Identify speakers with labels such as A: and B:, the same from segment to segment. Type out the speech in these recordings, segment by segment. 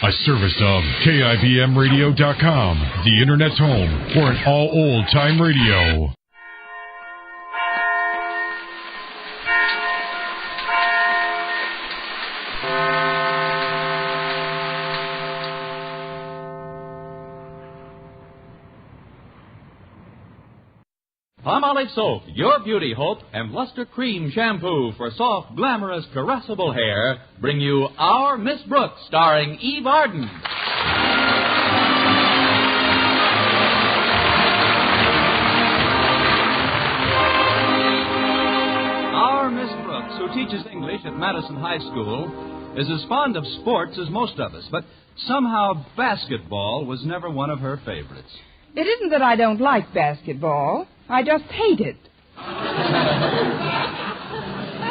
A: A service of KIBMradio.com, the Internet's home for an all-old-time radio.
B: Palmolive Soap, your beauty hope, and Luster Cream Shampoo for soft, glamorous, caressable hair bring you Our Miss Brooks, starring Eve Arden. Our Miss Brooks, who teaches English at Madison High School, is as fond of sports as most of us, but somehow basketball was never one of her favorites.
C: It isn't that I don't like basketball. I just hate it.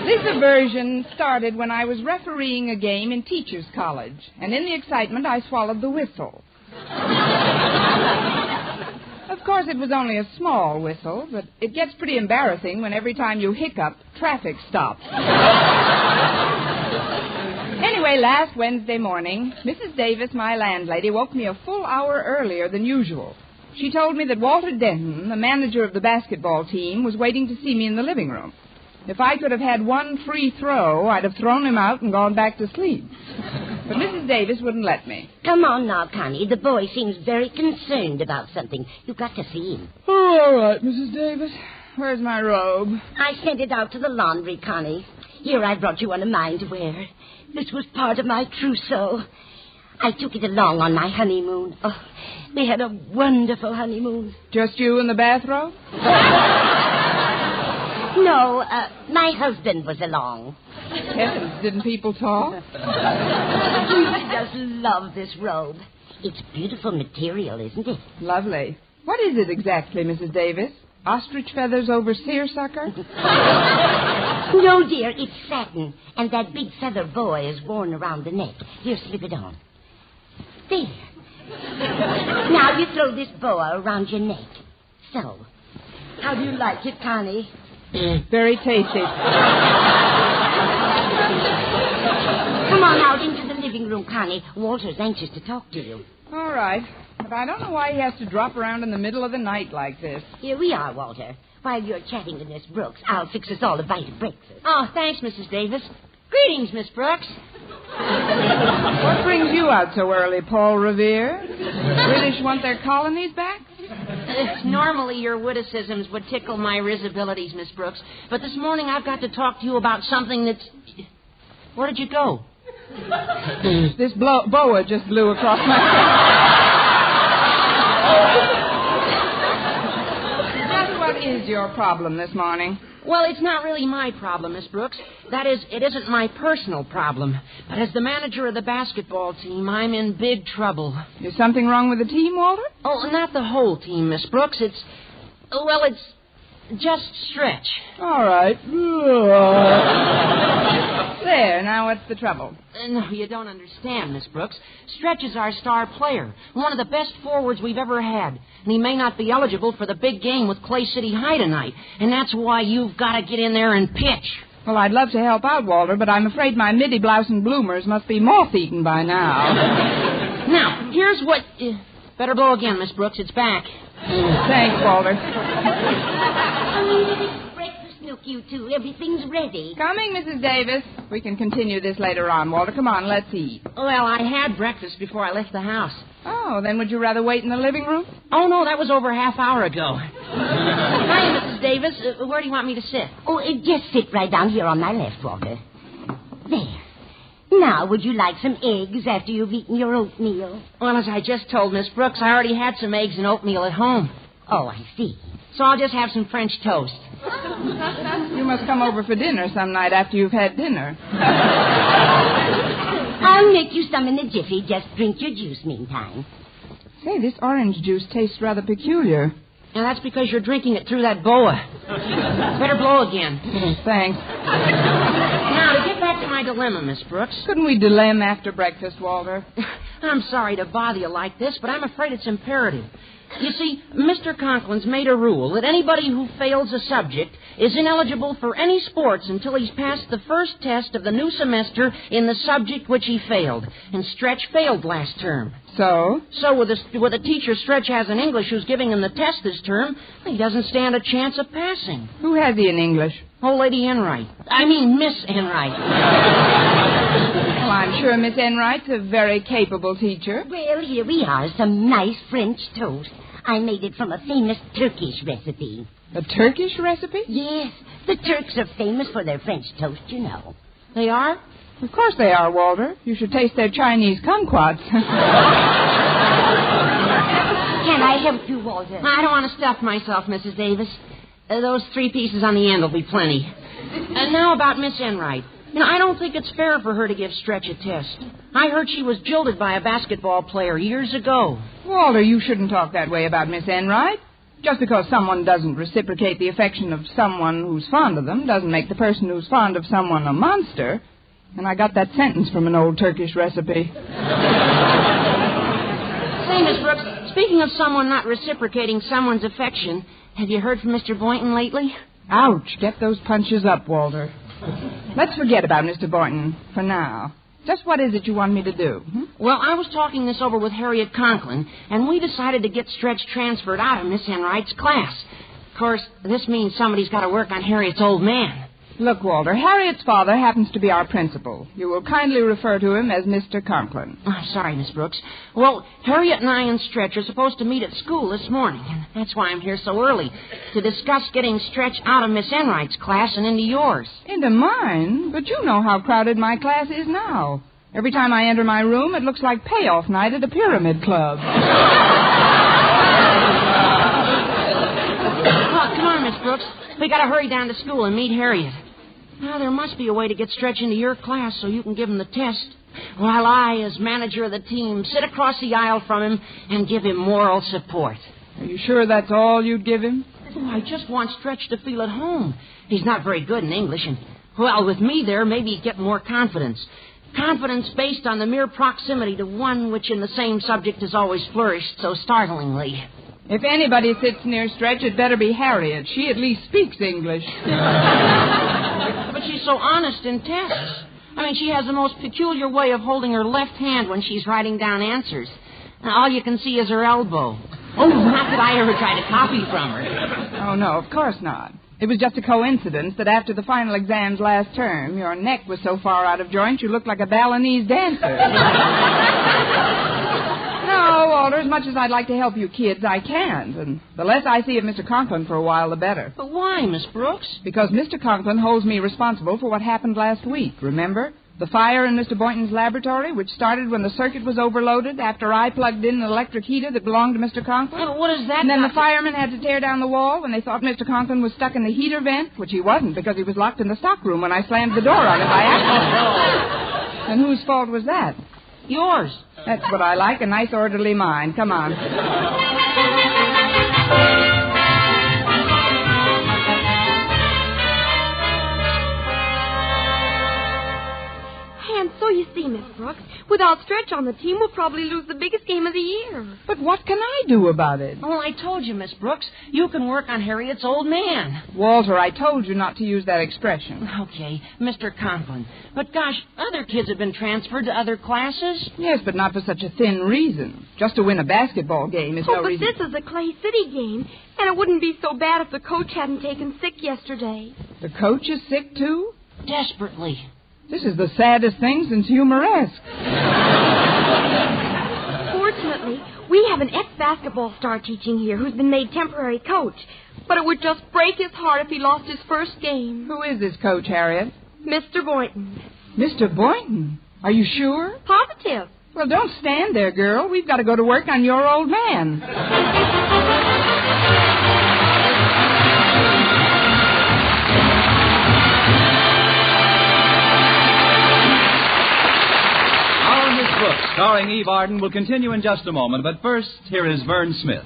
C: This aversion started when I was refereeing a game in Teachers College, and in the excitement, I swallowed the whistle. Of course, it was only a small whistle, but it gets pretty embarrassing when every time you hiccup, traffic stops. Anyway, last Wednesday morning, Mrs. Davis, my landlady, woke me a full hour earlier than usual. She told me that Walter Denton, the manager of the basketball team, was waiting to see me in the living room. If I could have had one free throw, I'd have thrown him out and gone back to sleep. But Mrs. Davis wouldn't let me.
D: Come on now, Connie. The boy seems very concerned about something. You've got to see him.
C: Oh, all right, Mrs. Davis. Where's my robe?
D: I sent it out to the laundry, Connie. Here, I brought you one of mine to wear. This was part of my trousseau. I took it along on my honeymoon. Oh, we had a wonderful honeymoon.
C: Just you in the bathrobe?
D: No, my husband was along.
C: Heavens, didn't people talk?
D: I just love this robe. It's beautiful material, isn't it?
C: Lovely. What is it exactly, Mrs. Davis? Ostrich feathers over seersucker?
D: No, dear, it's satin, and that big feather boa is worn around the neck. Here, slip it on. There. Now you throw this boa around your neck. So, how do you like it, Connie?
C: Very tasty.
D: Come on out into the living room, Connie. Walter's anxious to talk to you.
C: All right. But I don't know why he has to drop around in the middle of the night like this.
D: Here we are, Walter. While you're chatting to Miss Brooks, I'll fix us all a bite of breakfast.
E: Oh, thanks, Mrs. Davis. Greetings, Miss Brooks.
C: What brings you out so early, Paul Revere? British want their colonies back?
E: Normally, your witticisms would tickle my risibilities, Miss Brooks. But this morning, I've got to talk to you about something that's... Where did you go?
C: This boa just blew across my face. Just what is your problem this morning?
E: Well, it's not really my problem, Miss Brooks. That is, it isn't my personal problem. But as the manager of the basketball team, I'm in big trouble.
C: Is something wrong with the team, Walter?
E: Oh, not the whole team, Miss Brooks. It's just Stretch.
C: All right. There, now what's the trouble?
E: No, you don't understand, Miss Brooks. Stretch is our star player, one of the best forwards we've ever had. And he may not be eligible for the big game with Clay City High tonight. And that's why you've got to get in there and pitch.
C: Well, I'd love to help out, Walter, but I'm afraid my middy blouse and bloomers must be moth-eaten by now.
E: Now, here's what... better blow again, Miss Brooks. It's back.
C: Thanks, Walter.
D: Breakfast, Nook, you two. Everything's ready.
C: Coming, Mrs. Davis. We can continue this later on, Walter. Come on, let's eat.
E: Well, I had breakfast before I left the house.
C: Oh, then would you rather wait in the living room?
E: Oh, no, that was over a half hour ago. Hi, Mrs. Davis. Where do you want me to sit?
D: Oh, just sit right down here on my left, Walter. There. Now, would you like some eggs after you've eaten your oatmeal?
E: Well, as I just told Miss Brooks, I already had some eggs and oatmeal at home.
D: Oh, I see.
E: So I'll just have some French toast.
C: You must come over for dinner some night after you've had dinner.
D: I'll make you some in a jiffy. Just drink your juice meantime.
C: Say, this orange juice tastes rather peculiar.
E: And that's because you're drinking it through that boa. Better blow again.
C: Thanks.
E: Now, to get back to my dilemma, Miss Brooks.
C: Couldn't we delay him after breakfast, Walter?
E: I'm sorry to bother you like this, but I'm afraid it's imperative. You see, Mr. Conklin's made a rule that anybody who fails a subject is ineligible for any sports until he's passed the first test of the new semester in the subject which he failed. And Stretch failed last term.
C: So?
E: So with a teacher Stretch has in English who's giving him the test this term, he doesn't stand a chance of passing.
C: Who has he in English?
E: Old Lady Enright. I mean, Miss Enright.
C: Well, I'm sure Miss Enright's a very capable teacher.
D: Well, here we are, some nice French toast. I made it from a famous Turkish recipe.
C: A Turkish recipe?
D: Yes, the Turks are famous for their French toast, you know.
E: They are?
C: Of course they are, Walter. You should taste their Chinese kumquats.
D: Can I help you, Walter?
E: I don't want to stuff myself, Mrs. Davis. Those 3 pieces on the end will be plenty. And now about Miss Enright. I don't think it's fair for her to give Stretch a test. I heard she was jilted by a basketball player years ago.
C: Walter, you shouldn't talk that way about Miss Enright. Just because someone doesn't reciprocate the affection of someone who's fond of them doesn't make the person who's fond of someone a monster. And I got that sentence from an old Turkish recipe.
E: Say, Miss Brooks, speaking of someone not reciprocating someone's affection, have you heard from Mr. Boynton lately?
C: Ouch. Get those punches up, Walter. Let's forget about Mr. Boynton for now. Just what is it you want me to do?
E: Well, I was talking this over with Harriet Conklin, and we decided to get Stretch transferred out of Miss Enright's class. Of course, this means somebody's got to work on Harriet's old man.
C: Look, Walter, Harriet's father happens to be our principal. You will kindly refer to him as Mr. Conklin.
E: I'm sorry, Miss Brooks. Well, Harriet and I and Stretch are supposed to meet at school this morning, and that's why I'm here so early, to discuss getting Stretch out of Miss Enright's class and into yours.
C: Into mine? But you know how crowded my class is now. Every time I enter my room, it looks like payoff night at a pyramid club.
E: Come on, Miss Brooks. We got to hurry down to school and meet Harriet. Now, there must be a way to get Stretch into your class so you can give him the test, while I, as manager of the team, sit across the aisle from him and give him moral support.
C: Are you sure that's all you'd give him?
E: Oh, I just want Stretch to feel at home. He's not very good in English, and, well, with me there, maybe he'd get more confidence. Confidence based on the mere proximity to one which in the same subject has always flourished so startlingly.
C: If anybody sits near Stretch, it better be Harriet. She at least speaks English.
E: But she's so honest in tests. I mean, she has the most peculiar way of holding her left hand when she's writing down answers. All you can see is her elbow. Oh, not that I ever tried to copy from her.
C: Oh, no, of course not. It was just a coincidence that after the final exams last term, your neck was so far out of joint you looked like a Balinese dancer. No, Walter, as much as I'd like to help you kids, I can't. And the less I see of Mr. Conklin for a while, the better.
E: But why, Miss Brooks?
C: Because Mr. Conklin holds me responsible for what happened last week, remember? The fire in Mr. Boynton's laboratory, which started when the circuit was overloaded after I plugged in an electric heater that belonged to Mr. Conklin.
E: Well, what is that?
C: And then the firemen had to tear down the wall when they thought Mr. Conklin was stuck in the heater vent, which he wasn't because he was locked in the stockroom when I slammed the door on him by accident. And whose fault was that?
E: Yours.
C: That's what I like, a nice orderly mind. Come on.
F: And so you see, Miss Brooks, without Stretch on the team, we'll probably lose the biggest game of the year.
C: But what can I do about it?
E: Oh, I told you, Miss Brooks, you can work on Harriet's old man.
C: Walter, I told you not to use that expression.
E: Okay, Mr. Conklin. But gosh, other kids have been transferred to other classes.
C: Yes, but not for such a thin reason. Just to win a basketball game is no
F: but
C: reason.
F: This is a Clay City game, and it wouldn't be so bad if the coach hadn't taken sick yesterday.
C: The coach is sick, too?
E: Desperately.
C: This is the saddest thing since Humoresque.
F: Fortunately, we have an ex-basketball star teaching here who's been made temporary coach. But it would just break his heart if he lost his first game.
C: Who is this coach, Harriet?
F: Mr. Boynton.
C: Mr. Boynton? Are you sure?
F: Positive.
C: Well, don't stand there, girl. We've got to go to work on your old man.
B: Starring Eve Arden will continue in just a moment, but first, here is Vern Smith.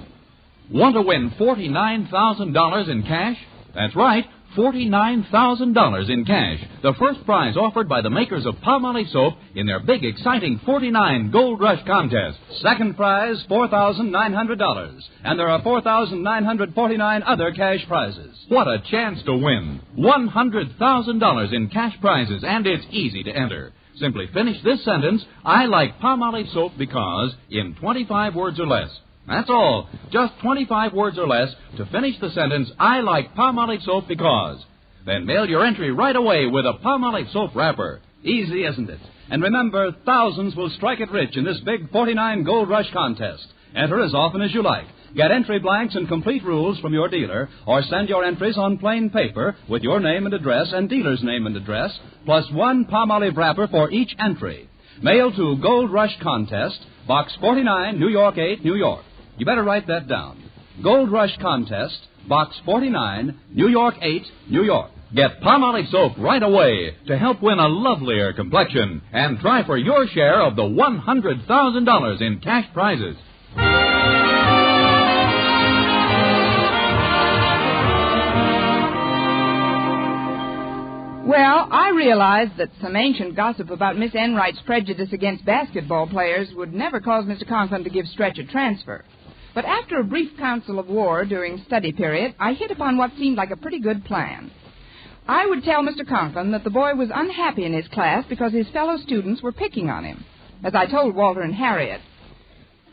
B: Want to win $49,000 in cash? That's right, $49,000 in cash, the first prize offered by the makers of Palmolive soap in their big, exciting 49 Gold Rush contest.
G: Second prize, $4,900. And there are 4,949 other cash prizes.
B: What a chance to win. $100,000 in cash prizes, and it's easy to enter. Simply finish this sentence, I like Palmolive soap because, in 25 words or less. That's all. Just 25 words or less to finish the sentence, I like Palmolive soap because. Then mail your entry right away with a Palmolive soap wrapper.
G: Easy, isn't it? And remember, thousands will strike it rich in this big 49 Gold Rush contest. Enter as often as you like. Get entry blanks and complete rules from your dealer, or send your entries on plain paper with your name and address and dealer's name and address, plus one Palmolive wrapper for each entry. Mail to Gold Rush Contest, Box 49, New York 8, New York. You better write that down. Gold Rush Contest, Box 49, New York 8, New York. Get Palmolive soap right away to help win a lovelier complexion and try for your share of the $100,000 in cash prizes.
C: Well, I realized that some ancient gossip about Miss Enright's prejudice against basketball players would never cause Mr. Conklin to give Stretch a transfer. But after a brief council of war during study period, I hit upon what seemed like a pretty good plan. I would tell Mr. Conklin that the boy was unhappy in his class because his fellow students were picking on him, as I told Walter and Harriet.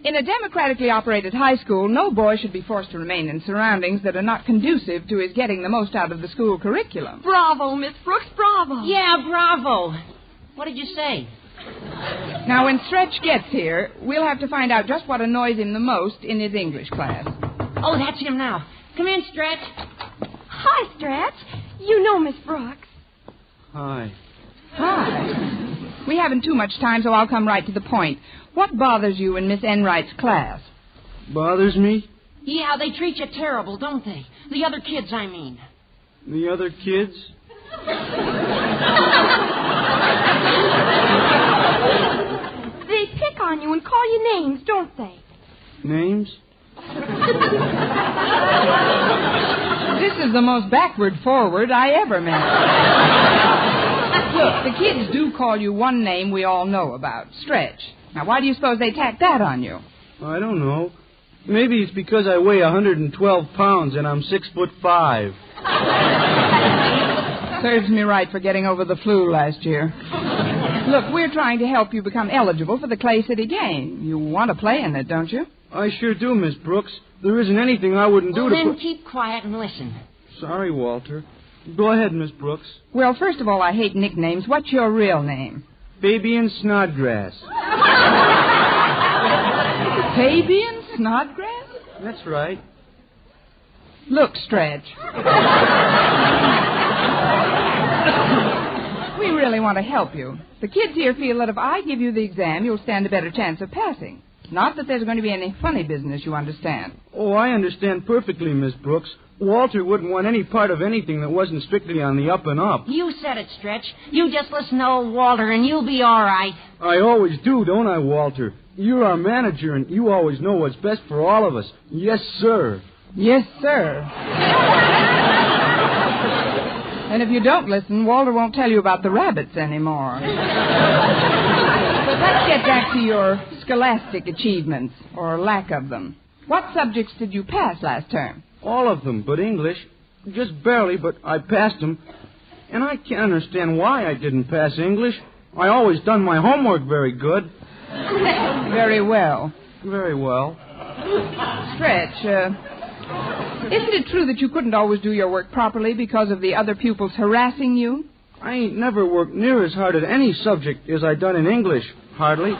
C: In a democratically operated high school, no boy should be forced to remain in surroundings that are not conducive to his getting the most out of the school curriculum.
F: Bravo, Miss Brooks, bravo.
E: Yeah, bravo. What did you say?
C: Now, when Stretch gets here, we'll have to find out just what annoys him the most in his English class.
E: Oh, that's him now. Come in, Stretch.
F: Hi, Stretch. You know Miss Brooks.
H: Hi.
C: Hi. We haven't too much time, so I'll come right to the point. What bothers you in Miss Enright's class?
H: Bothers me?
E: Yeah, they treat you terrible, don't they? The other kids, I mean.
H: The other kids?
F: They pick on you and call you names, don't they?
H: Names?
C: This is the most backward-forward I ever met. Look, the kids do call you one name we all know about, Stretch. Now, why do you suppose they tack that on you?
H: I don't know. Maybe it's because I weigh 112 pounds and I'm 6'5".
C: Serves me right for getting over the flu last year. Look, we're trying to help you become eligible for the Clay City game. You want to play in it, don't you?
H: I sure do, Miss Brooks. There isn't anything I wouldn't do to...
E: Then keep quiet and listen.
H: Sorry, Walter. Go ahead, Miss Brooks.
C: Well, first of all, I hate nicknames. What's your real name?
H: Fabian Snodgrass.
C: Fabian Snodgrass?
H: That's right.
C: Look, Stretch. We really want to help you. The kids here feel that if I give you the exam, you'll stand a better chance of passing. Not that there's going to be any funny business, you understand.
H: Oh, I understand perfectly, Miss Brooks. Walter wouldn't want any part of anything that wasn't strictly on the up and up.
E: You said it, Stretch. You just listen to old Walter and you'll be all right.
H: I always do, don't I, Walter? You're our manager and you always know what's best for all of us. Yes, sir.
C: Yes, sir. And if you don't listen, Walter won't tell you about the rabbits anymore. But let's get back to your scholastic achievements, or lack of them. What subjects did you pass last term?
H: All of them, but English. Just barely, but I passed them. And I can't understand why I didn't pass English. I always done my homework very good.
C: Very well.
H: Very well.
C: Stretch, isn't it true that you couldn't always do your work properly because of the other pupils harassing you?
H: I ain't never worked near as hard at any subject as I done in English, hardly.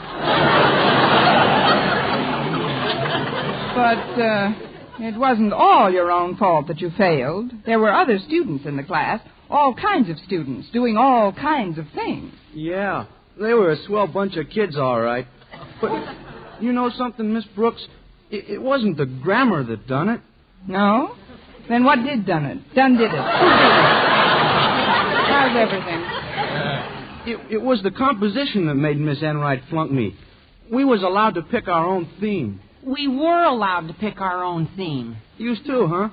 C: But it wasn't all your own fault that you failed. There were other students in the class, all kinds of students, doing all kinds of things.
H: Yeah, they were a swell bunch of kids, all right. But you know something, Miss Brooks? It wasn't the grammar that done it.
C: No? Then what did done it? Done did it. How's everything?
H: It was the composition that made Miss Enright flunk me. We was allowed to pick our own theme.
E: We were allowed to pick our own theme.
H: Used to, huh?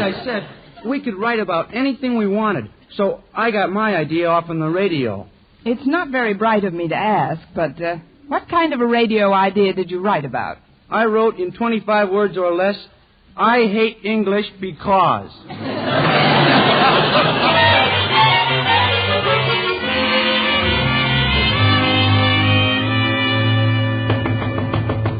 H: I said, we could write about anything we wanted. So I got my idea off on the radio.
C: It's not very bright of me to ask, but what kind of a radio idea did you write about?
H: I wrote in 25 words or less, I hate English because.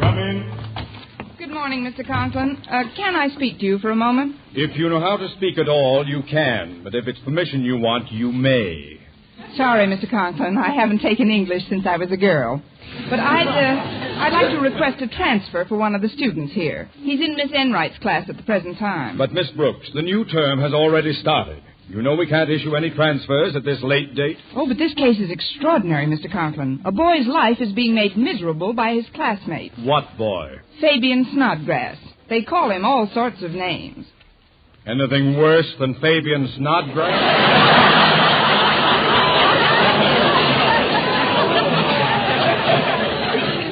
A: Come in.
C: Good morning, Mr. Conklin. Can I speak to you for a moment?
A: If you know how to speak at all, you can. But if it's permission you want, you may.
C: Sorry, Mr. Conklin. I haven't taken English since I was a girl. But I'd like to request a transfer for one of the students here. He's in Miss Enright's class at the present time.
A: But, Miss Brooks, the new term has already started. You know we can't issue any transfers at this late date.
C: Oh, but this case is extraordinary, Mr. Conklin. A boy's life is being made miserable by his classmates.
A: What boy?
C: Fabian Snodgrass. They call him all sorts of names.
A: Anything worse than Fabian Snodgrass?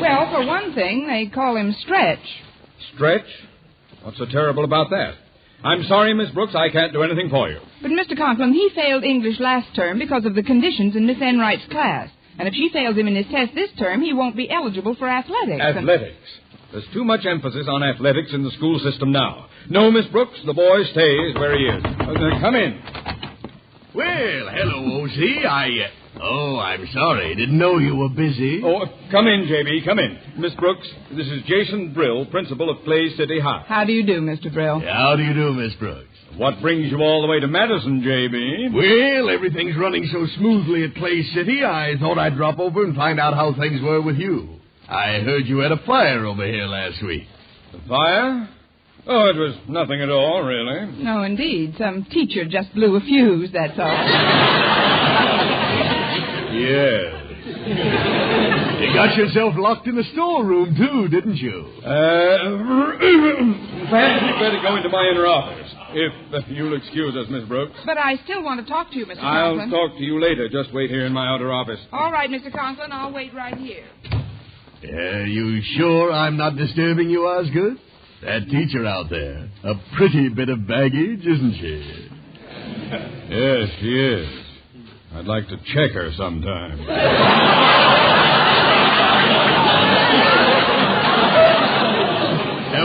C: Well, for one thing, they call him Stretch.
A: Stretch? What's so terrible about that? I'm sorry, Miss Brooks, I can't do anything for you.
C: But, Mr. Conklin, he failed English last term because of the conditions in Miss Enright's class. And if she fails him in his test this term, he won't be eligible for athletics.
A: Athletics? There's too much emphasis on athletics in the school system now. No, Miss Brooks, the boy stays where he is. Come in.
I: Well, hello, O.C. I'm sorry. Didn't know you were busy.
A: Oh, come in, J.B., come in. Miss Brooks, this is Jason Brill, principal of Clay City High.
C: How do you do, Mr. Brill?
I: How do you do, Miss Brooks?
A: What brings you all the way to Madison, J.B.?
I: Well, everything's running so smoothly at Clay City, I thought I'd drop over and find out how things were with you. I heard you had a fire over here last week.
A: The fire? Oh, it was nothing at all, really.
C: No, indeed. Some teacher just blew a fuse, that's all.
I: Yes. You got yourself locked in the storeroom, too, didn't you?
A: Perhaps you'd better go into my inner office, if you'll excuse us, Miss Brooks.
C: But I still want to talk to you, Mr.
A: I'll
C: Conklin.
A: talk to you later. Just wait here in my outer office.
C: All right, Mr. Conklin, I'll wait right here.
I: You sure I'm not disturbing you, Osgood? That teacher out there, a pretty bit of baggage, isn't she?
A: Yes, she is. I'd like to check her sometime.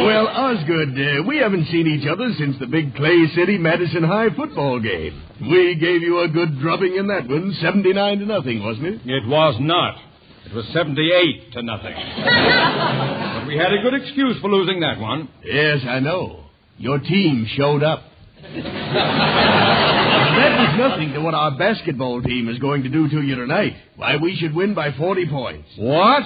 I: Well, Osgood, we haven't seen each other since the big Clay City Madison High football game. We gave you a good drubbing in that one, 79-0, wasn't it?
A: It was not. It was 78-0. But we had a good excuse for losing that one.
I: Yes, I know. Your team showed up. That was nothing to what our basketball team is going to do to you tonight. Why, we should win by 40 points.
A: What?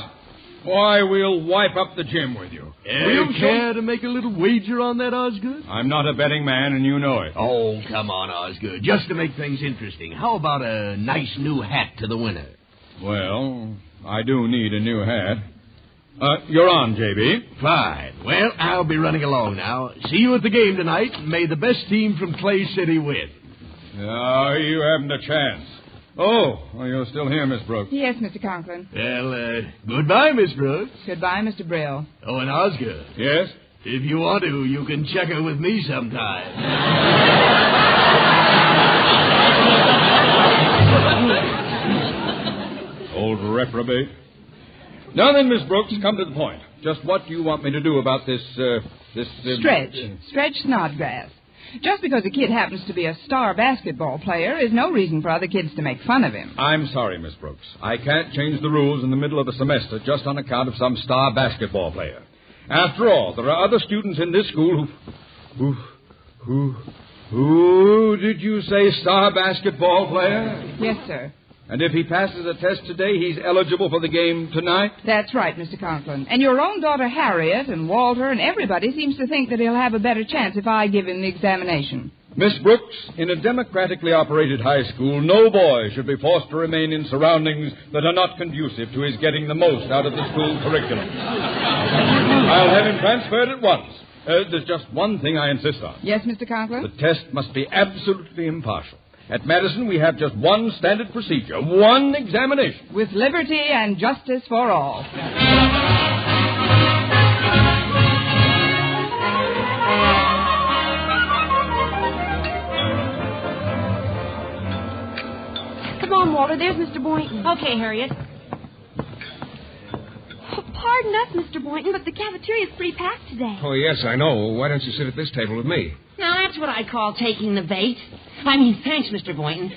A: Why, we'll wipe up the gym with you.
I: You care to make a little wager on that, Osgood?
A: I'm not a betting man, and you know it.
I: Oh, come on, Osgood. Just to make things interesting, how about a nice new hat to the winner?
A: Well, I do need a new hat. You're on, J.B.
I: Fine. Well, I'll be running along now. See you at the game tonight. May the best team from Clay City win.
A: No, you haven't a chance. Oh, well, you're still here, Miss Brooks.
C: Yes, Mr. Conklin.
I: Well, goodbye, Miss Brooks.
C: Goodbye, Mr. Brill.
I: Oh, and Osgood.
A: Yes?
I: If you want to, you can check her with me sometime.
A: Old reprobate. Now then, Miss Brooks, come to the point. Just what do you want me to do about this,
C: Stretch Snodgrass. Just because a kid happens to be a star basketball player is no reason for other kids to make fun of him.
A: I'm sorry, Miss Brooks. I can't change the rules in the middle of the semester just on account of some star basketball player. After all, there are other students in this school who did you say star basketball player?
C: Yes, sir.
A: And if he passes a test today, he's eligible for the game tonight?
C: That's right, Mr. Conklin. And your own daughter Harriet and Walter and everybody seems to think that he'll have a better chance if I give him the examination.
A: Miss Brooks, in a democratically operated high school, no boy should be forced to remain in surroundings that are not conducive to his getting the most out of the school curriculum. I'll have him transferred at once. There's just one thing I insist on.
C: Yes, Mr. Conklin?
A: The test must be absolutely impartial. At Madison, we have just one standard procedure, one examination.
C: With liberty and justice for all.
F: Come on, Walter. There's Mr. Boynton.
E: Okay, Harriet.
F: Pardon us, Mr. Boynton, but the cafeteria's pretty packed today.
J: Oh, yes, I know. Why don't you sit at this table with me?
E: Now, that's what I call taking the bait. Thanks, Mr. Boynton.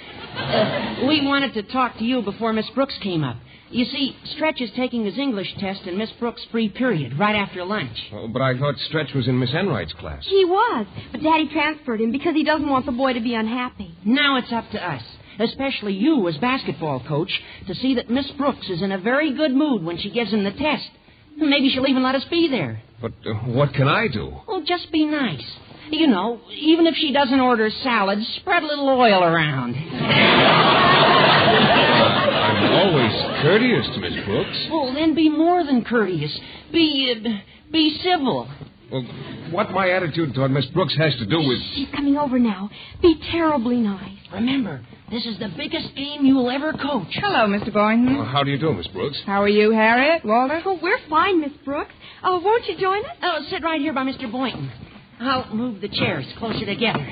E: We wanted to talk to you before Miss Brooks came up. You see, Stretch is taking his English test in Miss Brooks' free period, right after lunch.
J: Oh, but I thought Stretch was in Miss Enright's class.
F: He was, but Daddy transferred him because he doesn't want the boy to be unhappy.
E: Now it's up to us, especially you as basketball coach, to see that Miss Brooks is in a very good mood when she gives him the test. Maybe she'll even let us be there.
J: But what can I do?
E: Well, just be nice. You know, even if she doesn't order salad, spread a little oil around.
J: I'm always courteous to Miss Brooks.
E: Well, then be more than courteous. Be civil.
J: Well, what my attitude toward Miss Brooks has to do with...
F: She's coming over now. Be terribly nice.
E: Remember, this is the biggest game you'll ever coach.
C: Hello, Mr. Boynton.
J: Well, how do you do, Miss Brooks?
C: How are you, Harriet? Walter?
F: Oh, we're fine, Miss Brooks. Oh, won't you join us?
E: Oh, sit right here by Mr. Boynton. I'll move the chairs closer together.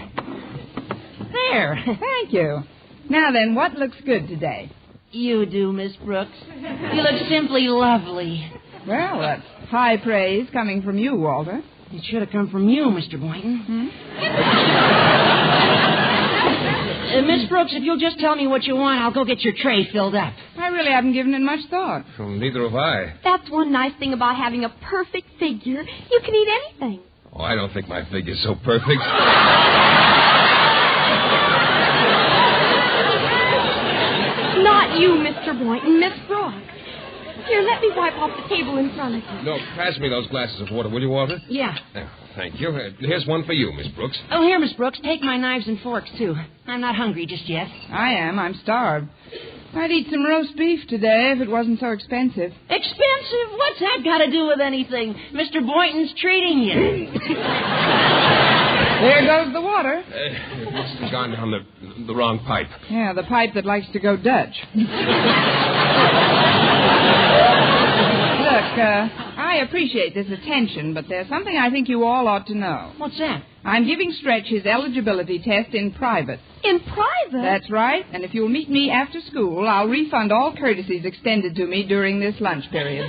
E: There.
C: Thank you. Now then, what looks good today?
E: You do, Miss Brooks. You look simply lovely.
C: Well, that's high praise coming from you, Walter.
E: It should have come from you, Mr. Boynton. Miss Brooks, if you'll just tell me what you want, I'll go get your tray filled up.
C: I really haven't given it much thought.
J: Well, neither have I.
F: That's one nice thing about having a perfect figure. You can eat anything.
J: Oh, I don't think my figure's so perfect.
F: Not you, Mr. Boynton, Miss Brooks. Here, let me wipe off the table in front of you.
J: No, pass me those glasses of water, will you, Walter?
E: Yeah.
J: Thank you. Here's one for you, Miss Brooks.
E: Oh, here, Miss Brooks. Take my knives and forks, too. I'm not hungry just yet.
C: I am. I'm starved. I'd eat some roast beef today if it wasn't so expensive.
E: Expensive? What's that got to do with anything? Mr. Boynton's treating you.
C: There goes the water.
J: It must have gone down the wrong pipe.
C: Yeah, the pipe that likes to go Dutch. Look, I appreciate this attention, but there's something I think you all ought to know.
E: What's that?
C: I'm giving Stretch his eligibility test in private.
F: In private?
C: That's right, and if you'll meet me after school, I'll refund all courtesies extended to me during this lunch period.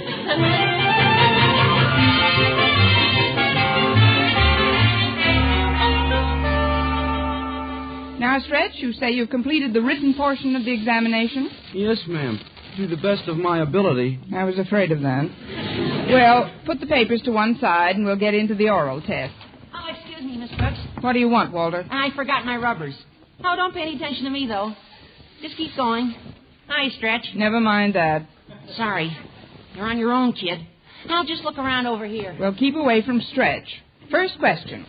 C: Now, Stretch, you say you've completed the written portion of the examination?
H: Yes, ma'am. To the best of my ability.
C: I was afraid of that. Well, put the papers to one side and we'll get into the oral test.
E: Oh, excuse me, Miss Brooks.
C: What do you want, Walter?
E: I forgot my rubbers. Oh, don't pay any attention to me, though. Just keep going. Hi, Stretch.
C: Never mind that.
E: Sorry. You're on your own, kid. I'll just look around over here.
C: Well, keep away from Stretch. First question.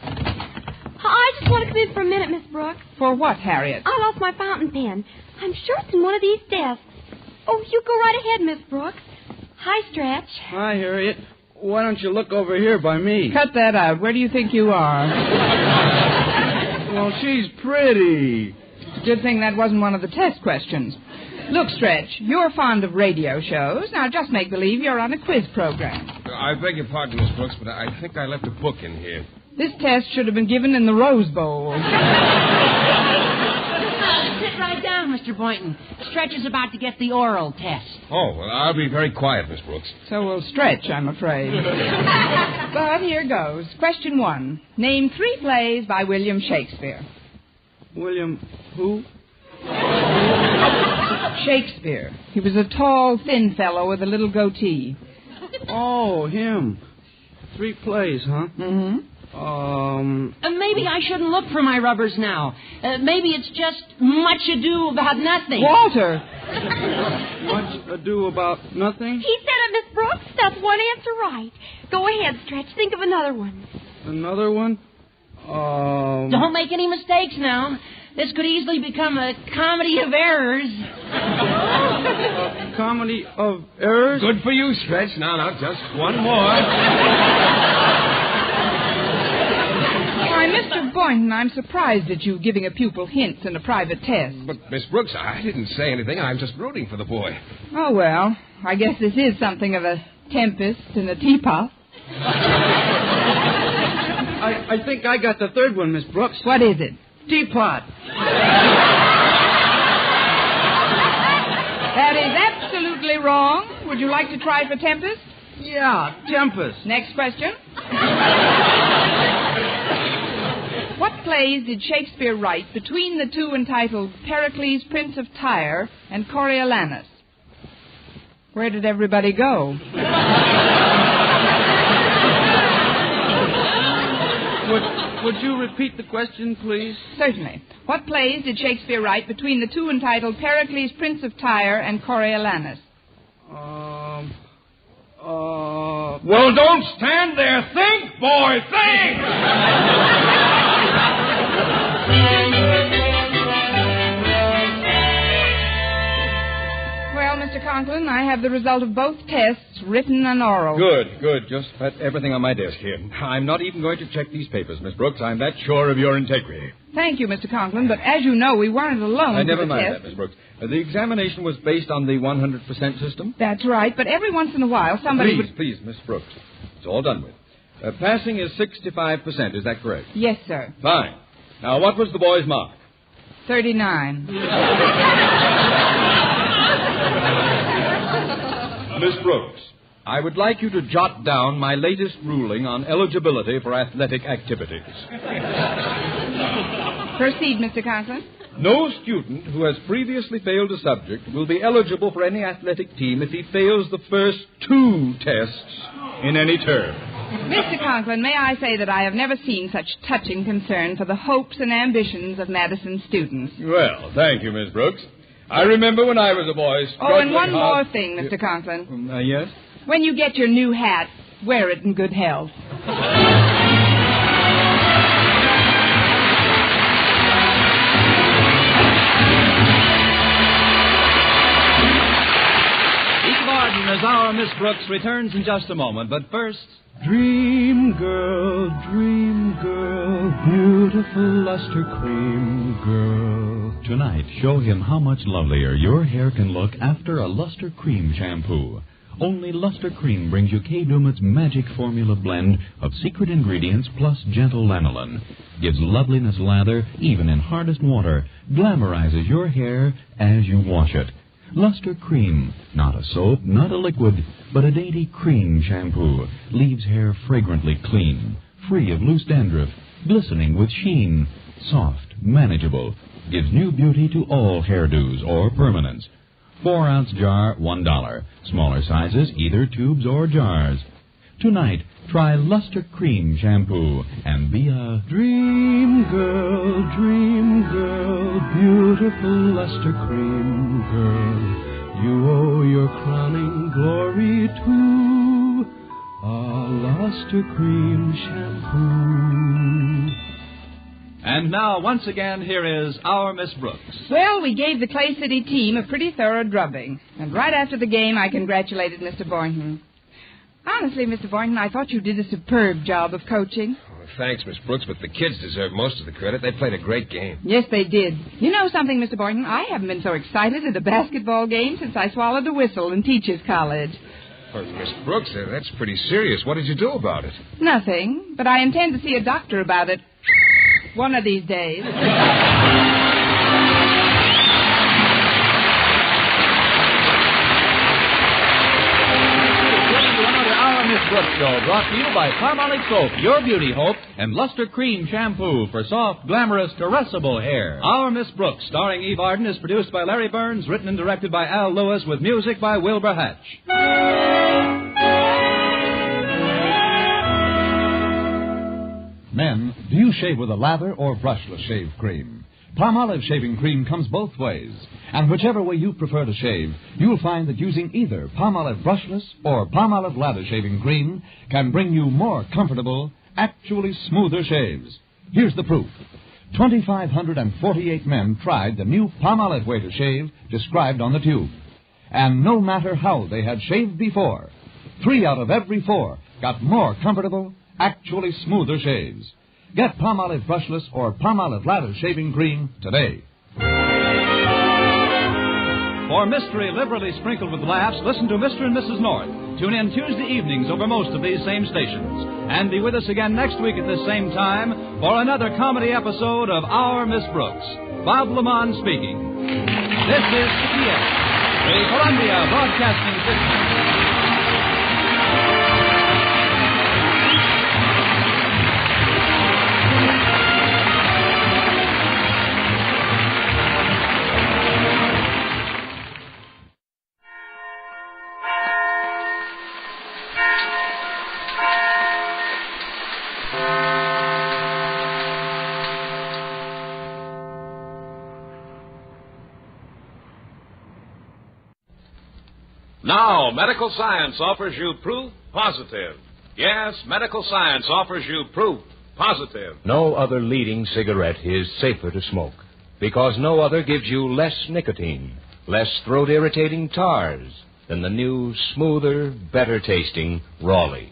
F: I just want to come in for a minute, Miss Brooks.
C: For what, Harriet?
F: I lost my fountain pen. I'm sure it's in one of these desks. Oh, you go right ahead, Miss Brooks. Hi, Stretch.
H: Hi, Harriet. Why don't you look over here by me?
C: Cut that out. Where do you think you are?
H: Well, she's pretty.
C: It's a good thing that wasn't one of the test questions. Look, Stretch, you're fond of radio shows. Now just make believe you're on a quiz program.
J: I beg your pardon, Miss Brooks, but I think I left a book in here.
C: This test should have been given in the Rose Bowl.
E: Sit right down, Mr. Boynton. Stretch is about to get the oral test.
J: Oh, well, I'll be very quiet, Miss Brooks.
C: So will Stretch, I'm afraid. But here goes. Question 1. Name 3 plays by William Shakespeare.
H: William who?
C: Shakespeare. He was a tall, thin fellow with a little goatee.
H: Oh, him. 3 plays, huh?
C: Mm-hmm.
E: Maybe I shouldn't look for my rubbers now. Maybe it's just Much Ado About Nothing.
C: Walter!
H: Much ado about nothing?
F: He said it, Miss Brooks. That's one answer right. Go ahead, Stretch. Think of another one.
H: Another one?
E: Don't make any mistakes now. This could easily become a comedy of errors.
H: A comedy of errors?
J: Good for you, Stretch. Now, just one more.
C: Why, Mr. Boynton, I'm surprised at you giving a pupil hints in a private test.
J: But, Miss Brooks, I didn't say anything. I'm just rooting for the boy.
C: Oh, well, I guess this is something of a tempest in a teapot.
H: I think I got the third one, Miss Brooks.
C: What is it?
H: Teapot.
C: like to try for Tempest?
H: Yeah, Tempest.
C: Next question. What plays did Shakespeare write between the two entitled Pericles, Prince of Tyre, and Coriolanus? Where did everybody go?
H: Would you repeat the question, please?
C: Certainly. What plays did Shakespeare write between the two entitled Pericles, Prince of Tyre, and Coriolanus?
A: Well, don't stand there. Think, boy, think!
C: Well, Mr. Conklin, I have the result of both tests, written and oral.
A: Good. Just put everything on my desk here. I'm not even going to check these papers, Miss Brooks. I'm that sure of your integrity.
C: Thank you, Mr. Conklin, but as you know, we weren't alone.
A: Never
C: for the
A: mind
C: test.
A: that, Miss Brooks. The examination was based on the 100% system?
C: That's right, but every once in a while somebody
A: Please, Miss Brooks. It's all done with. Passing is 65%, is that correct?
C: Yes, sir.
A: Fine. Now, what was the boy's mark?
C: 39.
A: Miss Brooks, I would like you to jot down my latest ruling on eligibility for athletic activities.
C: Proceed, Mr. Conklin.
A: No student who has previously failed a subject will be eligible for any athletic team if he fails the first 2 tests in any term.
C: Mr. Conklin, may I say that I have never seen such touching concern for the hopes and ambitions of Madison students.
A: Well, thank you, Miss Brooks. I remember when I was a boy struggling
C: and one
A: hard...
C: more thing, Mr. Conklin.
A: Yes?
C: When you get your new hat, wear it in good health.
G: As our Miss Brooks returns in just a moment, but first...
K: Dream girl, beautiful luster cream girl.
B: Tonight, show him how much lovelier your hair can look after a Luster Cream shampoo. Only Luster Cream brings you Kay Daumit's magic formula blend of secret ingredients plus gentle lanolin. Gives loveliness lather even in hardest water. Glamorizes your hair as you wash it. Luster Cream, not a soap, not a liquid, but a dainty cream shampoo, leaves hair fragrantly clean, free of loose dandruff, glistening with sheen, soft, manageable, gives new beauty to all hairdos or permanents. 4-ounce jar, $1. Smaller sizes, either tubes or jars. Tonight, try Luster Cream shampoo and be a
K: dream girl, beautiful luster cream girl. You owe your crowning glory to a Luster Cream shampoo.
G: And now, once again, here is our Miss Brooks.
C: Well, we gave the Clay City team a pretty thorough drubbing. And right after the game, I congratulated Mr. Boynton. Honestly, Mr. Boynton, I thought you did a superb job of coaching.
J: Well, thanks, Miss Brooks, but the kids deserve most of the credit. They played a great game.
C: Yes, they did. You know something, Mr. Boynton? I haven't been so excited at a basketball game since I swallowed a whistle in Teachers College.
J: Well, Miss Brooks, that's pretty serious. What did you do about it?
C: Nothing, but I intend to see a doctor about it one of these days.
G: Miss Brooks Show, brought to you by Palmolive Soap, your beauty hope, and Luster Cream Shampoo for soft, glamorous, caressable hair. Our Miss Brooks, starring Eve Arden, is produced by Larry Burns, written and directed by Al Lewis, with music by Wilbur Hatch.
L: Men, do you shave with a lather or brushless shave cream? Palmolive shaving cream comes both ways. And whichever way you prefer to shave, you'll find that using either Palmolive brushless or Palmolive lather shaving cream can bring you more comfortable, actually smoother shaves. Here's the proof. 2,548 men tried the new Palmolive way to shave described on the tube. And no matter how they had shaved before, 3 out of every 4 got more comfortable, actually smoother shaves. Get Palmolive brushless or Palmolive lather shaving cream today.
G: For mystery liberally sprinkled with laughs, listen to Mr. and Mrs. North. Tune in Tuesday evenings over most of these same stations. And be with us again next week at this same time for another comedy episode of Our Miss Brooks. Bob Lamont speaking. This is CBS, the Columbia Broadcasting System.
M: Now, medical science offers you proof positive. Yes, medical science offers you proof positive.
N: No other leading cigarette is safer to smoke because no other gives you less nicotine, less throat-irritating tars than the new, smoother, better-tasting Raleigh.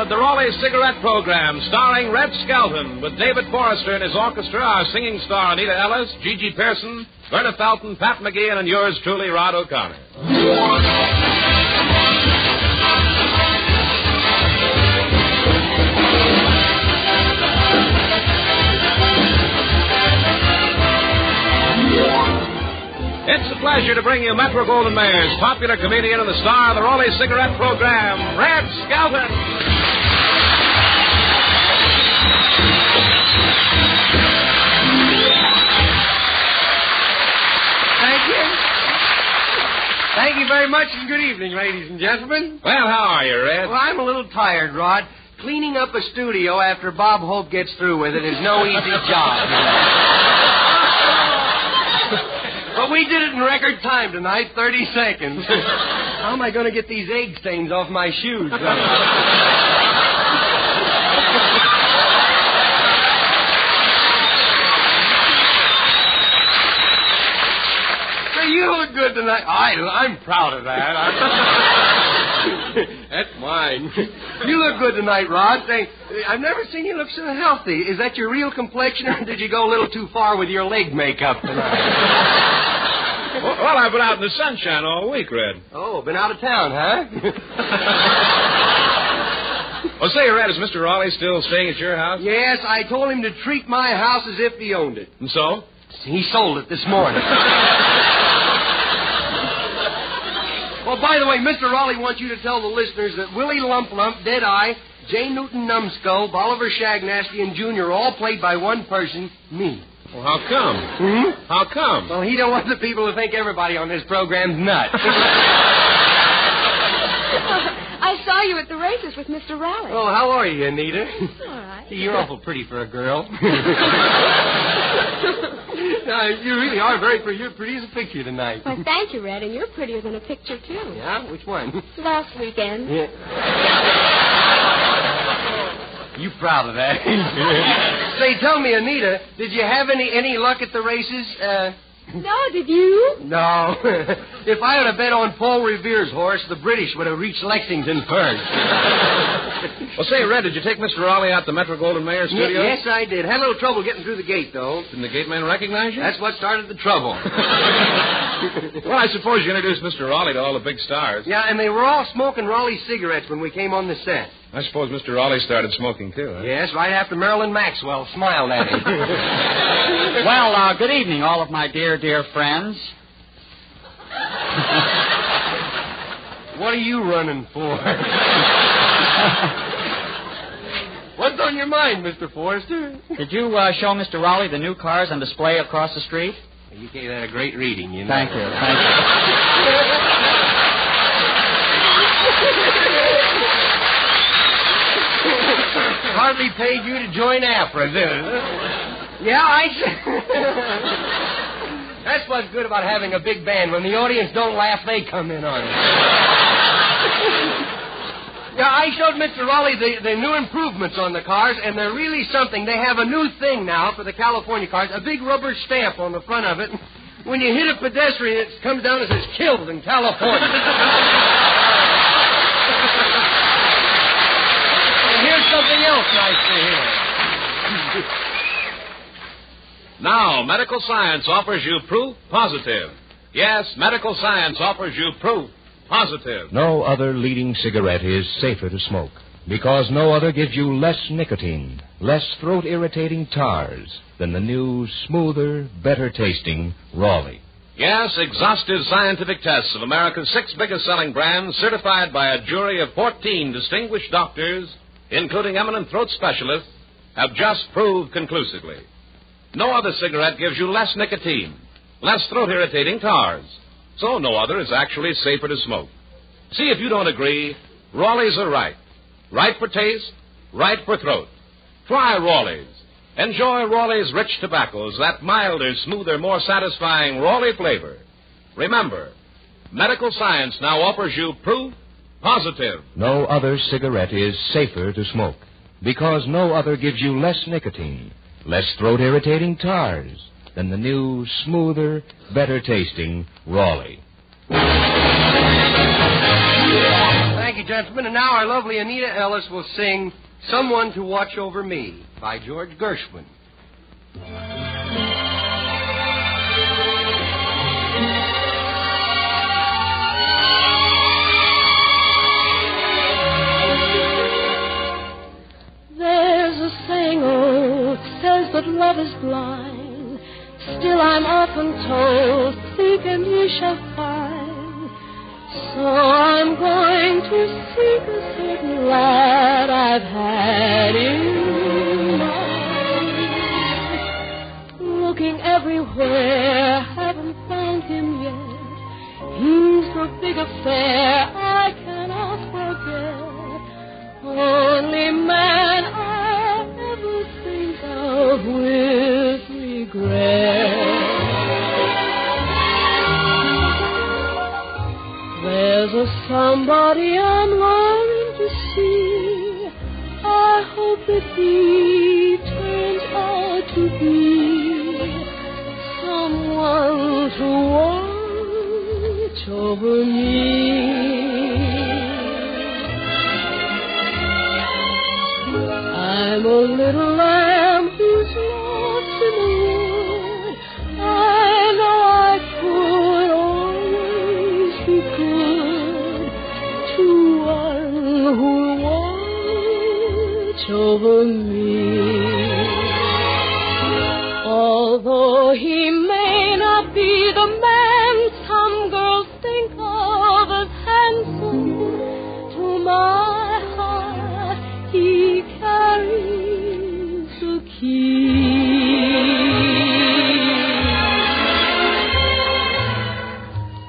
M: The Raleigh Cigarette Program, starring Red Skelton, with David Forrester and his orchestra, our singing star Anita Ellis, Gigi Pearson, Verna Felton, Pat McGee, and yours truly, Rod O'Connor. It's a pleasure to bring you Metro Goldwyn Mayer's popular comedian and the star of the Raleigh Cigarette Program, Red Skelton.
O: Thank you very much, and good evening, ladies and gentlemen.
M: Well, how are you, Red?
O: Well, I'm a little tired, Rod. Cleaning up a studio after Bob Hope gets through with it is no easy job. But we did it in record time tonight, 30 seconds. How am I going to get these egg stains off my shoes? You look good tonight. I'm proud of that. That's mine. You look good tonight, Rod. I've never seen you look so healthy. Is that your real complexion, or did you go a little too far with your leg makeup tonight?
M: Well, I've been out in the sunshine all week, Red.
O: Oh, been out of town, huh?
M: Well, say, Red, is Mr. Raleigh still staying at your house?
O: Yes, I told him to treat my house as if he owned it.
M: And so?
O: He sold it this morning. Well, by the way, Mr. Raleigh wants you to tell the listeners that Willie Lump Lump, Deadeye, J. Newton Numbskull, Bolivar Shagnasty, and Junior all played by one person, me.
M: Well, how come? How come?
O: Well, he don't want the people to think everybody on this program's nuts.
F: I saw you at the races with Mr. Raleigh.
O: Oh, how are you, Anita?
F: All right.
O: You're awful pretty for a girl. No, you really are very pretty. You're pretty as a picture tonight.
F: Well, thank you, Red, and you're prettier than a picture, too.
O: Yeah? Which one?
F: Last weekend.
O: Yeah. You proud of that? Say, tell me, Anita, did you have any luck at the races?
F: No, did you?
O: No. If I had bet on Paul Revere's horse, the British would have reached Lexington first.
M: Well, say, Red, did you take Mr. Raleigh out to Metro Goldwyn Mayer studio?
O: Yes, I did. Had a little trouble getting through the gate, though.
M: Didn't the gate man recognize you?
O: That's what started the trouble.
M: Well, I suppose you introduced Mr. Raleigh to all the big stars.
O: Yeah, and they were all smoking Raleigh cigarettes when we came on the set.
M: I suppose Mr. Raleigh started smoking, too, huh?
O: Yes, right after Marilyn Maxwell smiled at him.
P: Well, good evening, all of my dear, dear friends.
O: What are you running for? What's on your mind, Mr. Forrester?
P: Did you show Mr. Raleigh the new cars on display across the street?
O: You gave that a great reading, you know.
P: Thank you.
O: Hardly paid you to join APRA, did it? Yeah, That's what's good about having a big band. When the audience don't laugh, they come in on it. Yeah, I showed Mr. Raleigh the new improvements on the cars, and they're really something. They have a new thing now for the California cars, a big rubber stamp on the front of it. When you hit a pedestrian, it comes down and says, killed in California. And here's something else nice to hear.
M: Now, medical science offers you proof positive. Yes, medical science offers you proof positive.
N: No other leading cigarette is safer to smoke because no other gives you less nicotine, less throat-irritating tars than the new, smoother, better-tasting Raleigh.
M: Yes, exhaustive scientific tests of America's 6 biggest-selling brands, certified by a jury of 14 distinguished doctors, including eminent throat specialists, have just proved conclusively No other cigarette gives you less nicotine, less throat-irritating tars. So no other is actually safer to smoke. See if you don't agree. Raleigh's are right. Right for taste, right for throat. Try Raleigh's. Enjoy Raleigh's rich tobaccos, that milder, smoother, more satisfying Raleigh flavor. Remember, medical science now offers you proof positive.
N: No other cigarette is safer to smoke because no other gives you less nicotine, less throat-irritating tars than the new, smoother, better-tasting Raleigh.
O: Thank you, gentlemen. And now our lovely Anita Ellis will sing Someone to Watch Over Me by George Gershwin.
K: There's a saying, old, says that love is blind. Still I'm often told, seek and ye shall find. So I'm going to seek a certain lad I've had in mind. Looking everywhere, haven't found him yet. He's a big affair I cannot forget. Only man I ever think of with regret. There's a somebody I'm longing to see. I hope that he turns out to be someone to watch over me. I'm a little lamb who's lost in the wood. I know I could always be good to one who'll watch over me. Although he may not be the man some girls think of as handsome, to my heart he carries the key.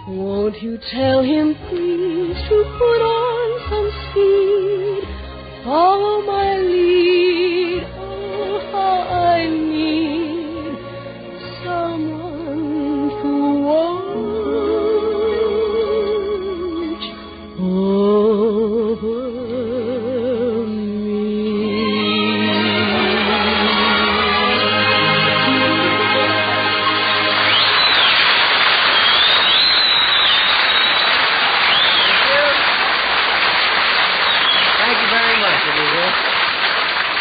K: Won't you tell him, please, to put on some speed, follow my lead, oh, how I need someone to watch over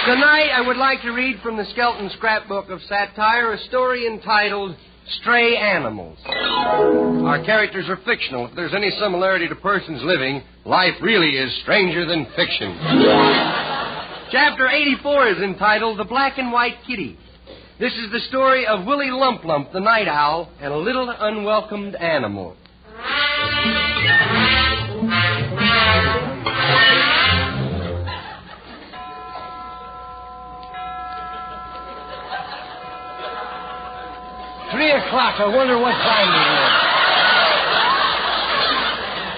O: Tonight, I would like to read from the Skelton scrapbook of satire a story entitled Stray Animals. Our characters are fictional. If there's any similarity to persons living, life really is stranger than fiction. Chapter 84 is entitled The Black and White Kitty. This is the story of Willie Lump Lump, the night owl, and a little unwelcomed animal.
Q: 3 o'clock. I wonder what time it is.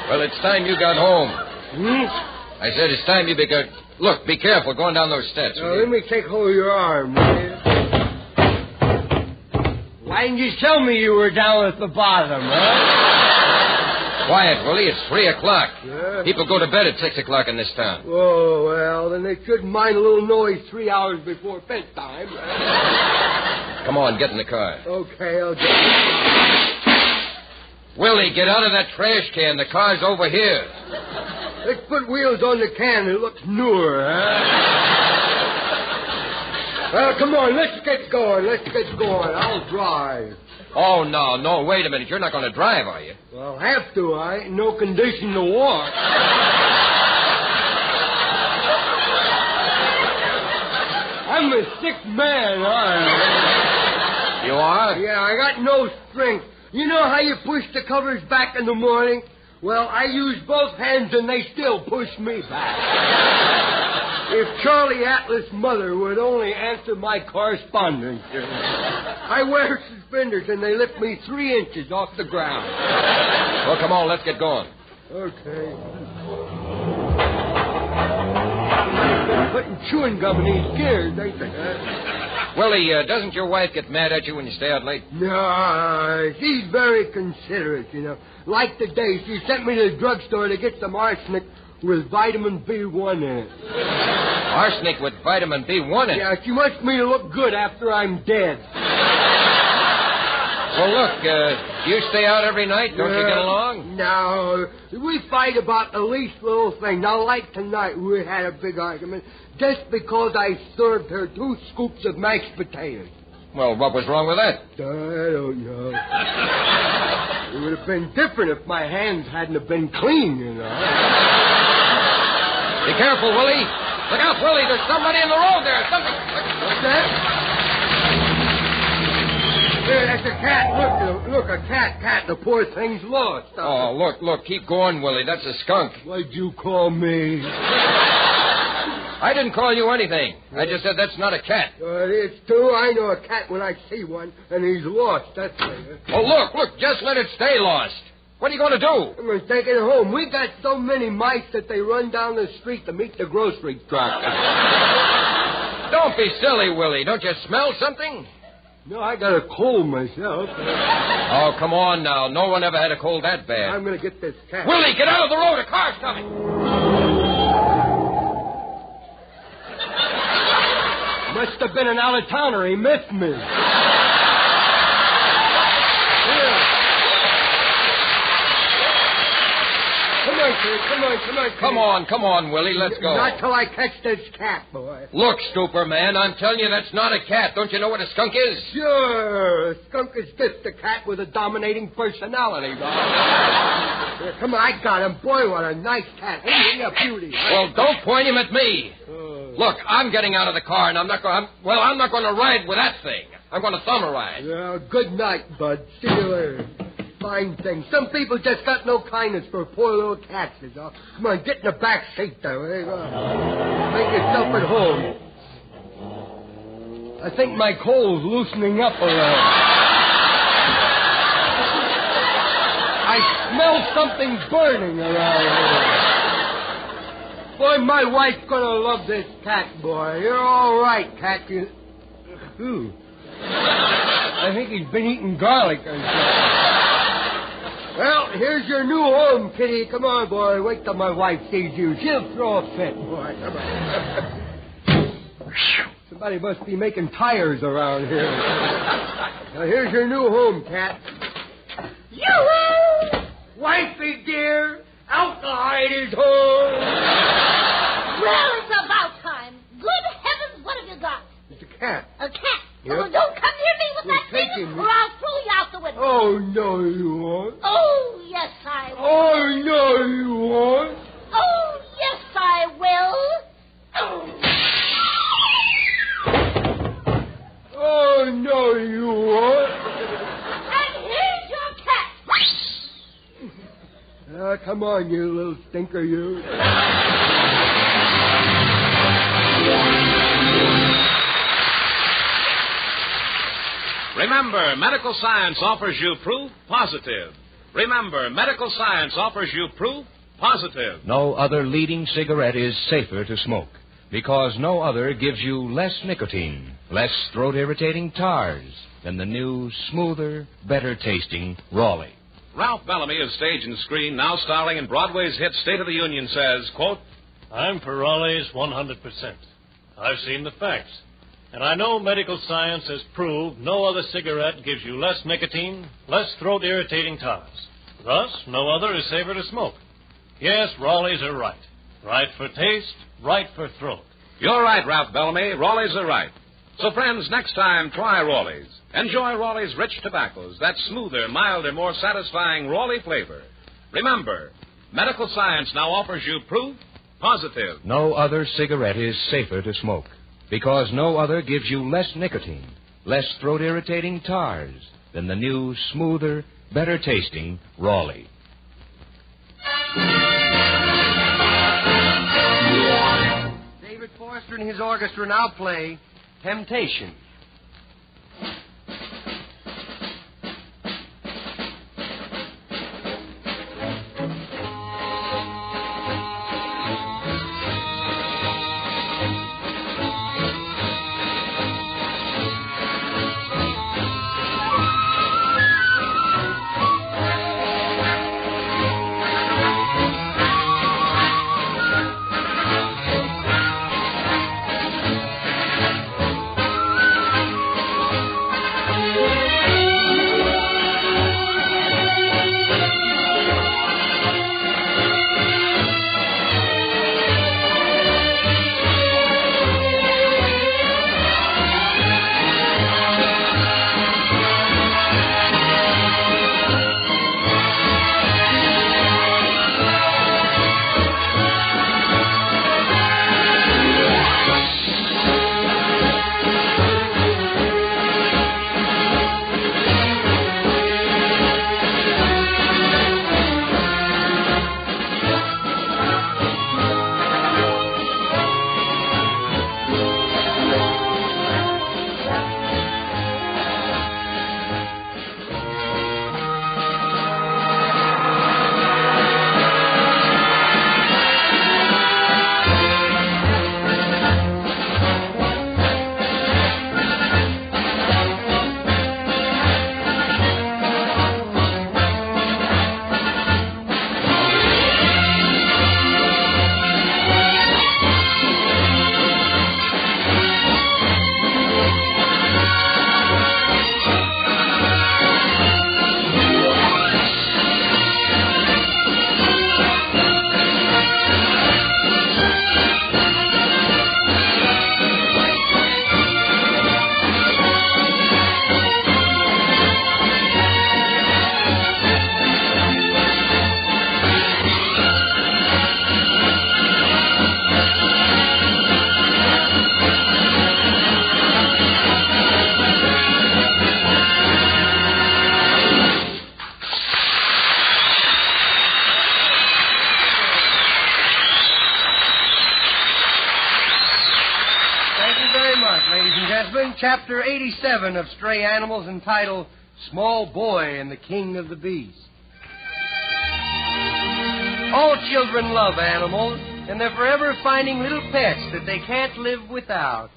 J: Well, it's time you got home.
O: Hmm?
J: I said it's time you got... Look, be careful going down those steps.
O: Let me take hold of your arm, will you?
Q: Why didn't you tell me you were down at the bottom, huh?
J: Quiet, Willie. It's 3 o'clock.
O: Yeah.
J: People go to bed at 6 o'clock in this town.
O: Oh, well, then they shouldn't mind a little noise 3 hours before bedtime.
J: Come on, get in the car.
O: Okay, I'll get...
J: Willie, get out of that trash can. The car's over here.
O: Let's put wheels on the can. It looks newer, huh? Well, come on, let's get going. I'll drive.
J: Oh, no, wait a minute. You're not going to drive, are you?
O: Well, I'll have to. I ain't no condition to walk. I'm a sick man, aren't I?
J: You are?
O: Yeah, I got no strength. You know how you push the covers back in the morning? Well, I use both hands and they still push me back. If Charlie Atlas' mother would only answer my correspondence. I wear suspenders, and they lift me 3 inches off the ground.
M: Well, come on, let's get going.
O: Okay. They're putting chewing gum in these gears, ain't they?
M: Willie, doesn't your wife get mad at you when you stay out late?
O: No, she's very considerate, you know. Like today, she sent me to the drugstore to get some arsenic with vitamin B1 in it.
M: Arsenic with vitamin B1 in it?
O: Yeah, she wants me to look good after I'm dead.
M: Well, look, do you stay out every night? Don't you get along?
O: No, we fight about the least little thing. Now, like tonight, we had a big argument just because I served her 2 scoops of mashed potatoes.
M: Well, what was wrong with that?
O: I don't know. It would have been different if my hands hadn't have been clean, you know.
M: Be careful, Willie. Look out, Willie. There's somebody in the road there. Something.
O: What's that? There, that's a cat. Look, a cat. The poor thing's lost.
M: Oh, look. Keep going, Willie. That's a skunk.
O: What'd you call me?
M: I didn't call you anything. I just said that's not a cat.
O: It's too. I know a cat when I see one, and he's lost. That's it.
M: Oh, look. Just let it stay lost. What are you going to do?
O: I'm going to take it home. We got so many mice that they run down the street to meet the grocery truck.
M: Don't be silly, Willie. Don't you smell something?
O: No, I got a cold myself.
M: Oh, come on now. No one ever had a cold that bad.
O: I'm going to get this cat.
M: Willie, get out of the road. A car's coming.
O: Must have been an out-of-towner. He missed me.
M: Come on, Willie. Let's go.
O: Not till I catch this cat, boy.
M: Look, Stooper, man, I'm telling you that's not a cat. Don't you know what a skunk is?
O: Sure. A skunk is just a cat with a dominating personality. Yeah, come on, I got him. Boy, what a nice cat. Ain't he a beauty?
M: Well, don't point him at me. Look, I'm getting out of the car, and I'm not going to ride with that thing. I'm going to thumb a ride.
O: Well, good night, bud. See you later. Fine thing. Some people just got no kindness for poor little cats, is all. Come on, get in the back seat there. There you go. Make yourself at home. I think my coal's loosening up around. I smell something burning around here. Boy, my wife's gonna love this cat, boy. You're all right, cat. Ooh. I think he's been eating garlic or something. Well, here's your new home, kitty. Come on, boy. Wait till my wife sees you. She'll throw a fit, boy. Come on. Somebody must be making tires around here. Now, here's your new home, cat. Yoo-hoo! Wifey, dear, out to hide his home.
R: Well, it's about time. Good heavens, what have you got?
O: It's a cat.
R: A cat?
O: Yep.
R: Oh, don't come near me with that thing, or I'll throw you out the window.
O: Oh, no, you won't.
R: Oh, yes, I will.
O: Oh, no, you won't.
R: Oh, yes, I will.
O: Oh, no, you won't.
R: And here's your cat.
O: Come on, you little stinker, you.
M: Remember, medical science offers you proof positive. Remember, medical science offers you proof positive.
N: No other leading cigarette is safer to smoke because no other gives you less nicotine, less throat-irritating tars than the new, smoother, better-tasting Raleigh.
M: Ralph Bellamy of Stage and Screen, now starring in Broadway's hit State of the Union, says, quote,
S: I'm for Raleigh's 100%. I've seen the facts. And I know medical science has proved no other cigarette gives you less nicotine, less throat-irritating tars. Thus, no other is safer to smoke. Yes, Raleigh's are right. Right for taste, right for throat.
M: You're right, Ralph Bellamy. Raleigh's are right. So, friends, next time, try Raleigh's. Enjoy Raleigh's rich tobaccos, that smoother, milder, more satisfying Raleigh flavor. Remember, medical science now offers you proof positive.
N: No other cigarette is safer to smoke because no other gives you less nicotine, less throat-irritating tars than the new, smoother, better-tasting Raleigh.
O: David master and his orchestra now play Temptation. Chapter 87 of Stray Animals, entitled Small Boy and the King of the Beasts. All children love animals, and they're forever finding little pets that they can't live without.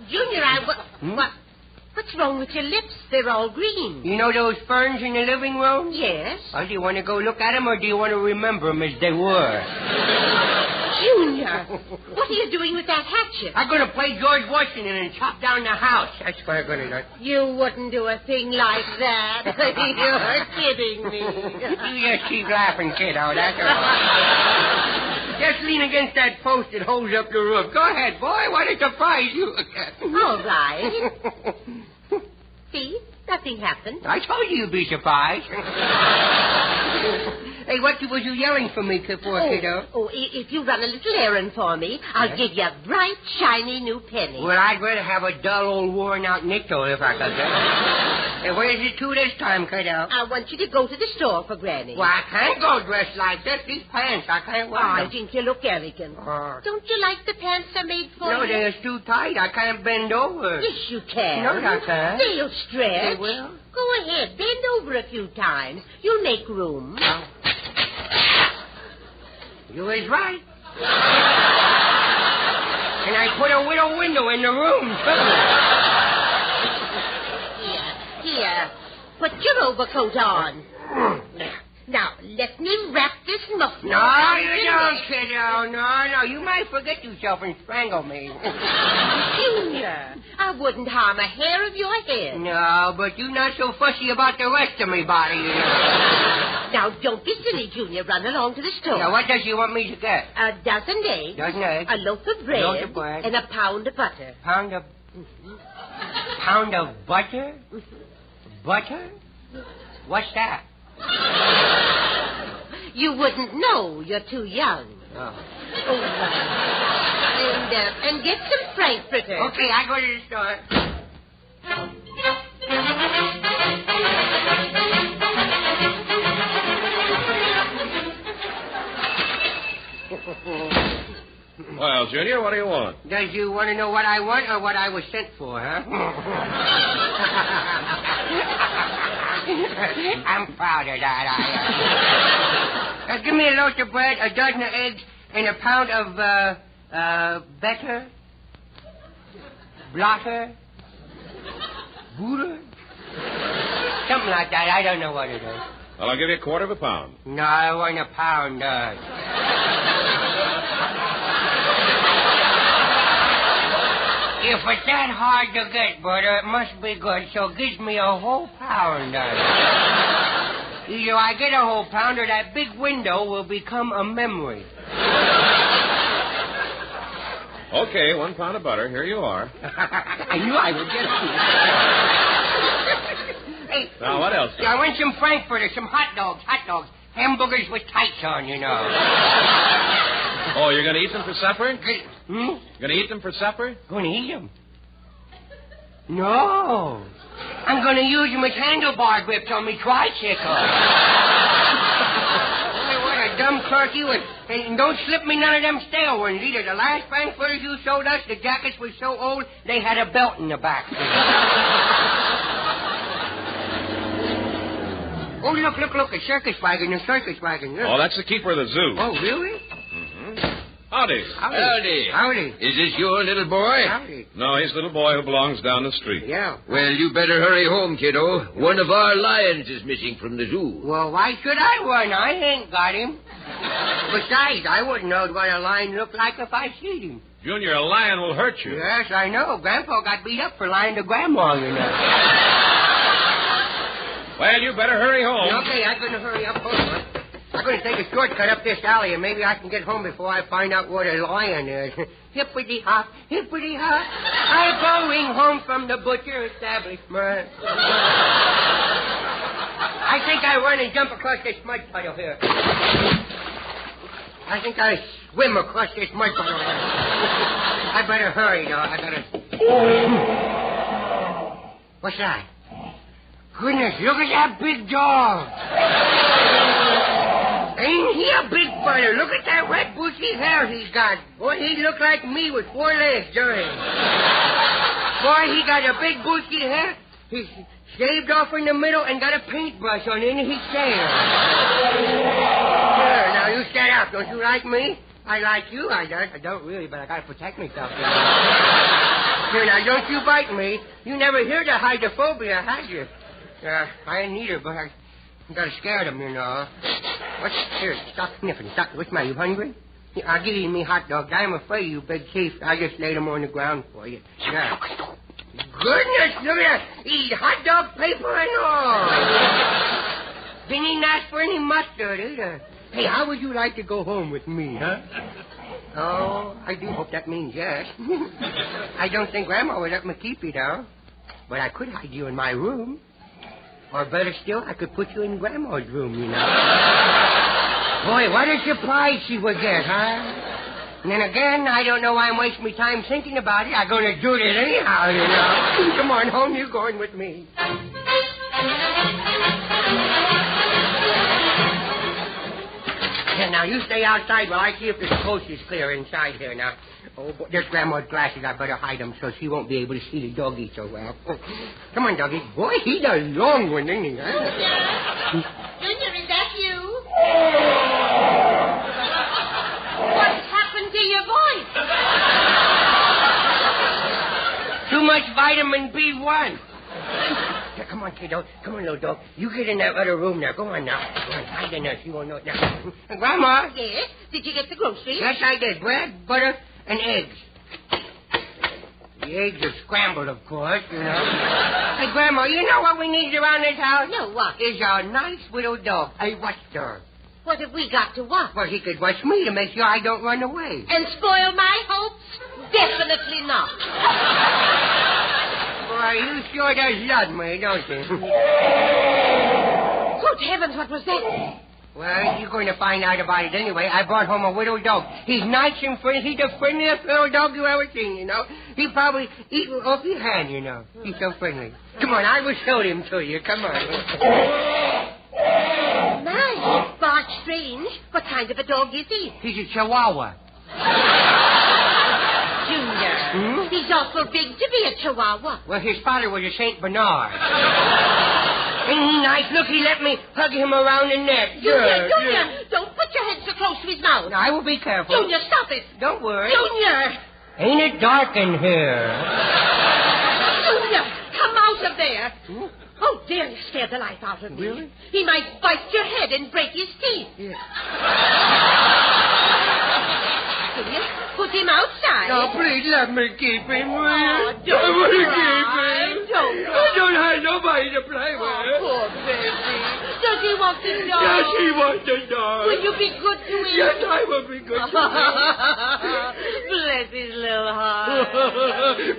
D: Junior, what's wrong with your lips? They're all green.
O: You know those ferns in the living room?
D: Yes.
O: Oh, do you want to go look at them, or do you want to remember them as they were?
D: Junior, what are you doing with that hatchet?
O: I'm going to play George Washington and chop down the house. That's what I'm going to do.
D: You wouldn't do a thing like that. You're kidding me.
O: You just keep laughing, kiddo. That's all right. Just lean against that post that holds up the roof. Go ahead, boy. What a surprise you.
D: All right. See? Nothing happened.
O: I told you you'd be surprised. Hey, what was you yelling for me for, kiddo?
D: Oh, if you run a little errand for me, I'll give you a bright, shiny new penny.
O: Well, I'd rather have a dull, old, worn-out nickel if I could. Hey, where's it to this time, kiddo?
D: I want you to go to the store for Granny.
O: Well, I can't go dressed like this. These pants, I can't wear them.
D: I think you look arrogant. Don't you like the pants I made for you?
O: No, they're too tight. I can't bend over.
D: Yes, you can.
O: No, I can't.
D: They'll stretch.
O: They will?
D: Go ahead. Bend over a few times. You'll make room.
O: You is right. And I put a little window in the room, too.
D: Here. Put your overcoat on. Now, let me wrap this muffin.
O: No, you don't, kiddo. No. You might forget yourself and strangle me.
D: Junior, I wouldn't harm a hair of your head.
O: No, but you're not so fussy about the rest of me body, you know.
D: Now, don't be silly, Junior. Run along to the store.
O: Now, what does she want me to get?
D: A dozen eggs.
O: Dozen eggs.
D: A loaf of bread. And a pound of butter.
O: Pound of butter? Butter? What's that?
D: You wouldn't know. You're too young.
O: Oh.
D: And get some frankfurters.
O: Okay, I go to the store.
M: Well, Junior, what do you want?
O: Does you want to know what I want or what I was sent for, huh? I'm proud of that, I am. Give me a loaf of bread, a dozen of eggs, and a pound of, butter, blotter, Buddha? Something like that. I don't know what it is.
M: Well, I'll give you a quarter of a pound.
O: No, I want a pound. If it's that hard to get, butter, it must be good, so give me a whole pound. Either I get a whole pound or that big window will become a memory.
M: Okay, 1 pound of butter. Here you are.
O: I knew I would get it. Hey,
M: now, what else?
O: I want some frankfurters, some hot dogs. Hamburgers with tights on, you know.
M: Oh, you're going to eat them for supper?
O: Hmm?
M: Going to eat them for supper?
O: Going to eat them? No. I'm going to use them as handlebar grips on me tricycle. What a dumb clerk you and don't slip me none of them stale ones either. The last frankfurters you sold us, the jackets were so old, they had a belt in the back. Oh, look, a circus wagon. Look.
M: Oh, that's the keeper of the zoo.
O: Oh, really?
M: Mm-hmm. Howdy.
T: Howdy. Is this your little boy?
O: Howdy.
M: No, he's the little boy who belongs down the street.
O: Yeah.
T: Well, you better hurry home, kiddo. One of our lions is missing from the zoo.
O: Well, why should I run? I ain't got him. Besides, I wouldn't know what a lion looked like if I seen him.
M: Junior, a lion will hurt you.
O: Yes, I know. Grandpa got beat up for lying to Grandma, you know.
M: Well, you better hurry home.
O: Okay, I'm going to hurry up. Hold on. I'm going to take a shortcut up this alley, and maybe I can get home before I find out what a lion is. Hippity-hop, hippity-hop. I'm going home from the butcher establishment. I think I run and jump across this mud puddle here. I think I swim across this mud puddle here. I better hurry, though. I gotta... What's that? Goodness, look at that big dog. Ain't he a big brother? Look at that red bushy hair he's got. Boy, he look like me with 4 legs, don't he? Boy, he got a big bushy hair. He's shaved off in the middle and got a paintbrush on it, and he's shaved. Sure, now you stand up. Don't you like me? I like you. I don't really, but I gotta protect myself. Here, now, don't you bite me. You never heard of hydrophobia, had you? I ain't either, but I gotta scare them, you know. What's here? Stop sniffing. Stop. What's the matter? You hungry? Here, I'll give you me hot dog. I'm afraid, you big thief. I just laid them on the ground for you. Yeah. Goodness, look at that. Eat hot dog paper and all. Didn't even ask for any mustard either. Hey, how would you like to go home with me, huh? Oh, I do hope that means yes. I don't think Grandma would let me keep you, though. But I could hide you in my room. Or better still, I could put you in Grandma's room, you know. Boy, what a surprise she would get, huh? And then again, I don't know why I'm wasting my time thinking about it. I'm going to do it anyhow, you know. Come on, home you're going with me. Yeah, now, you stay outside while I see if the coast is clear inside here now. Oh, boy, there's Grandma's glasses. I better hide them so she won't be able to see the doggy so well. Oh, come on, doggy. Boy, he's a long one, isn't he? Huh?
R: Junior, is that you? What's happened to your voice?
O: Too much vitamin B1. Here, come on, kiddo. Come on, little dog. You get in that other room there. Go on now. Go on, hide in there. She won't know it now. Grandma.
R: Yes? Did you get the groceries?
O: Yes, I did. Bread, butter, and eggs. The eggs are scrambled, of course, you know. Hey, Grandma, you know what we need around this house?
R: No, what?
O: Is a nice little dog. A watchdog.
R: What have we got to watch?
O: Well, he could watch me to make sure I don't run away.
R: And spoil my hopes? Definitely not.
O: Boy, you sure does love me, don't you?
R: Good heavens, what was that?
O: Well, you're going to find out about it anyway. I brought home a widow dog. He's nice and friendly. He's the friendliest little dog you ever seen, you know. He probably eat off your hand, you know. He's so friendly. Come on, I will show him to you. Come on.
R: My, he barks
D: strange. What kind of a dog is he?
O: He's a Chihuahua.
D: Junior, he's awful big to be a Chihuahua.
O: Well, his father was a St. Bernard. Ain't he nice? Look, he let me hug him around the neck.
D: Junior, don't put your head so close to his mouth.
O: I will be careful.
D: Junior, stop it.
O: Don't worry.
D: Junior!
O: Ain't it dark in here?
D: Junior, come out of there. Oh, dear, you scared the life out of me.
O: Really?
D: He might bite your head and break his teeth.
O: Yeah.
D: Junior, put him outside.
O: Oh, please let me keep him, will
D: Oh,
O: you?
D: don't
O: I want to
D: cry.
O: keep him. I don't have nobody to play with.
D: Oh, poor baby. Does he want to die?
O: Yes, he wants to die.
D: Will you be good to him?
O: Yes, I will be good to him.
D: Bless his little heart.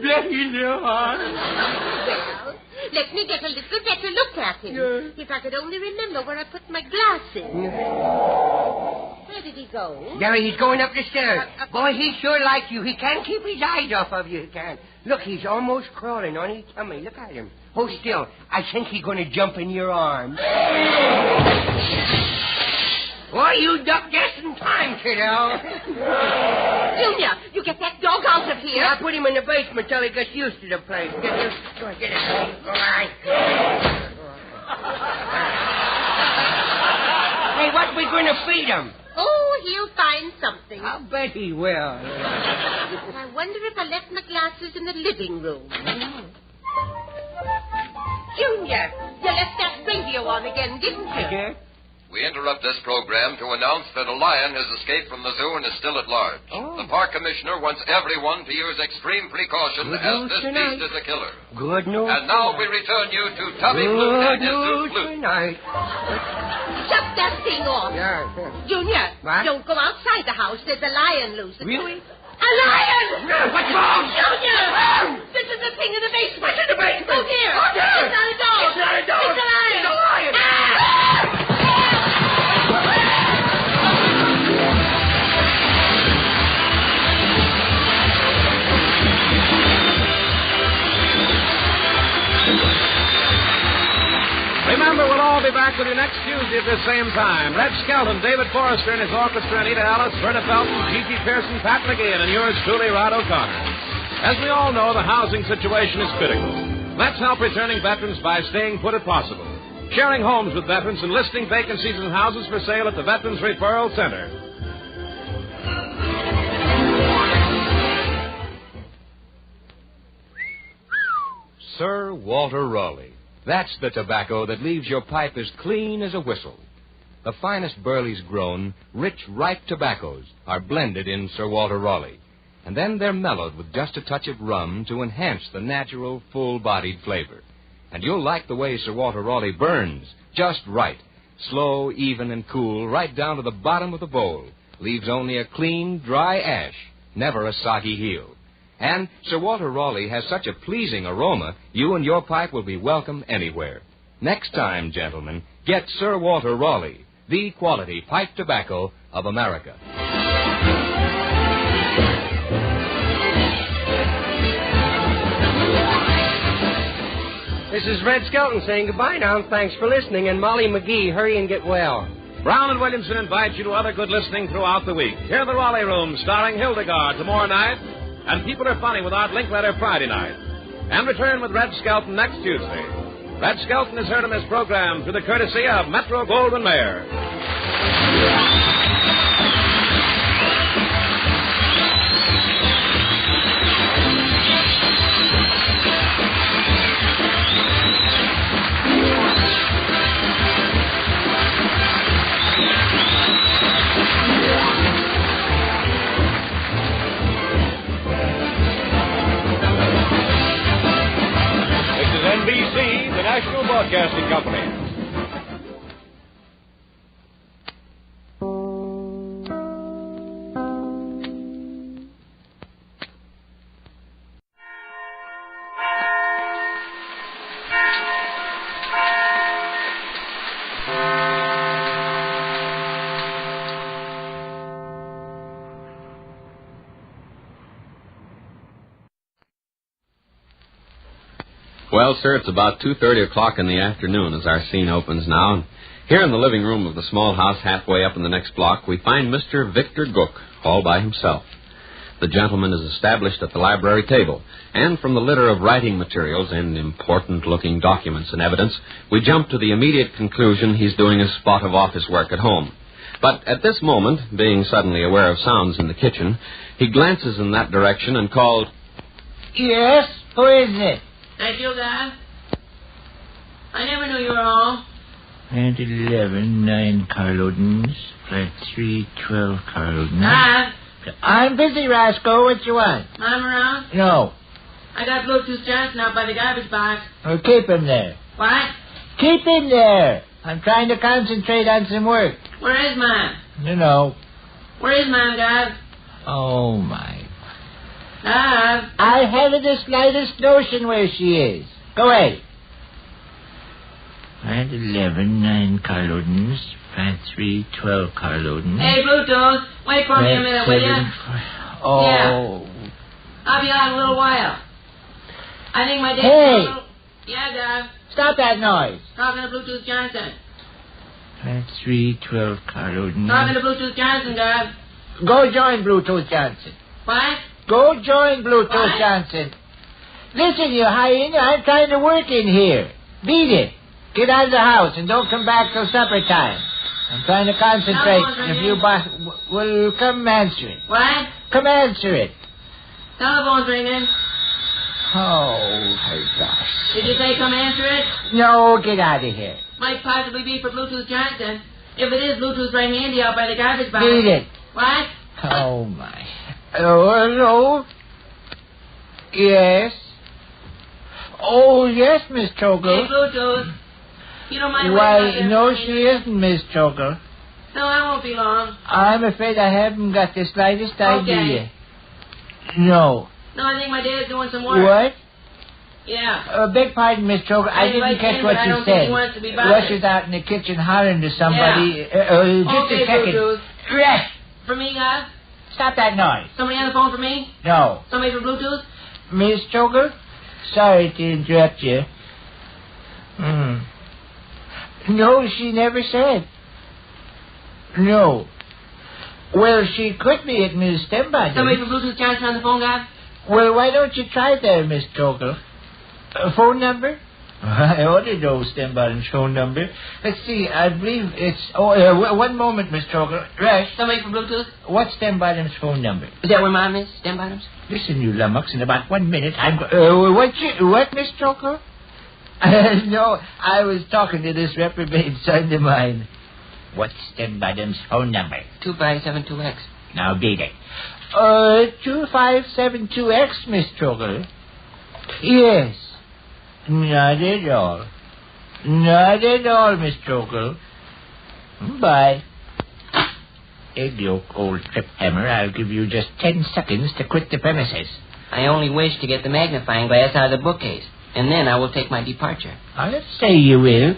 O: Bless his little heart.
D: Well, let me get a little better look at him.
O: Yes.
D: If I could only remember where I put my glasses. Where did he go?
O: Gary, he's going up the stairs. Boy, he sure likes you. He can't keep his eyes off of you. He can't. Look, he's almost crawling on his tummy. Look at him. Hold still. I think he's going to jump in your arms. Boy, you ducked just in time, kiddo.
D: Junior, you get that dog out of here.
O: I'll put him in the basement till he gets used to the place. Get him. Go on, get him. All right. Hey, what we going to feed him?
D: Oh, he'll find something.
O: I'll bet he will.
D: I wonder if I left my glasses in the living room. Junior, you left that radio on again, didn't you?
O: Dear?
U: We interrupt this program to announce that a lion has escaped from the zoo and is still at large.
O: Oh.
U: The park commissioner wants everyone to use extreme precaution
O: Good
U: as
O: news
U: this
O: tonight.
U: beast is a killer.
O: Good news.
U: And now we return you to Tubby Flute
O: Good
U: and his
O: news
U: Zoo Flute.
O: tonight.
D: Shut that thing off.
O: Yeah.
D: Junior,
O: What?
D: don't go outside the house. There's a lion loose.
O: Really?
D: A lion!
O: What's wrong?
D: Junior! This is the thing in the basement.
O: What's in the basement?
D: Oh, dear.
O: Oh, dear.
D: It's not a dog.
O: It's not a dog.
D: It's a lion.
O: It's a lion.
D: Ah!
B: Remember, we'll all be back with you next Tuesday at the same time. Red Skelton, David Forrester and his orchestra, Anita Ellis, Verna Felton, Gigi Pearson, Pat McGeehan, and yours truly, Rod O'Connor. As we all know, the housing situation is critical. Let's help returning veterans by staying put if possible. Sharing homes with veterans and listing vacancies in houses for sale at the Veterans Referral Center.
N: Sir Walter Raleigh. That's the tobacco that leaves your pipe as clean as a whistle. The finest burleys grown, rich, ripe tobaccos are blended in Sir Walter Raleigh. And then they're mellowed with just a touch of rum to enhance the natural, full-bodied flavor. And you'll like the way Sir Walter Raleigh burns, just right. Slow, even, and cool, right down to the bottom of the bowl. Leaves only a clean, dry ash, never a soggy heel. And Sir Walter Raleigh has such a pleasing aroma, you and your pipe will be welcome anywhere. Next time, gentlemen, get Sir Walter Raleigh, the quality pipe tobacco of America.
O: This is Red Skelton saying goodbye now. Thanks for listening. And Molly McGee, hurry and get well.
B: Brown and Williamson invite you to other good listening throughout the week. Hear the Raleigh Room starring Hildegard tomorrow night, and People Are Funny with Art Linkletter Friday night. And return with Red Skelton next Tuesday. Red Skelton has heard in this program through the courtesy of Metro Goldwyn Mayer.
A: NBC, the National Broadcasting Company.
V: Well, sir, it's about 2:30 o'clock in the afternoon as our scene opens now.
I: Here in the living room of the small house halfway up in the next block, we find Mr. Victor Gook, all by himself. The gentleman is established at the library table, and from the litter of writing materials and important-looking documents and evidence, we jump to the immediate conclusion he's doing a spot of office work at home. But at this moment, being suddenly aware of sounds in the kitchen, he glances in that direction and calls,
V: Yes? Who is it?
E: That you, guys? I never knew you were home.
V: Plant 11, 9 carloadins. Plant 3, 12 carloadins. I'm busy, Roscoe. What you want?
E: I'm around?
V: No.
E: I got Bluetooth Johnson out by the garbage box.
V: Well, keep him there.
E: What?
V: Keep him there. I'm trying to concentrate on some work.
E: Where is Mom?
V: You know.
E: Where is Mom, guys?
V: Oh, my.
E: Guys.
V: I haven't the slightest notion where she is. Go away. Plant 11, 9 carloadins. Plant 3, 12 carloadins.
E: Hey, Bluetooth. Wait for me a minute, will you?
V: Oh.
E: Yeah. I'll be out in a little while. I think my dad...
V: Hey!
E: Yeah, guys.
V: Stop that noise.
E: Talking to Bluetooth Johnson.
V: Plant 3, 12 carloadins.
E: Talking to Bluetooth Johnson, guys.
V: Go join Bluetooth Johnson.
E: What?
V: Go join Bluetooth
E: What?
V: Johnson. Listen, you hyena, I'm trying to work in here. Beat it. Get out of the house and don't come back till supper time. I'm trying to concentrate. If you well, come answer it.
E: What?
V: Come answer it.
E: Telephone's ringing.
V: Oh, my gosh.
E: Did you say come answer it?
V: No, get out of here.
E: Might possibly be for Bluetooth Johnson. If it is, Bluetooth's right handy out by the garbage box.
V: Beat it.
E: What?
V: Oh, my. Hello? Yes? Oh, yes, Miss Choker.
E: Hey, Bluetooth. You don't mind
V: Why,
E: waiting out there
V: no,
E: for
V: she
E: me?
V: isn't, Miss Choker.
E: No, I won't be long.
V: I'm afraid I haven't got the slightest idea. No.
E: No, I think my dad's doing some work.
V: What?
E: Yeah.
V: Beg pardon, Miss Choker. I didn't catch what
E: I
V: you
E: don't think
V: said.
E: he wants to be bothered.
V: Rush is out in the kitchen hollering to somebody.
E: Yeah.
V: Just
E: Okay,
V: a second.
E: Bluetooth.
V: Rush!
E: For me, guys?
V: Stop that noise.
E: Somebody on the phone for me?
V: No.
E: Somebody for Bluetooth?
V: Miss Choker? Sorry to interrupt you. No, she never said. No. Well, she could be at Miss Stembody.
E: Somebody for Bluetooth Johnson on the phone, guys?
V: Well, why don't you try there, Miss Choker? Phone number? I ought to know Stembody's phone number. Let's see, I believe it's... one moment, Miss Choker. Rush.
E: Somebody for Bluetooth?
V: What's Stembody's phone number?
E: Is that where Mom is? Stembottom's?
V: Listen, you lummox, in about 1 minute, I'm... what, Miss Choker? No, I was talking to this reprobate son of mine. What's Stembottom's phone number?
E: 2572X.
V: Now, beat it. 2572X, Miss Choker. Yes. Not at all. Not at all, Miss Choker. Bye. Egg yolk, old trip hammer. I'll give you just 10 seconds to quit the premises.
E: I only wish to get the magnifying glass out of the bookcase, and then I will take my departure.
V: Let's say you will.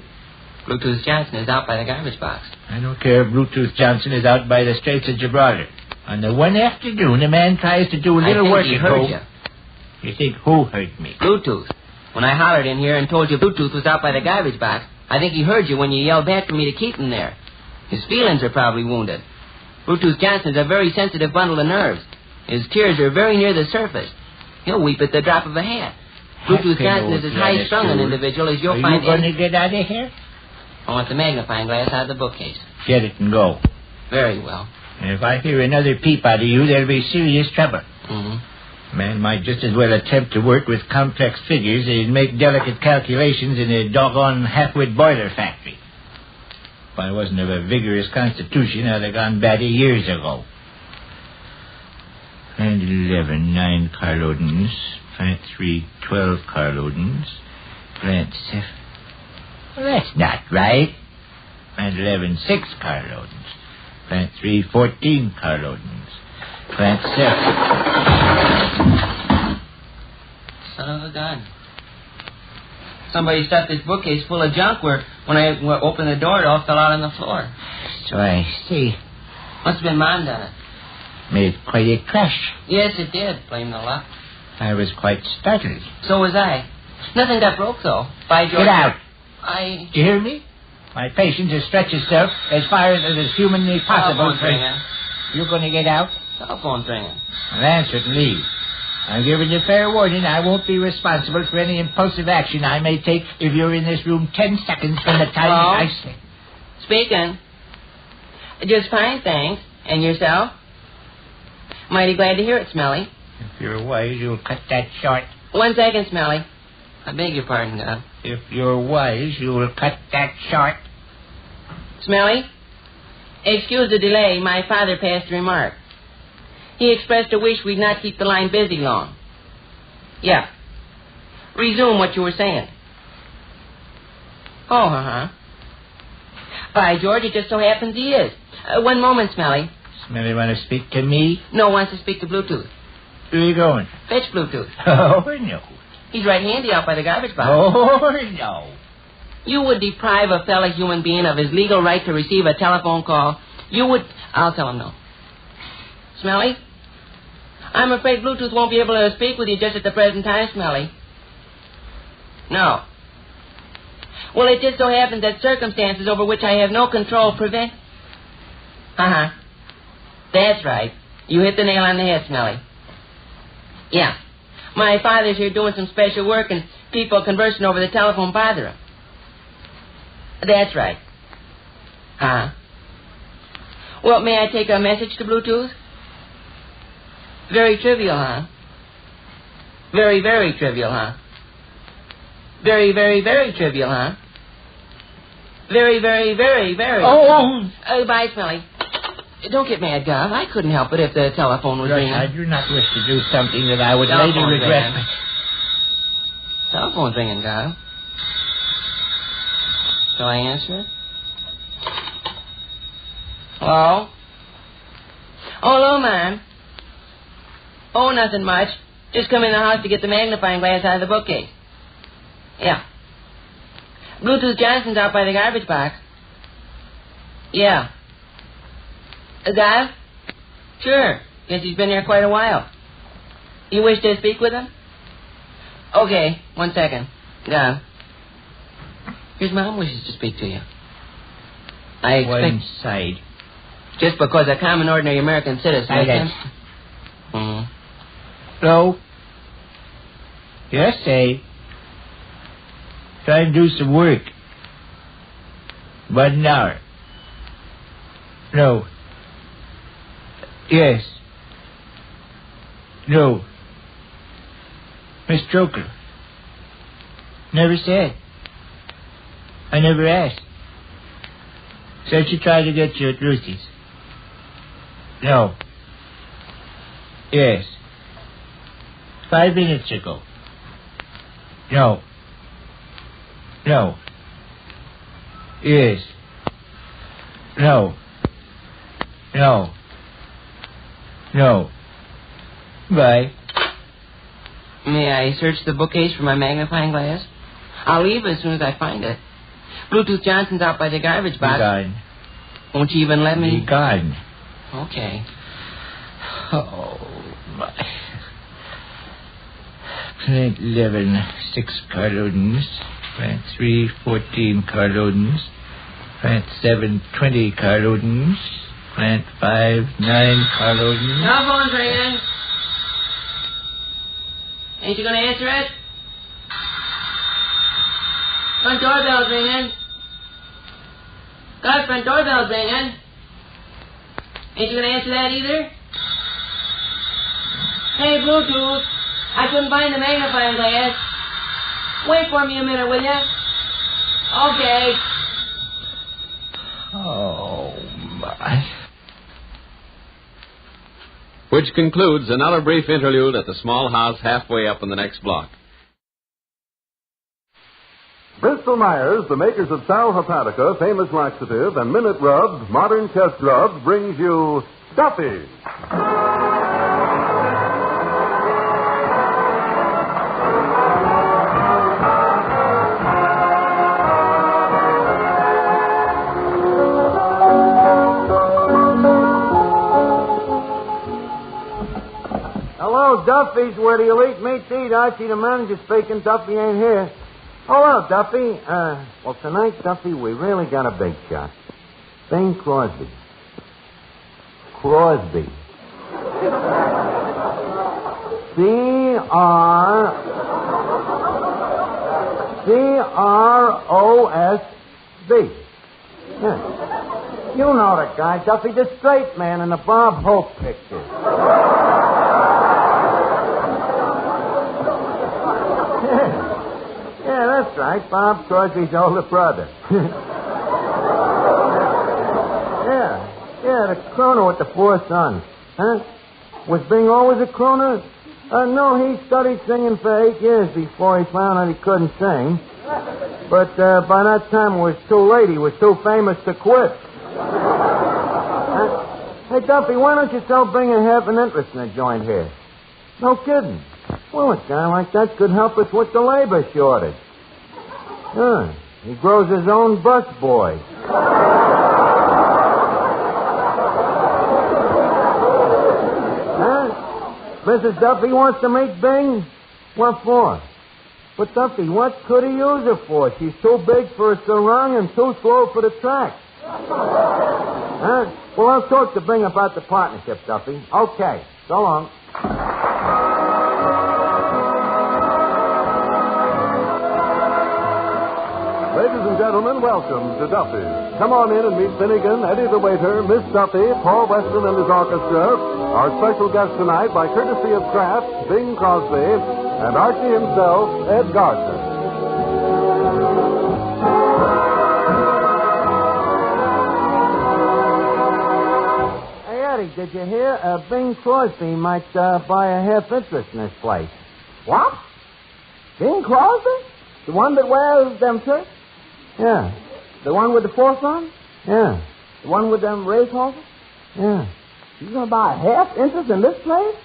E: Bluetooth Johnson is out by the garbage box.
V: I don't care if Bluetooth Johnson is out by the Straits of Gibraltar. On the one afternoon, a man tries to do a little work
E: he
V: at
E: heard
V: home.
E: you.
V: You think who heard me?
E: Bluetooth. When I hollered in here and told you Bluetooth was out by the garbage box, I think he heard you when you yelled back for me to keep him there. His feelings are probably wounded. Bluetooth Johnson's a very sensitive bundle of nerves. His tears are very near the surface. He'll weep at the drop of a hat. Bluetooth Johnson is as high-strung an individual as you'll find...
V: Are you going to get out of here?
E: I want the magnifying glass out of the bookcase.
V: Get it and go.
E: Very well.
V: And if I hear another peep out of you, there'll be serious trouble.
E: Mm-hmm.
V: Man might just as well attempt to work with complex figures as make delicate calculations in a doggone half-wit boiler factory. If I wasn't of a vigorous constitution, I'd have gone batty years ago. And 11, 9 carloadins. Plant 3, 12 carloadins. Plant 7... Well, that's not right. Plant 11, 6 carloadins. Plant 3, 14 carloadins. Plant 7...
E: Son of a gun. Somebody stuffed this bookcase full of junk where when I opened the door, it all fell out on the floor.
V: So I see.
E: Must have been Mom done it.
V: Made quite a crash.
E: Yes, it did. Blame the luck.
V: I was quite startled.
E: So was I. Nothing got broke, though. By George.
V: Get out.
E: Did
V: you hear me? My patience has stretched itself as far as it is humanly possible.
E: Telephone's ringing.
V: You're going to get out?
E: Telephone's ringing.
V: Well, answer it and leave. I'm giving you fair warning. I won't be responsible for any impulsive action I may take if you're in this room 10 seconds from the time I say.
E: Speaking. Just fine, thanks. And yourself? Mighty glad to hear it, Smelly.
V: If you're wise, you'll cut that short.
E: 1 second, Smelly. I beg your pardon, Gov.
V: If you're wise, you'll cut that short.
E: Smelly? Excuse the delay. My father passed a remark. He expressed a wish we'd not keep the line busy long. Yeah. Resume what you were saying. Oh, uh-huh. By George, it just so happens he is. 1 moment, Smelly.
V: Smelly want to speak to me?
E: No, wants to speak to Bluetooth.
V: Where are you going?
E: Fetch Bluetooth.
V: Oh, no.
E: He's right handy out by the garbage box.
V: Oh, no.
E: You would deprive a fellow human being of his legal right to receive a telephone call. You would... I'll tell him no. Smelly? I'm afraid Bluetooth won't be able to speak with you just at the present time, Smelly. No. Well, it just so happens that circumstances over which I have no control prevent... Uh-huh. That's right. You hit the nail on the head, Smelly. Yeah. My father's here doing some special work and people conversing over the telephone bother him. That's right. Uh-huh. Well, may I take a message to Bluetooth? Very trivial, huh? Very, very trivial, huh? Very, very, very trivial, huh? Very, very, very, very...
V: Oh!
E: Bye, Smelly. Don't get mad, Gov. I couldn't help it if the telephone was ringing.
V: I do not wish to do something that I would later regret.
E: Telephone's ringing, Gov. Shall I answer it? Hello? Oh, hello, man. Oh, nothing much. Just come in the house to get the magnifying glass out of the bookcase. Yeah. Bluetooth Johnson's out by the garbage box. Yeah. Gov? Sure. Guess he's been there quite a while. You wish to speak with him? Okay. 1 second. Gov. His mom wishes to speak to you. I expect...
V: One side.
E: Just because a common, ordinary American citizen...
V: Hello? Yes, say. Try and do some work. About an hour. No. Yes. No. Miss Troker. Never said. I never asked. Said she tried to get you at Lucy's. No. Yes. 5 minutes ago. No. No. Yes. No. No. No. Bye.
E: May I search the bookcase for my magnifying glass? I'll leave as soon as I find it. Bluetooth Johnson's out by the garbage box.
V: Be gone.
E: Won't you even let me...
V: Be gone.
E: Okay.
V: Oh, my. Plant 11, 6 carloadins. Plant 3, 14 carloadins. Plant 7, 20 carloadins. Plant 5, 9 carloadins.
E: Telephone's ringing. Ain't you going to answer it? Front doorbell's ringing. God, front doorbell's ringing. Ain't you going to answer that either? Hey, Bluetooth. I couldn't find the magnifying glass. Wait for me a minute, will you? Okay.
V: Oh, my.
I: Which concludes another brief interlude at the small house halfway up in the next block.
C: Bristol Myers, the makers of Sal Hepatica, famous laxative, and Minute Rub, modern chest rub, brings you Duffy.
H: Hello, Duffy's, where the elite meet to eat. I see the manager speaking. Duffy ain't here. Hello, Duffy. Well, tonight, Duffy, we really got a big shot. Bing Crosby. Crosby. C-R-O-S-B. Yeah. You know the guy, Duffy, the straight man in the Bob Hope picture. Yeah, that's right. Bob Crosby's older brother. Yeah, the crooner with the 4 sons. Huh? Was Bing always a crooner? No, he studied singing for 8 years before he found out he couldn't sing. But by that time it was too late. He was too famous to quit. Hey, Duffy, why don't you tell Bing and have an interest in a joint here? No kidding. Well, a guy like that could help us with the labor shortage. Huh. He grows his own bus boy. Huh? Mrs. Duffy wants to meet Bing? What for? But, Duffy, what could he use her for? She's too big for a sarong and too slow for the track. Huh? Well, I'll talk to Bing about the partnership, Duffy. Okay. So long.
C: Ladies and gentlemen, welcome to Duffy. Come on in and meet Finnegan, Eddie the waiter, Miss Duffy, Paul Weston and his orchestra. Our special guest tonight, by courtesy of Kraft, Bing Crosby, and Archie himself, Ed Gardner.
H: Hey, Eddie, did you hear? Bing Crosby might buy a half interest in this place.
L: What? Bing Crosby? The one that wears them shirts?
H: Yeah.
L: The one with the 4 sons?
H: Yeah.
L: The one with them race horses?
H: Yeah.
L: You gonna buy a half interest in this place?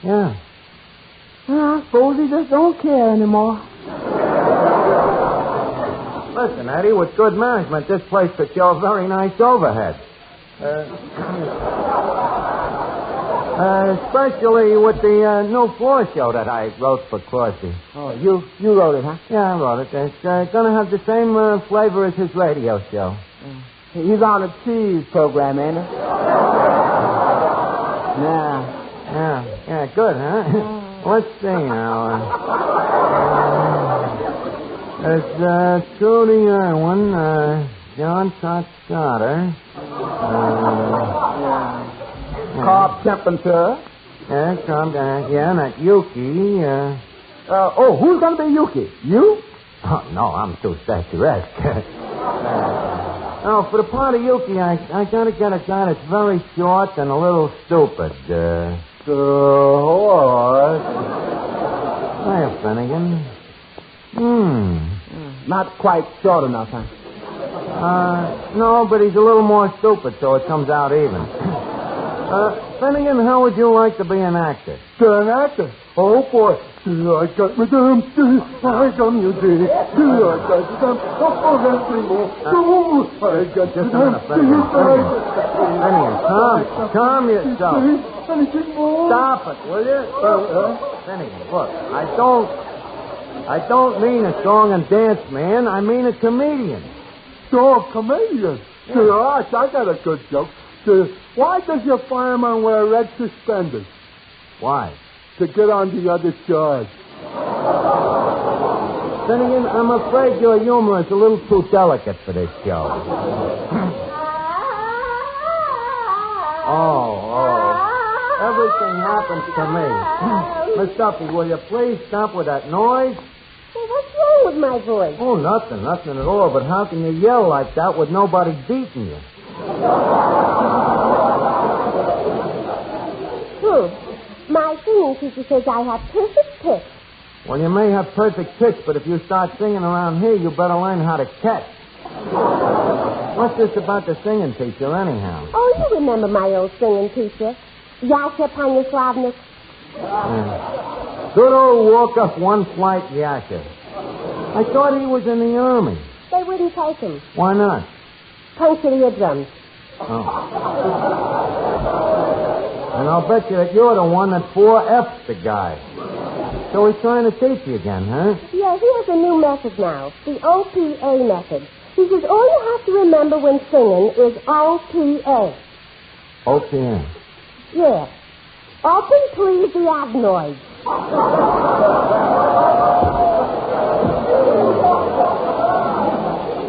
H: Yeah.
L: I suppose he just don't care anymore.
H: Listen, Eddie, with good management, this place could show a very nice overhead. Especially with the new floor show that I wrote for Crosby.
L: Oh, you wrote it, huh?
H: Yeah, I wrote it. It's going to have the same flavor as his radio show.
L: He's on a cheese program, ain't he?
H: Yeah, good, huh? Let's see now. There's Trudy Irwin, John Todd-Stoddard,
L: Cobb Temperature.
H: Yeah, that Yuki.
L: Who's going to be Yuki? You?
H: Oh, no, I'm too statuesque. For the part of Yuki, I got to get a guy that's very short and a little stupid. Hiya, Finnegan.
L: Not quite short enough, huh?
H: No, but he's a little more stupid, so it comes out even. Finnegan, how would you like to be an actor?
L: An actor? Oh, boy. I got my damn I got music. I got the damn
H: Finnegan, calm yourself. Stop it, will you? Finnegan, look, I don't mean a song and dance man. I mean a comedian.
L: Oh, comedian? Yeah. I got a good joke. Why does your fireman wear red suspenders?
H: Why?
L: To get on the other side.
H: Finnegan, I'm afraid your humor is a little too delicate for this show. Everything happens to me. Miss Duffy, will you please stop with that noise?
R: Well, what's wrong with my voice?
H: Oh, nothing at all. But how can you yell like that with nobody beating you?
R: My singing teacher says I have perfect pitch.
H: Well, you may have perfect pitch, but if you start singing around here, you better learn how to catch. What's this about the singing teacher, anyhow?
R: Oh, you remember my old singing teacher. Yasha Panyaslavnik.
H: Good old walk-up one-flight Yasha. I thought he was in the Army.
R: They wouldn't take him.
H: Why not?
R: Puncture eardrums.
H: Oh. And I'll bet you that you're the one that 4F'd the guy. So he's trying to teach you again, huh?
R: Yeah, he has a new method now, the OPA method. He says all you have to remember when singing is OPA.
H: OPA.
R: Yeah. Open, please, the adenoids.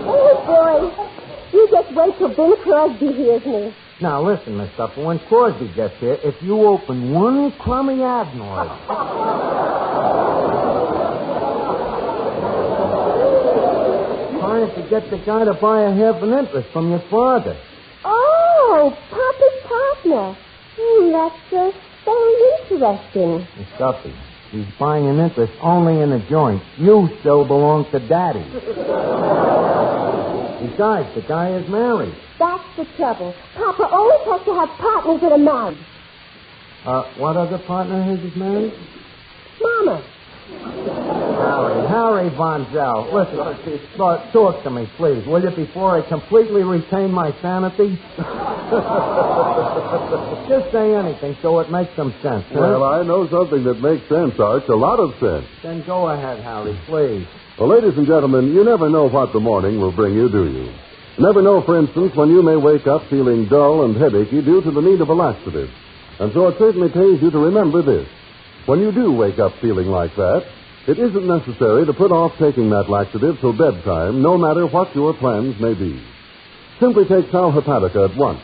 R: Oh, boy. You just wait till Bing Crosby hears me.
H: Now, listen, Miss Duffy, when Crosby gets here, if you open one crummy adenoid... trying to get the guy to buy a half an interest from your father.
R: Oh, Papa's partner. That's very interesting.
H: Miss Duffy, he's buying an interest only in a joint. You still belong to Daddy. Besides, the guy is married.
R: That's the trouble. Papa always has to have partners that are married.
H: What other partner is married?
R: Mama.
H: Harry Von Zell. Listen, talk to me, please, will you, before I completely retain my sanity? Just say anything so it makes some sense.
C: Well, I know something that makes sense, Arch, a lot of sense.
H: Then go ahead, Harry, please.
C: Well, ladies and gentlemen, you never know what the morning will bring you, do you? Never know, for instance, when you may wake up feeling dull and headachy due to the need of a laxative. And so it certainly pays you to remember this. When you do wake up feeling like that, it isn't necessary to put off taking that laxative till bedtime, no matter what your plans may be. Simply take Sal Hepatica at once.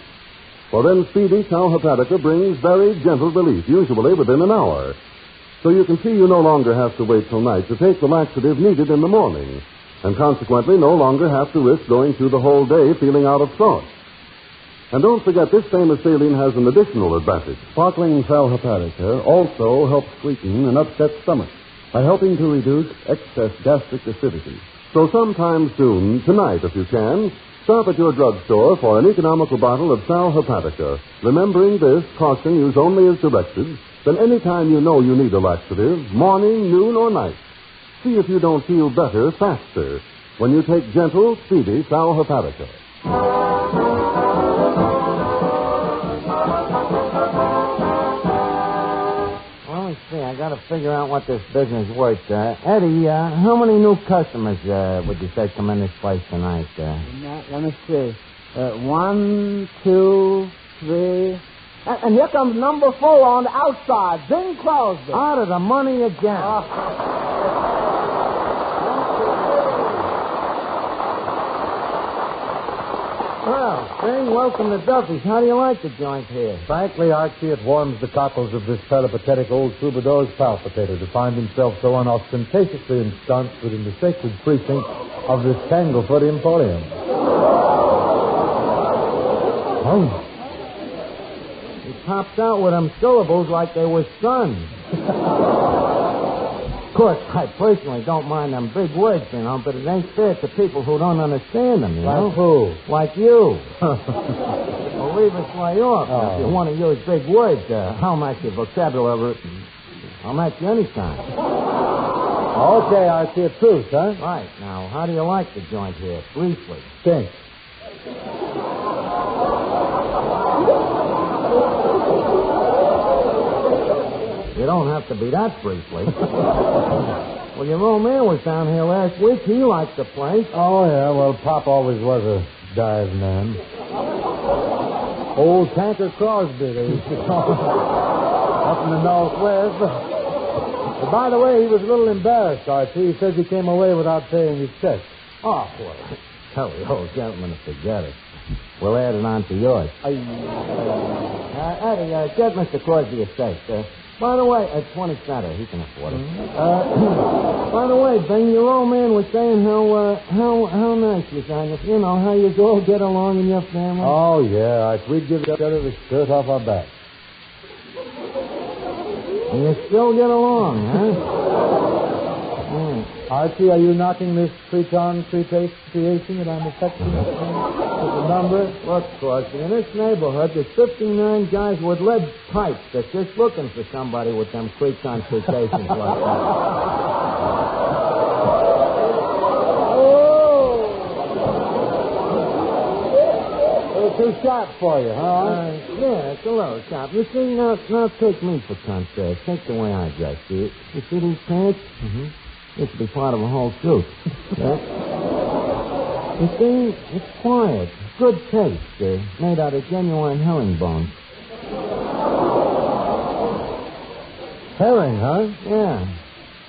C: For then speedy Sal Hepatica brings very gentle relief, usually within an hour. So you can see you no longer have to wait till night to take the laxative needed in the morning, and consequently no longer have to risk going through the whole day feeling out of sorts. And don't forget, this famous saline has an additional advantage. Sparkling Sal Hepatica also helps sweeten an upset stomach by helping to reduce excess gastric acidity. So sometime soon, tonight if you can, stop at your drugstore for an economical bottle of Sal Hepatica. Remembering this, caution, use only as directed, then any time you know you need a laxative, morning, noon, or night. See if you don't feel better faster when you take gentle, speedy Sal Hepatica.
H: I got to figure out what this business worth. Eddie, how many new customers would you say come in this place tonight?
Q: Let me see. 1, 2, 3. And here comes number 4 on the outside, Bing Crosby.
H: Out of the money again. Well, Bing, welcome to Duffy's. How do you like the joint here?
F: Frankly, Archie, it warms the cockles of this peripatetic old troubadour's palpitator to find himself so unostentatiously ensconced within the sacred precincts of this Tanglefoot Emporium.
H: He popped out with them syllables like they were sons. Of course, I personally don't mind them big words, you know, but it ain't fair to people who don't understand them, you know?
F: Like who?
H: Like you. Well, leave us lay off. If you want to use big words, I'll match your vocabulary. I'll match you anytime.
F: Okay, Archie, a truce, huh?
H: Right. Now, how do you like the joint here? Briefly.
F: Thanks.
H: You don't have to be that briefly. Well, your old man was down here last week. He liked the place.
F: Oh, yeah. Well, Pop always was a dive man. Old Tanker Crosby, they used to call him. Up in the Northwest. But by the way, he was a little embarrassed, Archie. He says he came away without paying his check.
H: Oh, well, tell the old gentleman to forget it. We'll add it on to yours. Eddie, get Mr. Crosby a steak. By the way, at 20 cents, he can afford it. By the way, Ben, your old man was saying how nice you sound. You know, how you all get along in your family.
F: Oh, yeah. We'd give each other the shirt off our back.
H: And you still get along, huh?
F: Archie, are you knocking this creation that I'm affecting with the number?
H: Look, Crosby, in this neighborhood, there's 59 guys with lead pipes that's just looking for somebody with them creation like that.
F: too sharp for you, huh?
H: Yeah, it's a little sharp. You see, now take me for contrast. Take the way I dress. You see these pants? Mm-hmm. This would be part of a whole suit. Yeah. You see, it's quiet. Good taste. Made out of genuine herringbone.
F: Herring, huh?
H: Yeah.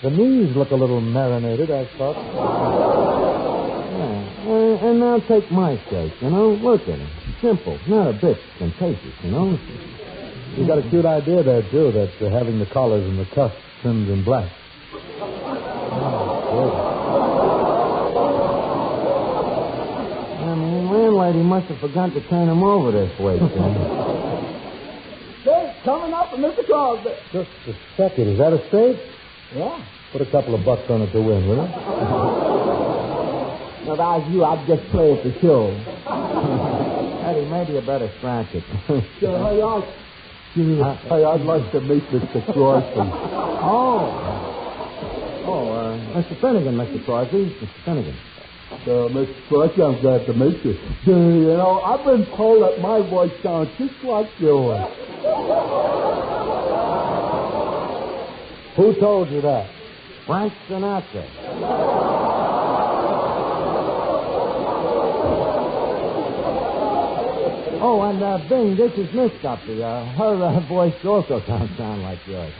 F: The knees look a little marinated, I thought.
H: Yeah. And now take my shirt, you know. Look at it. Simple. Not a bit contagious, you know.
F: You got a cute idea there, too, that having the collars and the cuffs trimmed in black.
H: Landlady must have forgotten to turn him over this way,
L: Hey, coming up, Mr. Crosby.
F: Just a second. Is that a stake?
L: Yeah.
F: Put a couple of bucks on it to win, will you?
H: Now, if I was you, I'd just play at the show. Eddie, maybe you better scratch it.
L: Hey, I'd like to meet Mr. Crosby.
H: Mr. Finnegan, Mr. Crosby. Mr. Finnegan.
L: Mr. Crosby, I'm glad to meet you. You know, I've been told that my voice sounds just like yours.
F: Who told you that?
H: Frank Sinatra. Oh, and Bing, this is Miss Duffy. Her voice also sound like yours.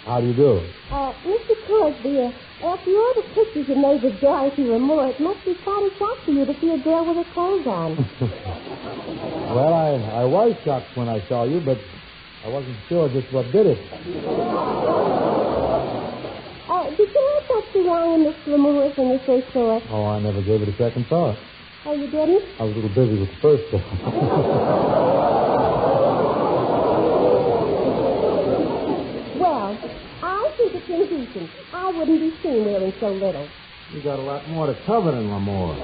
F: How do you do?
R: Mr. Crosby, after all the pictures you made with Dorothy or more, it must be quite a shock for you to see a girl with her clothes on.
F: Well, I was shocked when I saw you, but I wasn't sure just what did it.
R: Did you have something wrong with Miss Lemoore's when you first saw her?
F: Oh, I never gave it a second thought.
R: Oh, you didn't?
F: I was a little busy with the first one.
R: Well, I think it's indecent. I wouldn't be seen wearing so little.
H: You got a lot more to cover than Lamore.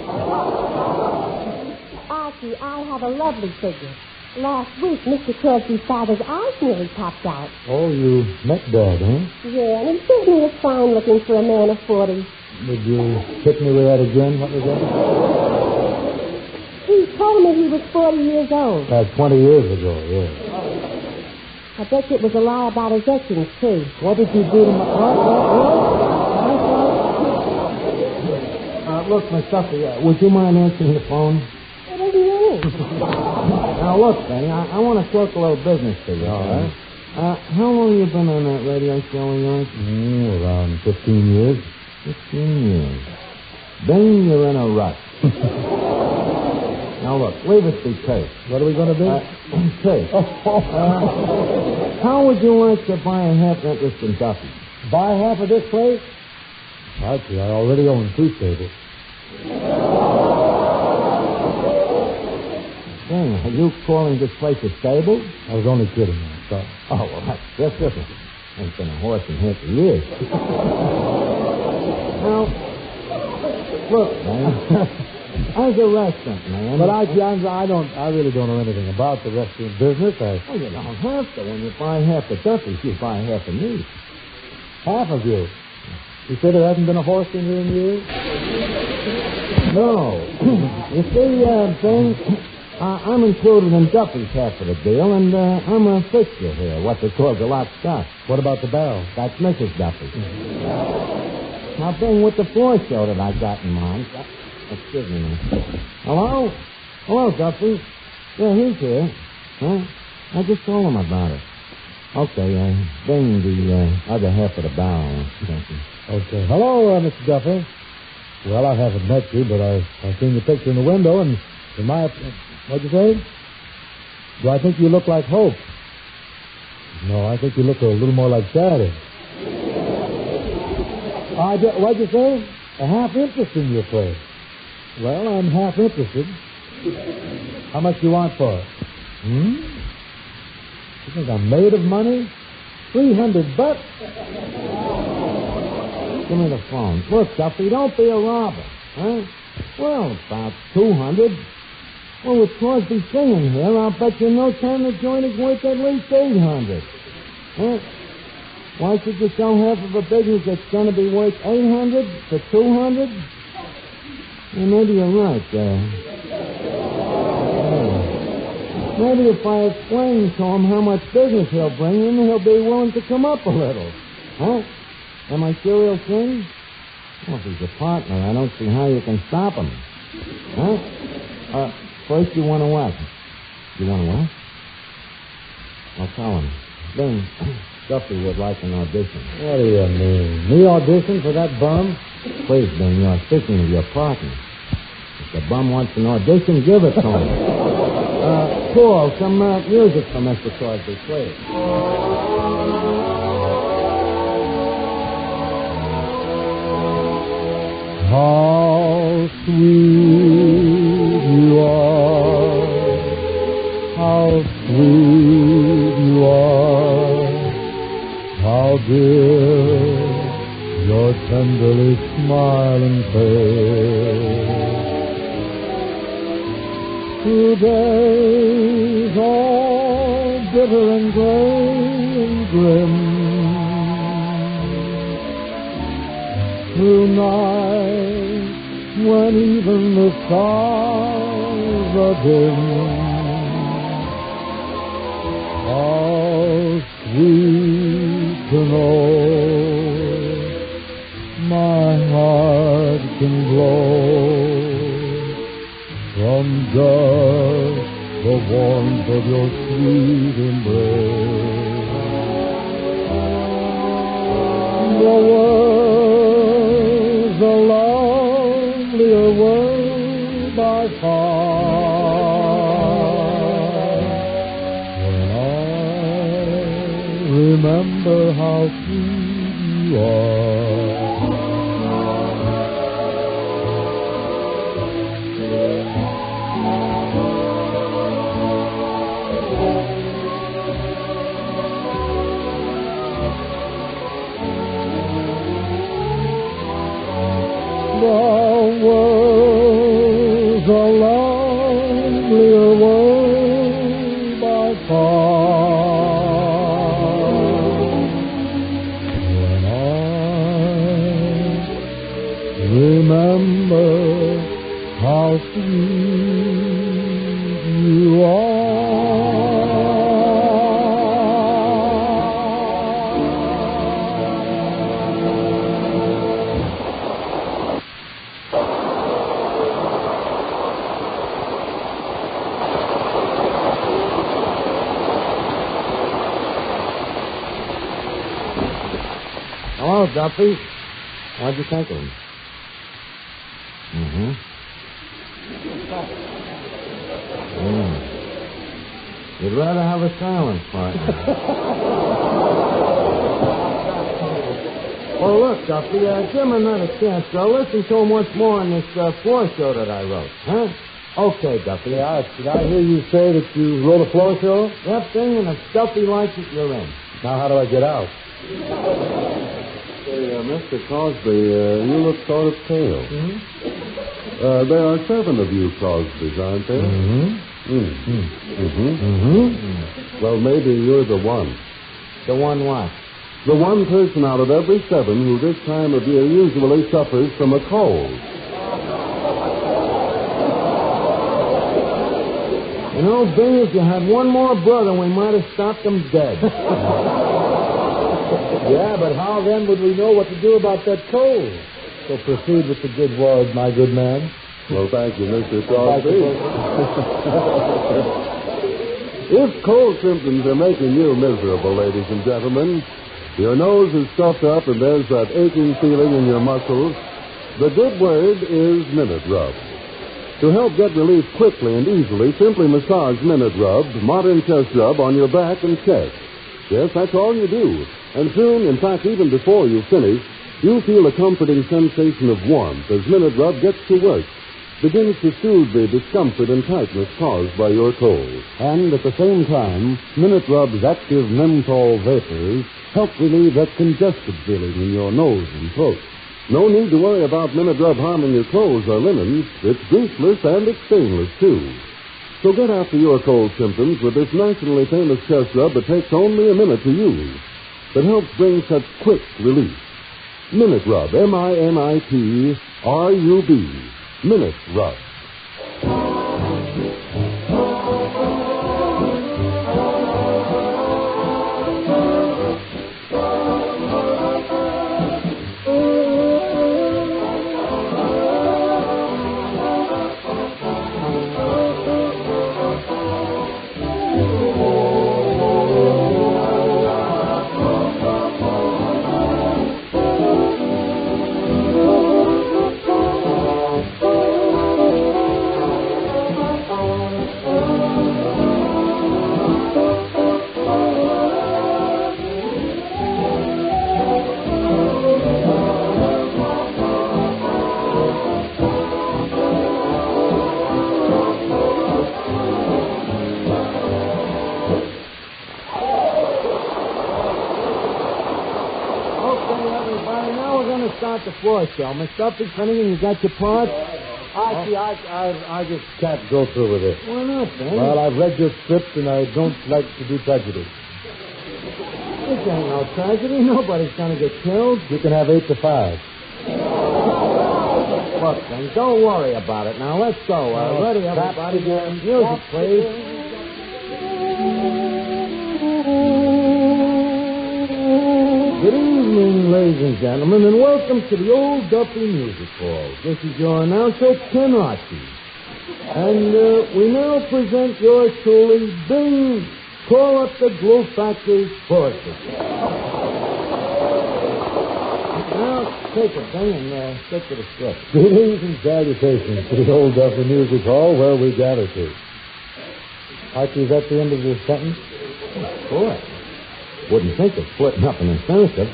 R: Archie, I have a lovely figure. Last week, Mr. Crosby's father's eyes nearly popped out.
F: Oh, you met Dad, huh?
R: Yeah, and he certainly was fine looking for a man of 40.
F: Did you hit me with that again? What was that?
R: He told me he was 40 years old.
F: 20 years ago, yeah.
R: I bet you it was a lie about his etchings, too.
F: What did you do to my...
H: Look, Miss Duffy, would you mind answering the phone?
R: What does he mean?
H: Now, look, Benny, I want to talk a little business to you.
F: All right.
H: How long have you been on that radio show of yours?
F: Around 15 years.
H: 15 years. Then you're in a rut. Now, look, leave us be case.
F: What are we going to do?
H: Case. How would you like to buy a half interest in Duffy?
F: Buy half of this place? Actually, I already own 2 stables.
H: Dang, are you calling this place a stable?
F: I was only kidding. Sorry.
H: Oh, well, that's different. Ain't been a horse in here for years. Now, look, man. As a restaurant, man.
F: But I really don't know anything about the restaurant business.
H: Well, you don't have to. When you buy half the Duffy, you buy half of me.
F: Half of you? You said there hasn't been a horse in here in years?
H: No. You see, Ben, I'm included in Duffy's half of the deal, and I'm a fixture here, what they call the lock stock.
F: What about the barrel?
H: That's Mrs. Duffy. Now, Ben, with the floor show that I got in mind... Excuse me, man. Hello? Hello, Duffy. Yeah, he's here. Huh? I just told him about it. Okay, bring the other half of the barrel.
F: Okay. Hello, Mr. Duffy. Well, I haven't met you, but I've seen your picture in the window, and in my... What'd you say? Do I think you look like Hope? No, I think you look a little more like Sadie. What'd you say? A half interest in your place. Well, I'm half interested. How much do you want for it? You think I'm made of money? $300.
H: Give me the phone. Look, Duffy, don't be a robber. Huh? Well, about 200. Well, with Crosby singing here, I'll bet you no time the joint is worth at least 800. Huh? Why should you sell half of a business that's going to be worth 800 for 200? Well, maybe you're right. Maybe if I explain to him how much business he'll bring in, he'll be willing to come up a little. Huh? Am I sure he'll sing? Well, if he's a partner, I don't see how you can stop him. Huh? First you want to what? You want to what? I'll tell him. Then Duffy would like an audition. What do you mean? Me audition for that bum? Please, Ben, you're speaking of your partner. If the bum wants an audition, give it to him. Paul, some music for Mr. Crosby, please. How sweet you are, how sweet you are, how dear your tenderly smiling face. Today's all bitter and gray and grim. Tonight, when even the stars are dim, how sweet to know my heart can glow from just the warmth of your sweet embrace. The world's a lovelier world by far when I remember how sweet you are. The world's a lonelier world by far when I remember how sweet you are. Hello, Duffy. What'd you think of him? You'd rather have a silent partner. Well, look, Duffy, give him another chance. I'll listen to him once more on this floor show that I wrote. Huh? Okay, Duffy. Did I hear you say that you wrote a floor show? Yep, thing, and if Duffy likes it, you're in. Now, how do I get out?
C: Say, Mr. Crosby, you look sort of pale. There are 7 of you Crosbys, aren't there? Well, maybe you're the one.
H: The one what?
C: The one person out of every 7 who this time of year usually suffers from a cold.
H: You know, Bing, if you had one more brother, we might have stopped him dead.
F: Yeah, but how then would we know what to do about that cold? So proceed with the good word, my good man.
C: Well, thank you, Mr. Crosby. If cold symptoms are making you miserable, ladies and gentlemen, your nose is stuffed up and there's that aching feeling in your muscles, the good word is Minute Rub. To help get relief quickly and easily, simply massage Minute Rub, modern chest rub, on your back and chest. Yes, that's all you do. And soon, in fact, even before you finish, you'll feel a comforting sensation of warmth as Minute Rub gets to work, begins to soothe the discomfort and tightness caused by your cold. And at the same time, Minute Rub's active menthol vapors help relieve that congested feeling in your nose and throat. No need to worry about Minute Rub harming your clothes or linens. It's greaseless and it's stainless, too. So get after your cold symptoms with this nationally famous chest rub that takes only a minute to use, that helps bring such quick relief. Minute Rub, M-I-N-I-T-R-U-B. Minute Rub.
Q: everybody. Now we're going to start the floor show. Miss Duffy, Finnegan, you got your part?
F: I just can't go through with it.
Q: Why not, then?
F: Well, I've read your script, and I don't like to be prejudiced.
Q: This ain't no tragedy. Nobody's going to get killed.
F: You can have 8 to 5.
Q: Look, then, don't worry about it. Now, let's go. Ready, everybody? Music, please. Good evening, ladies and gentlemen, and welcome to the Old Duffy Music Hall. This is your announcer, Ken Archie. And we now present yours truly, Bing, Call Up the Glue Factory Forces. Now, take it, Bing, and stick to the script.
F: Greetings and salutations to the Old Duffy Music Hall, where we gather to. Archie, is that the end of the sentence?
Q: Of course. Wouldn't think of splitting up an incentive.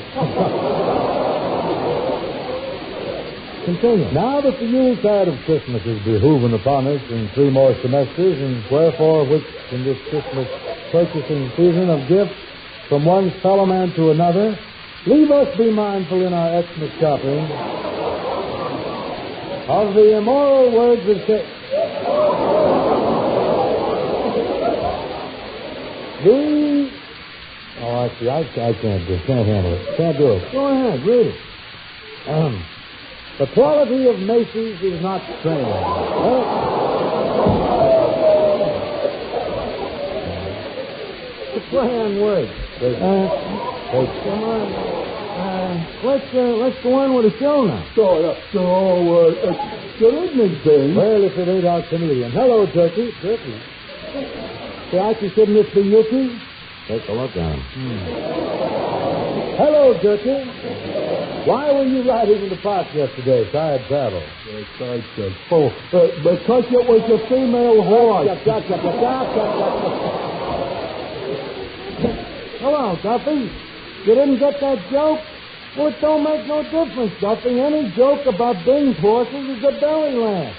Q: Continue.
F: Now that the Yuletide of Christmas is behooving upon us in 3 more semesters, and wherefore which in this Christmas purchasing season of gifts from one fellow man to another, leave us be mindful in our Xmas shopping of the immoral words of Oh, actually, I can't handle it. Can't do it.
Q: Go ahead, read it.
F: The quality of Macy's is not strained.
Q: It's a play on words. Come on. Let's go on with the show now.
L: Good evening, Bing.
F: Well, if it ain't our comedian. Hello, Turkey. Turkey. Say, Archie, shouldn't this be Yuki?
Q: Take a look at him.
F: Hello, Turkey. Why were you riding in the park yesterday? Tired travel.
L: Because it was a female horse.
Q: Hello, Duffy. You didn't get that joke? Well, it don't make no difference, Duffy. Any joke about Bing's horses is a belly laugh.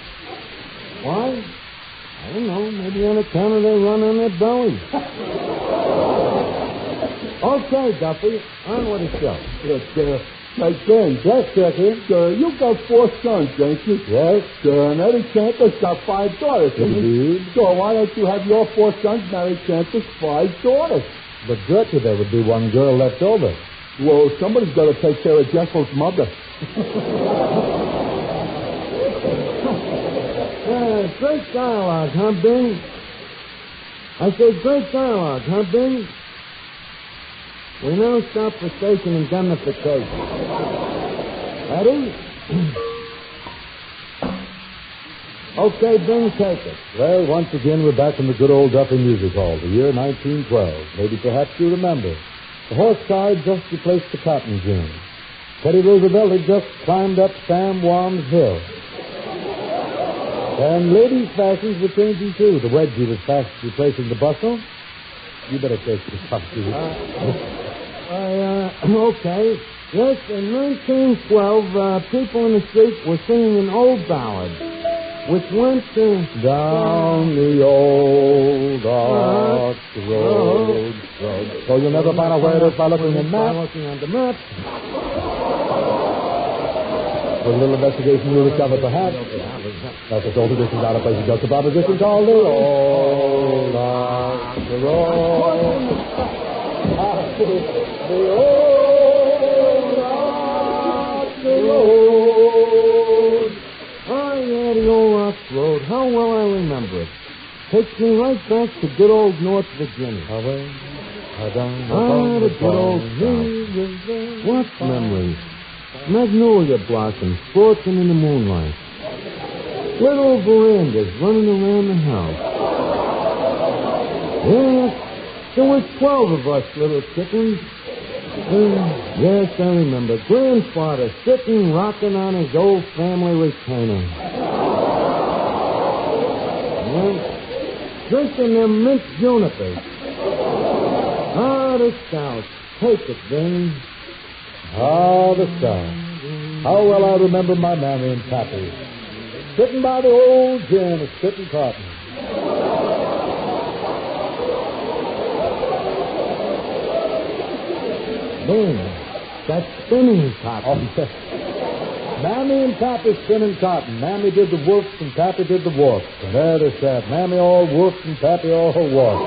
Q: Why? I don't know. Maybe on account of they run on their bellies. Okay, Duffy. On with the show.
L: Hey, Ben.
F: Yes, Turkey.
L: You got 4 sons, don't you?
F: Yes.
L: And Eddie Santa's got 5 daughters.
F: Indeed.
L: So why don't you have your 4 sons marry Santa's 5 daughters?
F: But, Gertie, there would be one girl left over.
L: Well, somebody's got to take care of Jessel's mother.
Q: Great dialogue, huh, Bing? I said great dialogue, huh, Bing? We now stop for station indemnification. Ready? Okay, Bing, take it.
F: Well, once again, we're back in the good old Duffy Music Hall, the year 1912. Maybe perhaps you remember. The horse car had just replaced the cotton gin. Teddy Roosevelt had just climbed up Sam Wam's hill. And ladies' fashions were changing, too. The wedgie was fast replacing the bustle. You better take the coffee.
Q: Okay. Yes, in 1912, people in the street were singing an old ballad, which went
F: down the old dark road. So you'll never find out where it is by looking at the map.
Q: Looking on the map.
F: With a little investigation, you'll discover perhaps that this old edition out of place is just a proposition called the old dark road. The old dark road.
Q: Oh, yeah, the old rock road. How well I remember it. Takes me right back to good old North Virginia. The good old What memories? Magnolia blossoms scorching in the moonlight. Little verandas running around the house. Yes, there were 12 of us little chickens. Yes, I remember. Grandfather sitting rocking on his old family retainer. Yes, drinking them mint junipers. Ah, the South. Take it, Ben.
F: Ah, the South. How well I remember my mammy and pappy. Sitting by the old gin and spitting cotton.
Q: Ben,
F: That's spinning cotton. Mammy and Pappy spinning cotton. Mammy did the woof and Pappy did the woof. And there they sat. Mammy all woof and Pappy all woof.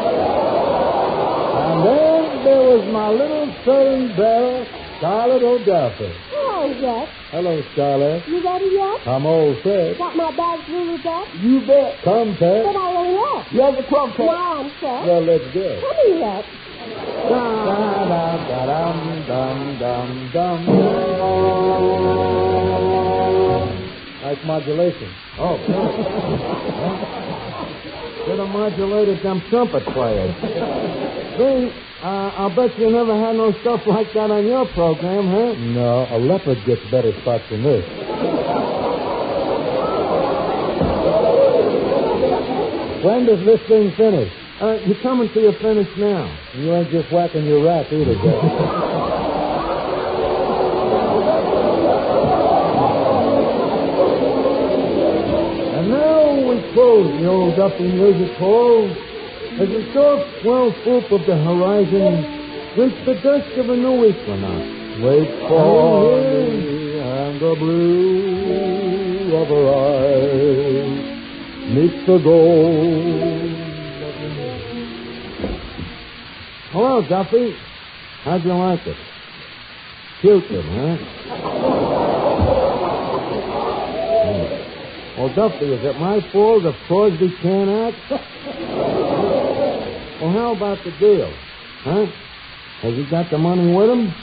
F: And then there was my little southern belle, Scarlett O'Duffy.
R: Hello, Jack.
F: Hello, Scarlett.
R: You ready yet?
F: I'm all set.
R: Got my bags really up?
F: You bet. Come, Pat.
R: But I ain't up.
F: You have a crumb, Pat.
R: Now I'm set.
F: Well, let's go.
R: Come here yet.
F: Da-da-da-dum-dum-dum. Nice modulation.
H: Oh, good. Should have modulated them trumpet players. Bing, I'll bet you never had no stuff like that on your program, huh?
F: No, a leopard gets better spots than this. When does this thing finish?
H: You're coming to your finish now.
F: You ain't just whacking your rack either, Jack.
H: And now we close the old Duffy Music Hall as the soft swell swoop of the horizon greets the dusk of a new equinox.
F: Wait for me and the blue of her eyes meets the gold.
H: Hello, Duffy. How'd you like it? Cupid, huh? Well, Duffy, is it my fault if Crosby can't act? Well, how about the deal? Huh? Has he got the money with him?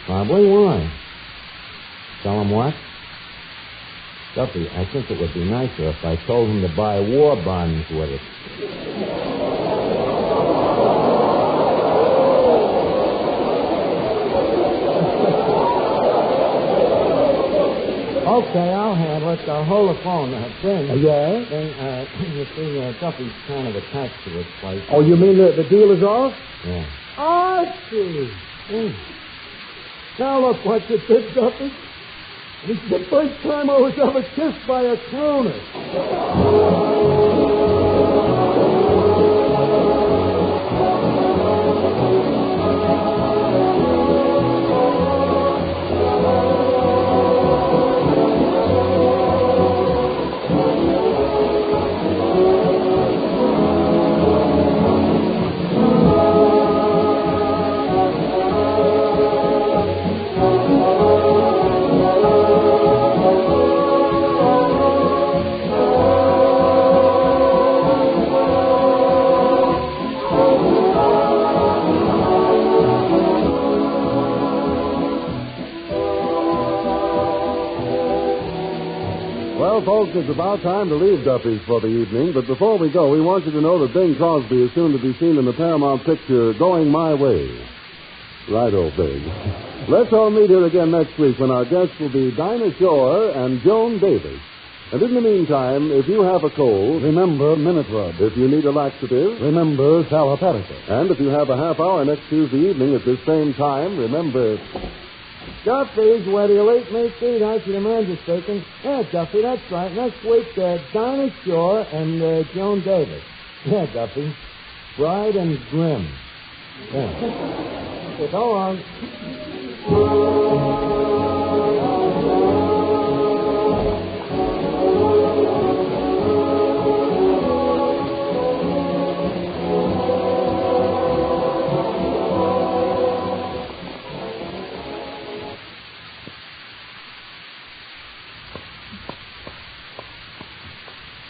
H: Probably. Why? Tell him what? Duffy, I think it would be nicer if I told him to buy war bonds with it. Okay, I'll handle it. Hold the phone. Ben.
F: Yeah?
H: Ben, you see, Duffy's kind of attached to this place.
F: Oh, you mean the deal is off?
H: Yeah.
F: I see. Now look what you did, Duffy. This is the first time I was ever kissed by a crooner.
C: Folks, it's about time to leave Duffy's for the evening, but before we go, we want you to know that Bing Crosby is soon to be seen in the Paramount picture Going My Way. Righto, Bing. Let's all meet here again next week when our guests will be Dinah Shore and Joan Davis. And in the meantime, if you have a cold, remember Minute Rub. If you need a laxative, remember Saloperidol. And if you have a half hour next Tuesday evening at this same time, remember...
H: Duffy's where the late May Street House of the man's mistaken. Yeah, Duffy, that's right. Next week, Dinah Shore and Joan Davis. Yeah, Duffy. Bride and Grim. Yeah. So long.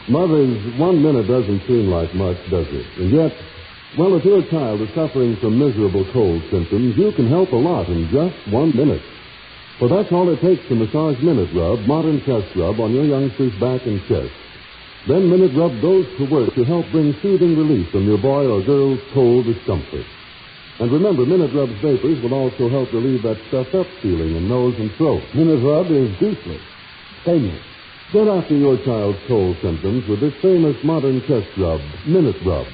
C: Mothers, 1 minute doesn't seem like much, does it? And yet, well, if your child is suffering from miserable cold symptoms, you can help a lot in just 1 minute. For that's all it takes to massage Minute Rub, modern chest rub, on your youngster's back and chest. Then Minute Rub goes to work to help bring soothing relief from your boy or girl's cold discomfort. And remember, Minute Rub's vapors will also help relieve that stuffed-up feeling in nose and throat. Minute Rub is beefless, stainless. Get after your child's cold symptoms with this famous modern chest rub, Minute Rub.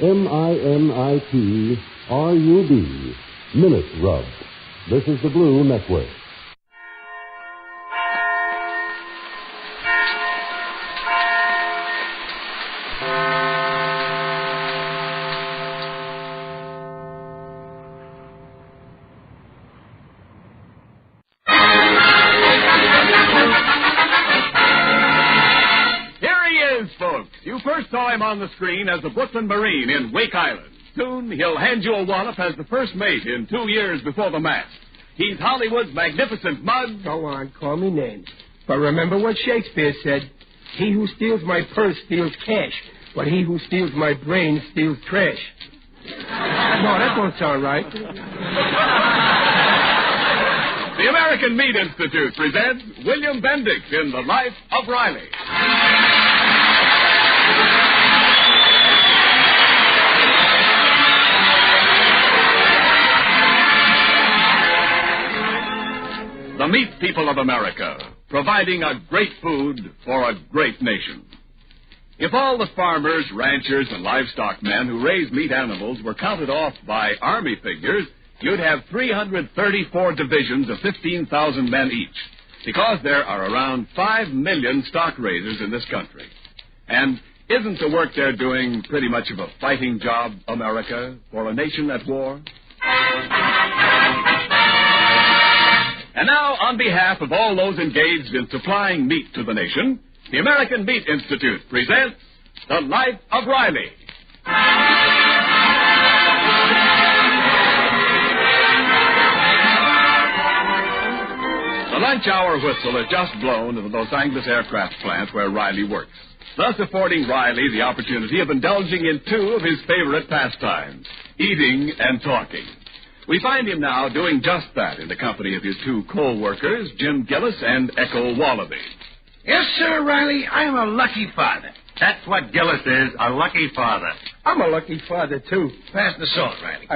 C: M-I-N-I-T-R-U-B. Minute Rub. This is the Blue Network.
G: Brooks. You first saw him on the screen as the Brooklyn Marine in Wake Island. Soon he'll hand you a wallop as the first mate in 2 years before the mast. He's Hollywood's magnificent mug.
O: Go on, call me names. But remember what Shakespeare said. He who steals my purse steals cash, but he who steals my brain steals trash. No, that don't sound right.
G: The American Meat Institute presents William Bendix in The Life of Riley. The meat people of America, providing a great food for a great nation. If all the farmers, ranchers, and livestock men who raise meat animals were counted off by Army figures, you'd have 334 divisions of 15,000 men each, because there are around 5 million stock raisers in this country. And isn't the work they're doing pretty much of a fighting job, America, for a nation at war? And now, on behalf of all those engaged in supplying meat to the nation, the American Meat Institute presents The Life of Riley. The lunch hour whistle has just blown in the Los Angeles aircraft plant where Riley works, thus affording Riley the opportunity of indulging in 2 of his favorite pastimes, eating and talking. We find him now doing just that in the company of his 2 co-workers, Jim Gillis and Echo Wallaby.
P: Yes, sir, Riley, I'm a lucky father. That's what Gillis is, a lucky father.
O: I'm a lucky father, too.
P: Pass the salt, Riley.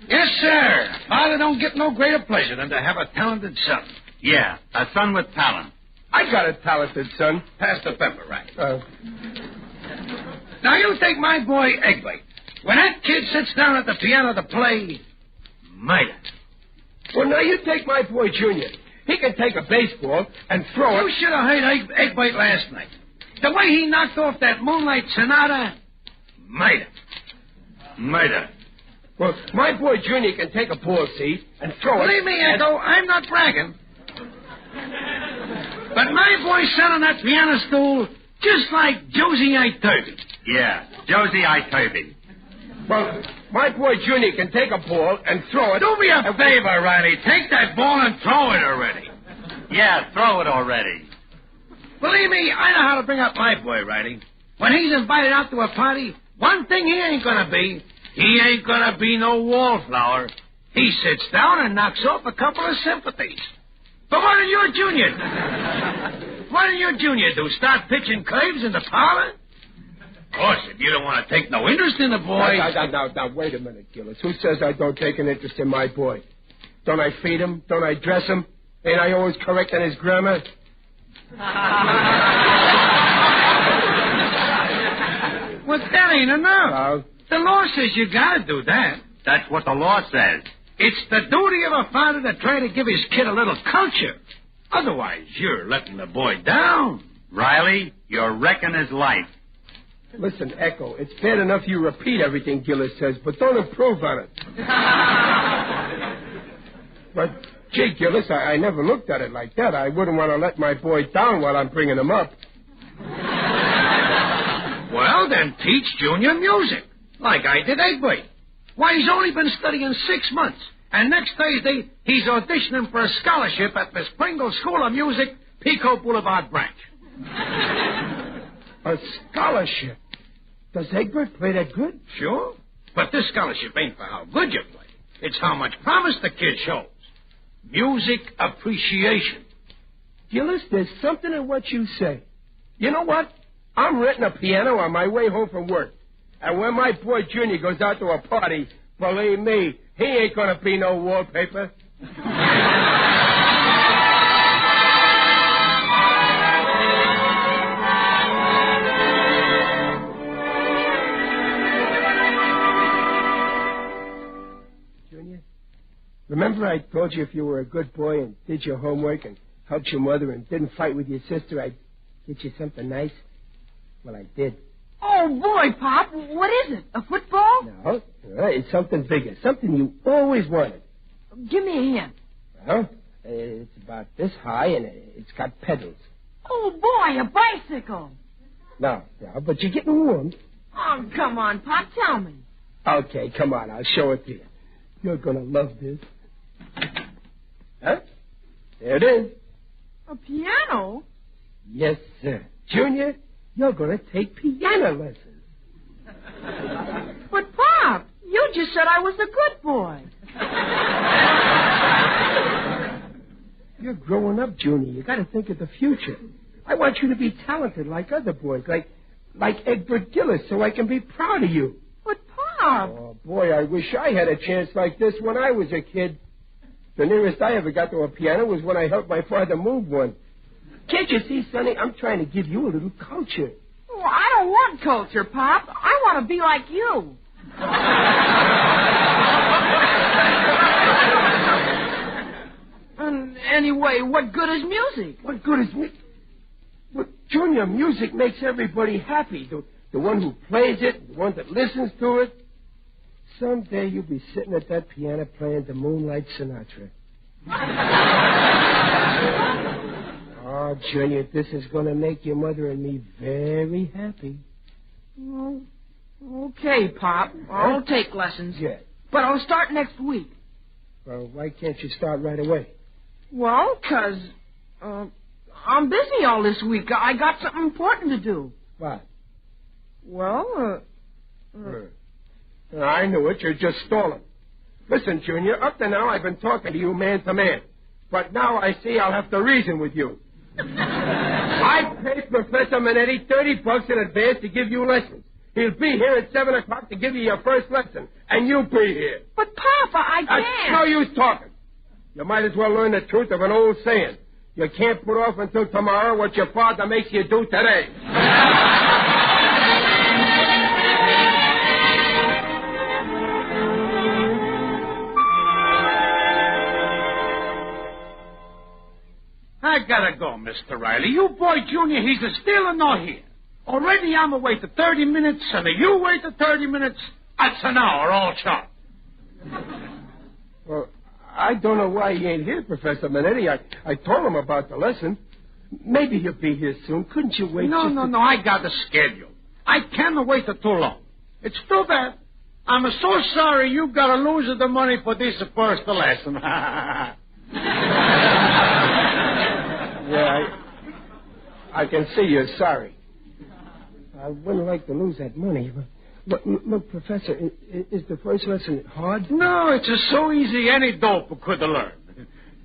P: Yes, sir. Father don't get no greater pleasure than to have a talented son. Yeah, a son with talent.
O: I got a talented son.
P: Pass the pepper, Riley. Now, you take my boy Egbert. When that kid sits down at the piano to play, mighty.
O: Well, now you take my boy Junior. He can take a baseball and throw it.
P: You should have heard Egbert last night. The way he knocked off that Moonlight Sonata, mighty.
O: Well, my boy Junior can take a ball seat and throw it.
P: Believe me, Echo, I'm not bragging. But my boy sat on that piano stool just like Josie Iturby. Yeah, Josie Iturby.
O: Well, my boy Junior can take a ball and throw it.
P: Do me a favor, Riley. Take that ball and throw it already. Yeah, throw it already. Believe me, I know how to bring up my boy, Riley. When he's invited out to a party, one thing he ain't gonna be no wallflower. He sits down and knocks off a couple of sympathies. But what did your Junior do? Start pitching curves in the parlor? Of course, if you don't want to take no interest in the boy...
O: Now, wait a minute, Gillis. Who says I don't take an interest in my boy? Don't I feed him? Don't I dress him? Ain't I always correct on his grammar?
P: Well, that ain't enough. The law says you gotta do that. That's what the law says. It's the duty of a father to try to give his kid a little culture. Otherwise, you're letting the boy down. Riley, you're wrecking his life.
O: Listen, Echo, it's bad enough you repeat everything Gillis says, but don't improve on it. But, gee, Gillis, I never looked at it like that. I wouldn't want to let my boy down while I'm bringing him up.
P: Well, then teach Junior music, like I did Egbert. Why, he's only been studying 6 months, and next Thursday he's auditioning for a scholarship at the Springle School of Music, Pico Boulevard branch.
O: A scholarship? Does Egbert play that good?
P: Sure. But this scholarship ain't for how good you play. It's how much promise the kid shows. Music appreciation.
O: Gillis, there's something in what you say. You know what? I'm renting a piano on my way home from work. And when my boy Junior goes out to a party, believe me, he ain't gonna be no wallpaper. Junior, remember I told you if you were a good boy and did your homework and helped your mother and didn't fight with your sister, I'd get you something nice? Well, I did.
W: Oh, boy, Pop. What is it? A football?
O: No. It's something bigger. Something you always wanted.
W: Give me a hint.
O: Well, it's about this high, and it's got pedals.
W: Oh, boy, a bicycle.
J: No, but you're getting warm.
W: Oh, come on, Pop, tell me.
J: Okay, come on, I'll show it to you. You're going to love this. Huh? There it is.
W: A piano?
J: Yes, sir. Junior, you're going to take piano lessons.
W: But, Pop, you just said I was a good boy.
J: You're growing up, Junior. You got to think of the future. I want you to be talented like other boys, like Edward Gillis, so I can be proud of you.
W: But, Pop...
J: Oh, boy, I wish I had a chance like this when I was a kid. The nearest I ever got to a piano was when I helped my father move one. Can't you see, Sonny? I'm trying to give you a little culture.
W: Oh, I don't want culture, Pop. I want to be like you. Anyway, what good is music?
J: What good is music? Well, Junior, music makes everybody happy. The one who plays it, the one that listens to it. Someday you'll be sitting at that piano playing the Moonlight Sonata. Oh, Junior, this is going to make your mother and me very happy.
W: Well, okay, Pop. I'll take lessons.
J: Yeah.
W: But I'll start next week.
J: Well, why can't you start right away?
W: Well, 'cause I'm busy all this week. I got something important to do.
J: What?
W: Well,
J: I knew it. You're just stalling. Listen, Junior, up to now I've been talking to you man to man. But now I see I'll have to reason with you. I paid Professor Minetti $30 in advance to give you lessons. He'll be here at 7 o'clock to give you your first lesson. And you'll be here.
W: But, Papa, I can't.
J: That's no use talking. You might as well learn the truth of an old saying. You can't put off until tomorrow what your father makes you do today.
P: I gotta go, Mr. Riley. You boy, Junior, he's still not here. Already I'm away to 30 minutes, and you wait to 30 minutes. That's an hour, all shot.
J: Well, I don't know why he ain't here, Professor Minetti. I told him about the lesson. Maybe he'll be here soon. Couldn't you wait?
P: No, I got a schedule. I can't wait too long. It's too bad. I'm so sorry you gotta lose the money for this first lesson.
J: Yeah, I can see you're sorry. I wouldn't like to lose that money. But look, Professor, is the first lesson hard?
P: No, it's so easy any dope could learn.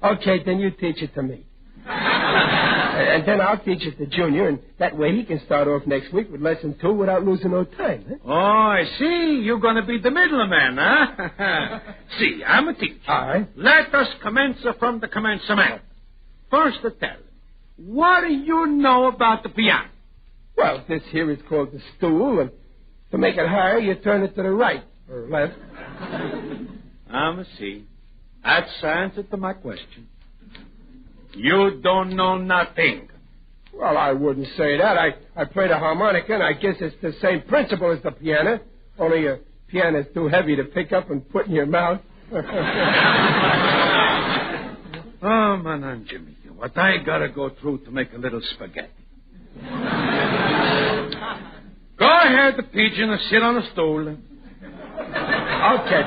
J: Okay, then you teach it to me. And then I'll teach it to Junior, and that way he can start off next week with lesson 2 without losing no time. Huh?
P: Oh, I see. You're going to be the middleman, huh? See, I'm a teacher.
J: All right.
P: Let us commence from the commencement. First, tell me, what do you know about the piano?
J: Well, this here is called the stool, and to make it higher, you turn it to the right or left.
P: I'm a see. That's the answer to my question. You don't know nothing.
J: Well, I wouldn't say that. I play the harmonica, and I guess it's the same principle as the piano, only a piano's too heavy to pick up and put in your mouth.
P: Oh, man, Jimmy, what I gotta go through to make a little spaghetti. Go ahead, the pigeon, and sit on a stool.
J: Okay.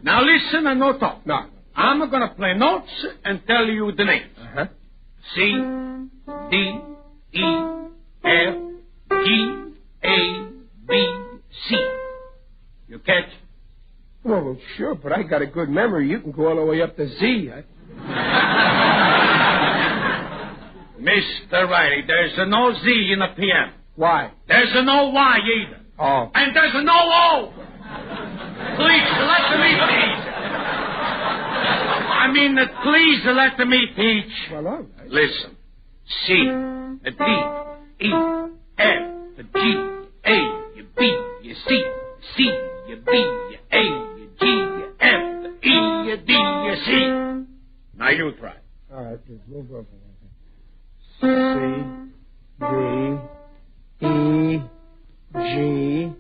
P: Now listen and no talk.
J: No.
P: I'm going to play notes and tell you the names.
J: Uh-huh.
P: C, D, E, F, G, A, B, C. You catch?
J: Well, sure, but I got a good memory. You can go all the way up to Z.
P: Mr. Riley, there's no Z in the piano.
J: Why?
P: There's no Y either.
J: Oh.
P: And there's no O. Please, let me teach. Please let me teach.
J: Well, all right.
P: Listen. C, a D, E, F, a G, A, a B, a C, C, a B, a A, a G, a F, a E, a D, a C. Now you try.
J: All right, just move over. C, D, E, G.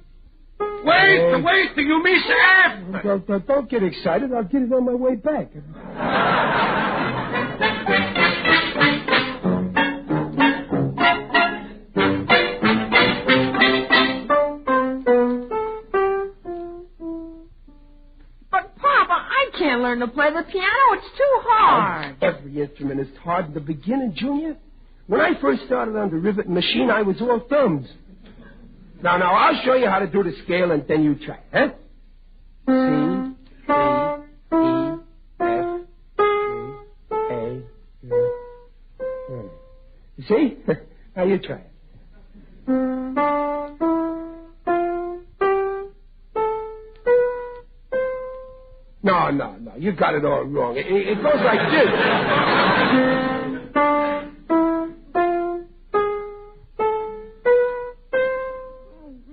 P: Wait, you miss F.
J: Don't get excited. I'll get it on my way back.
W: can't learn to play the piano. It's too hard.
J: Every instrument is hard in the beginning, Junior. When I first started on the riveting machine, I was all thumbs. Now, I'll show you how to do the scale, and then you try, huh? C, D, E, F, G, A, you see? Now you try it. No. You got it all wrong. It goes like this.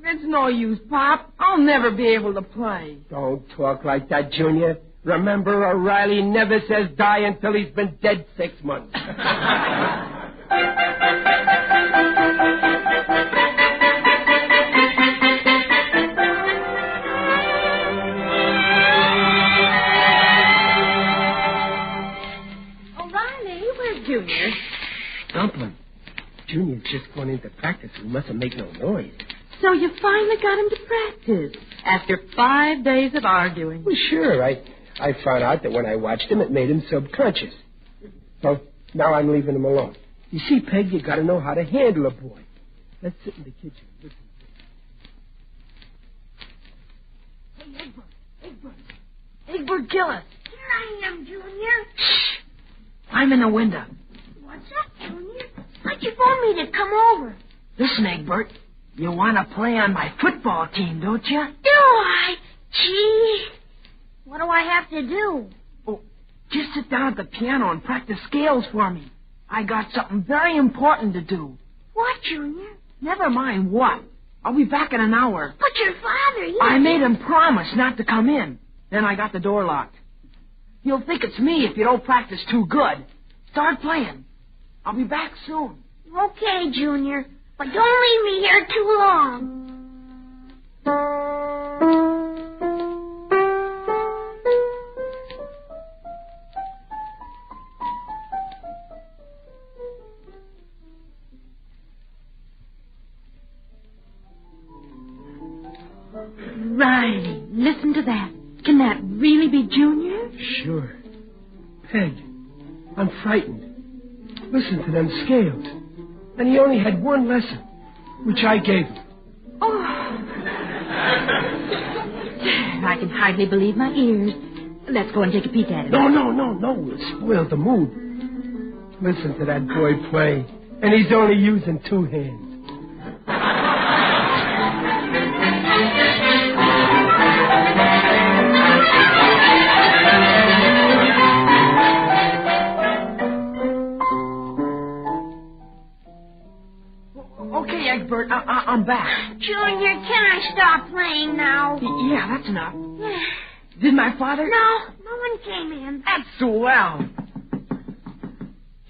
W: It's no use, Pop. I'll never be able to play.
J: Don't talk like that, Junior. Remember, O'Reilly never says die until he's been dead 6 months.
W: Junior.
J: Dumpling. Junior's just gone into practice. We mustn't make no noise.
W: So you finally got him to practice after 5 days of arguing.
J: Well, sure. I found out that when I watched him, it made him subconscious. So now I'm leaving him alone. You see, Peg, you got to know how to handle a boy. Let's sit in the kitchen. Listen.
W: Hey, Egbert Gillis.
R: Here I am, Junior.
W: I'm in the window.
R: What's up, Junior? Why'd you phone me to come over?
W: Listen, Egbert, you want to play on my football team, don't you?
R: Do I? Gee. What do I have to do?
W: Oh, just sit down at the piano and practice scales for me. I got something very important to do.
R: What, Junior?
W: Never mind what. I'll be back in an hour.
R: But your father,
W: I made him promise not to come in. Then I got the door locked. You'll think it's me if you don't practice too good. Start playing. I'll be back soon.
R: Okay, Junior. But don't leave me here too long.
W: Riley, listen to that. Can that really be Junior?
J: Sure. Peg, I'm frightened. Listen to them scales. And he only had one lesson, which I gave him.
W: Oh. I can hardly believe my ears. Let's go and take a peek at it.
J: No. We'll spoil the mood. Listen to that boy play. And he's only using 2 hands.
W: Okay, Egbert, I'm back.
R: Junior, can I stop playing now?
W: Yeah, that's enough. Did my father?
R: No one came in.
W: That's swell.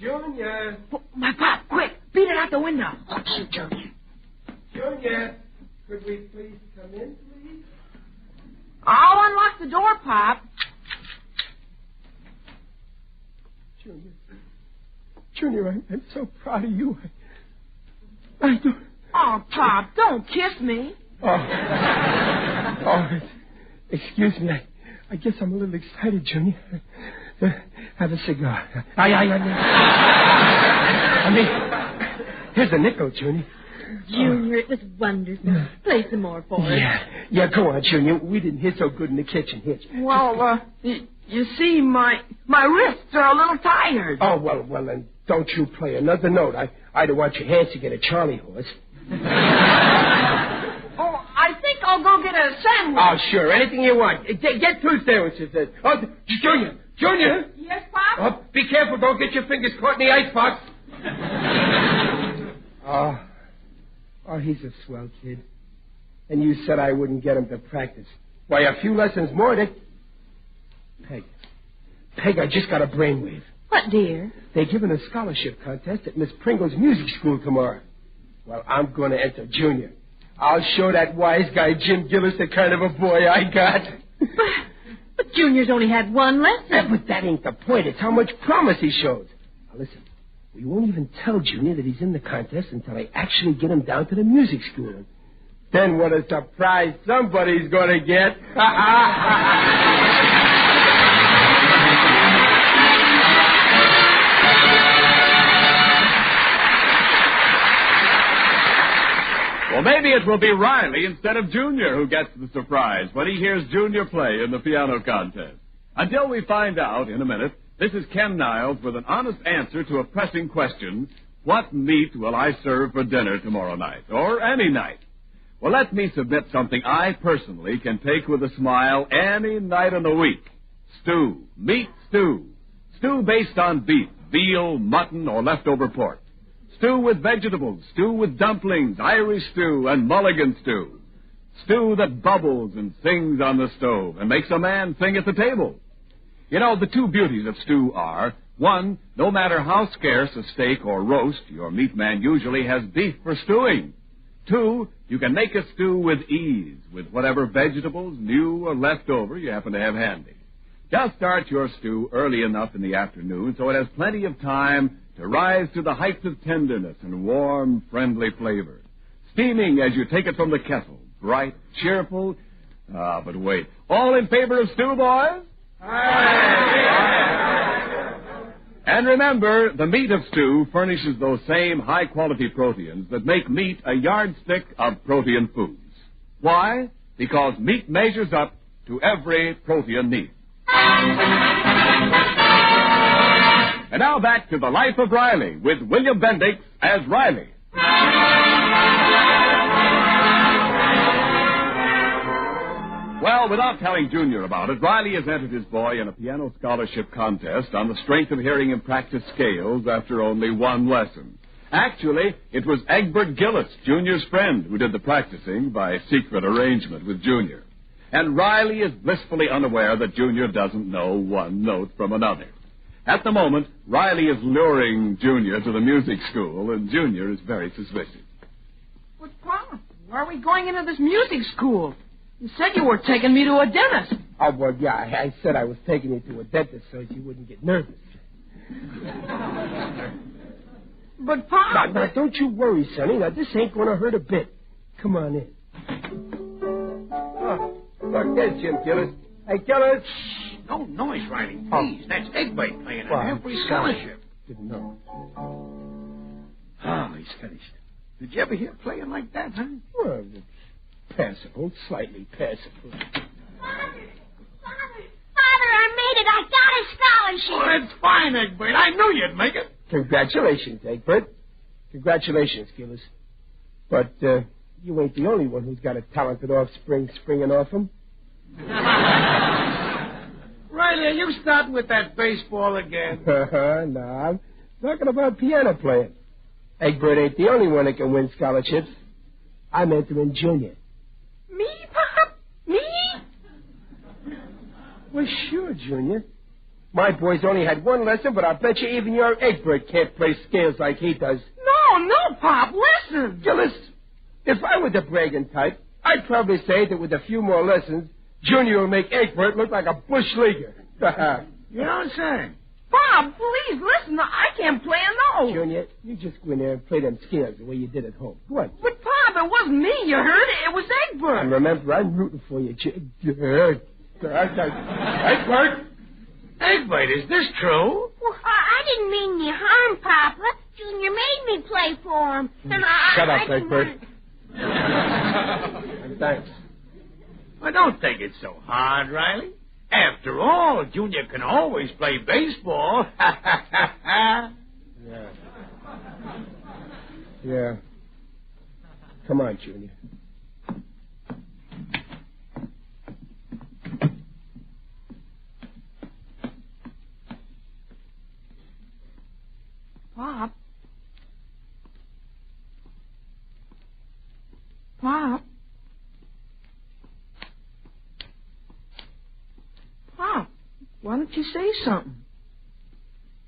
J: Junior.
W: My pop, quick, beat it out the window.
R: Okay, Junior.
J: Junior, could we please come in, please?
W: I'll unlock the door, Pop.
J: Junior, I'm so proud of you. I don't...
W: Oh, Pop, don't kiss me.
J: Oh, excuse me. I guess I'm a little excited, Junior. Have a cigar. I mean, here's a nickel, Junior.
W: Junior, it was wonderful. Play some more for us.
J: Yeah, go on, Junior. We didn't hear so good in the kitchen. Here.
W: Well, you see, my wrists are a little tired.
J: Oh, well, then don't you play another note. I don't want your hands to get a Charlie horse.
W: Oh, I think I'll go get a sandwich.
J: Oh, sure. Anything you want. Get 2 sandwiches. Oh, Junior.
W: Yes, Pop?
J: Oh, be careful. Don't get your fingers caught in the icebox. Oh, he's a swell kid. And you said I wouldn't get him to practice. Why, a few lessons more, Peg, I just got a brainwave.
W: What, dear?
J: They're giving a scholarship contest at Miss Pringle's music school tomorrow. Well, I'm going to enter Junior. I'll show that wise guy Jim Gillis the kind of a boy I got.
W: But Junior's only had 1 lesson.
J: Yeah, but that ain't the point. It's how much promise he shows. Now, listen. We won't even tell Junior that he's in the contest until I actually get him down to the music school. And then what a surprise somebody's going to get.
G: it will be Riley instead of Junior who gets the surprise when he hears Junior play in the piano contest. Until we find out in a minute, this is Ken Niles with an honest answer to a pressing question: what meat will I serve for dinner tomorrow night, or any night? Well, let me submit something I personally can take with a smile any night of the week. Stew. Meat stew. Stew based on beef, veal, mutton, or leftover pork. Stew with vegetables. Stew with dumplings, Irish stew, and mulligan stew. Stew that bubbles and sings on the stove and makes a man sing at the table. You know, the two beauties of stew are, one, no matter how scarce a steak or roast, your meat man usually has beef for stewing. Two, you can make a stew with ease, with whatever vegetables, new or left over, you happen to have handy. Just start your stew early enough in the afternoon so it has plenty of time to rise to the heights of tenderness and warm, friendly flavor. Steaming as you take it from the kettle, bright, cheerful. But wait, all in favor of stew, boys? And remember, the meat of stew furnishes those same high-quality proteins that make meat a yardstick of protein foods. Why? Because meat measures up to every protein need. And now back to The Life of Riley with William Bendix as Riley. Well, without telling Junior about it, Riley has entered his boy in a piano scholarship contest on the strength of hearing him practice scales after only one lesson. Actually, it was Egbert Gillis, Junior's friend, who did the practicing by secret arrangement with Junior. And Riley is blissfully unaware that Junior doesn't know one note from another. At the moment, Riley is luring Junior to the music school, and Junior is very suspicious.
W: But, Pop, why are we going into this music school? You said you were taking me to a dentist.
J: Oh, well, yeah, I said I was taking you to a dentist so you wouldn't get nervous.
W: But, Pop...
J: Now, don't you worry, Sonny. Now, this ain't going to hurt a bit. Come on in. Oh, look, there's Jim Gillis. Hey, Gillis.
P: Shh, no noise, Riley, please. That's Egbert playing on every scholarship.
J: Didn't know.
P: Oh, he's finished. Did you ever hear playing like that, huh?
J: Well, it's passable, slightly passable.
R: Father, I made it. I got a scholarship.
P: Oh, that's fine, Egbert. I knew you'd make it.
J: Congratulations, Egbert. Congratulations, Gillis. But you ain't the only one who's got a talented offspring springing off him.
P: Riley, are you starting with that baseball again?
J: No, I'm talking about piano playing. Egbert ain't the only one that can win scholarships. I'm entering Junior.
W: Me, Pop? Me?
J: Well, sure, Junior. My boy's only had one lesson, but I bet you even your Egbert can't play scales like he does.
W: No, Pop, listen.
J: Gillis, if I were the bragging type, I'd probably say that with a few more lessons, Junior will make Egbert look like a bush leaguer.
P: You don't say.
W: Bob, please, listen. I can't play a note.
J: Junior, you just go in there and play them scales the way you did at home. Go on.
W: But, Bob, it wasn't me. You heard it. It was Egbert.
J: And remember, I'm rooting for you. Egbert!
P: Egbert, is this true?
R: Well, I didn't mean any harm, Papa. Junior made me play for him. And
J: Shut up,
R: I
J: Egbert. And thanks.
P: Well, don't take it so hard, Riley. After all, Junior can always play baseball.
J: Yeah. Come on, Junior.
W: Pop. Pop. Pop, why don't you say something?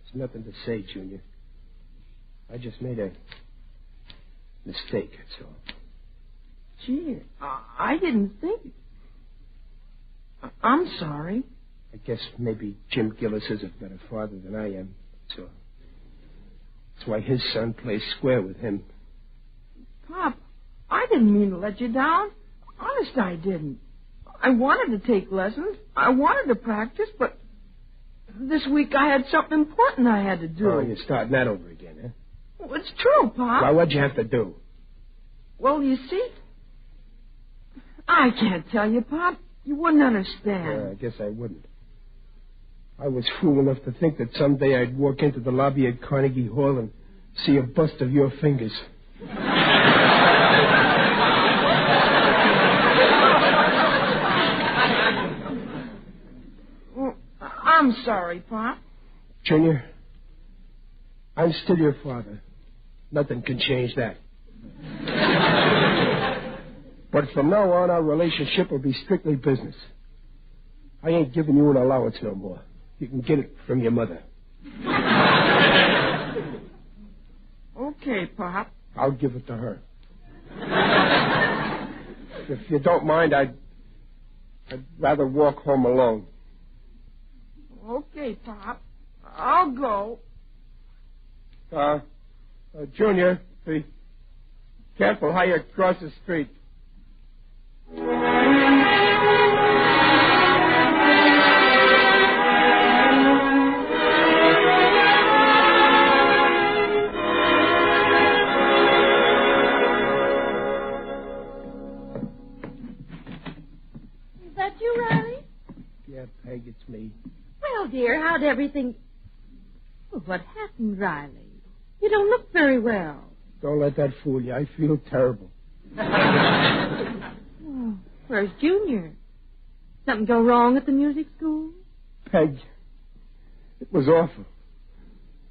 J: There's nothing to say, Junior. I just made a mistake, that's all.
W: Gee, I didn't think... I'm sorry.
J: I guess maybe Jim Gillis is a better father than I am, so... That's why his son plays square with him.
W: Pop, I didn't mean to let you down. Honest, I didn't. I wanted to take lessons. I wanted to practice, but this week I had something important I had to do.
J: Oh, you're starting that over again, huh?
W: Well, it's true, Pop.
J: Well, what'd you have to do?
W: Well, you see, I can't tell you, Pop. You wouldn't understand.
J: I guess I wouldn't. I was fool enough to think that someday I'd walk into the lobby at Carnegie Hall and see a bust of your fingers.
W: Well, I'm sorry, Pop.
J: Junior, I'm still your father. Nothing can change that. But from now on, our relationship will be strictly business. I ain't giving you an allowance no more. You can get it from your mother.
W: Okay, Pop.
J: I'll give it to her. If you don't mind, I'd rather walk home alone.
W: Okay, Pop. I'll go.
J: Junior, be careful how you cross the street.
R: Is that you, Riley?
J: Yeah, Peg, it's me.
R: Well, dear, how'd everything... Oh, what happened, Riley? You don't look very well.
J: Don't let that fool you. I feel terrible.
R: Oh, where's Junior? Something go wrong at the music school?
J: Peg, it was awful.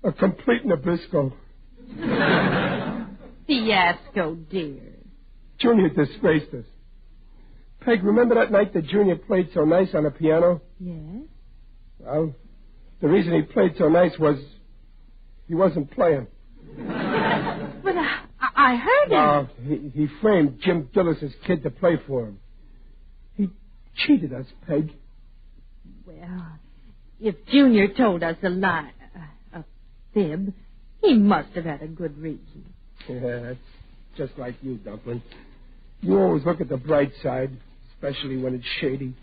J: A complete Nabisco.
R: Fiasco, dear.
J: Junior disgraced us. Peg, remember that night that Junior played so nice on the piano?
R: Yes?
J: Well, the reason he played so nice was he wasn't playing.
R: But I heard him.
J: He framed Jim Gillis's kid to play for him. He cheated us, Peg.
R: Well, if Junior told us a lie, a fib, he must have had a good reason.
J: Yeah, that's just like you, Dumpling. You always look at the bright side, especially when it's shady.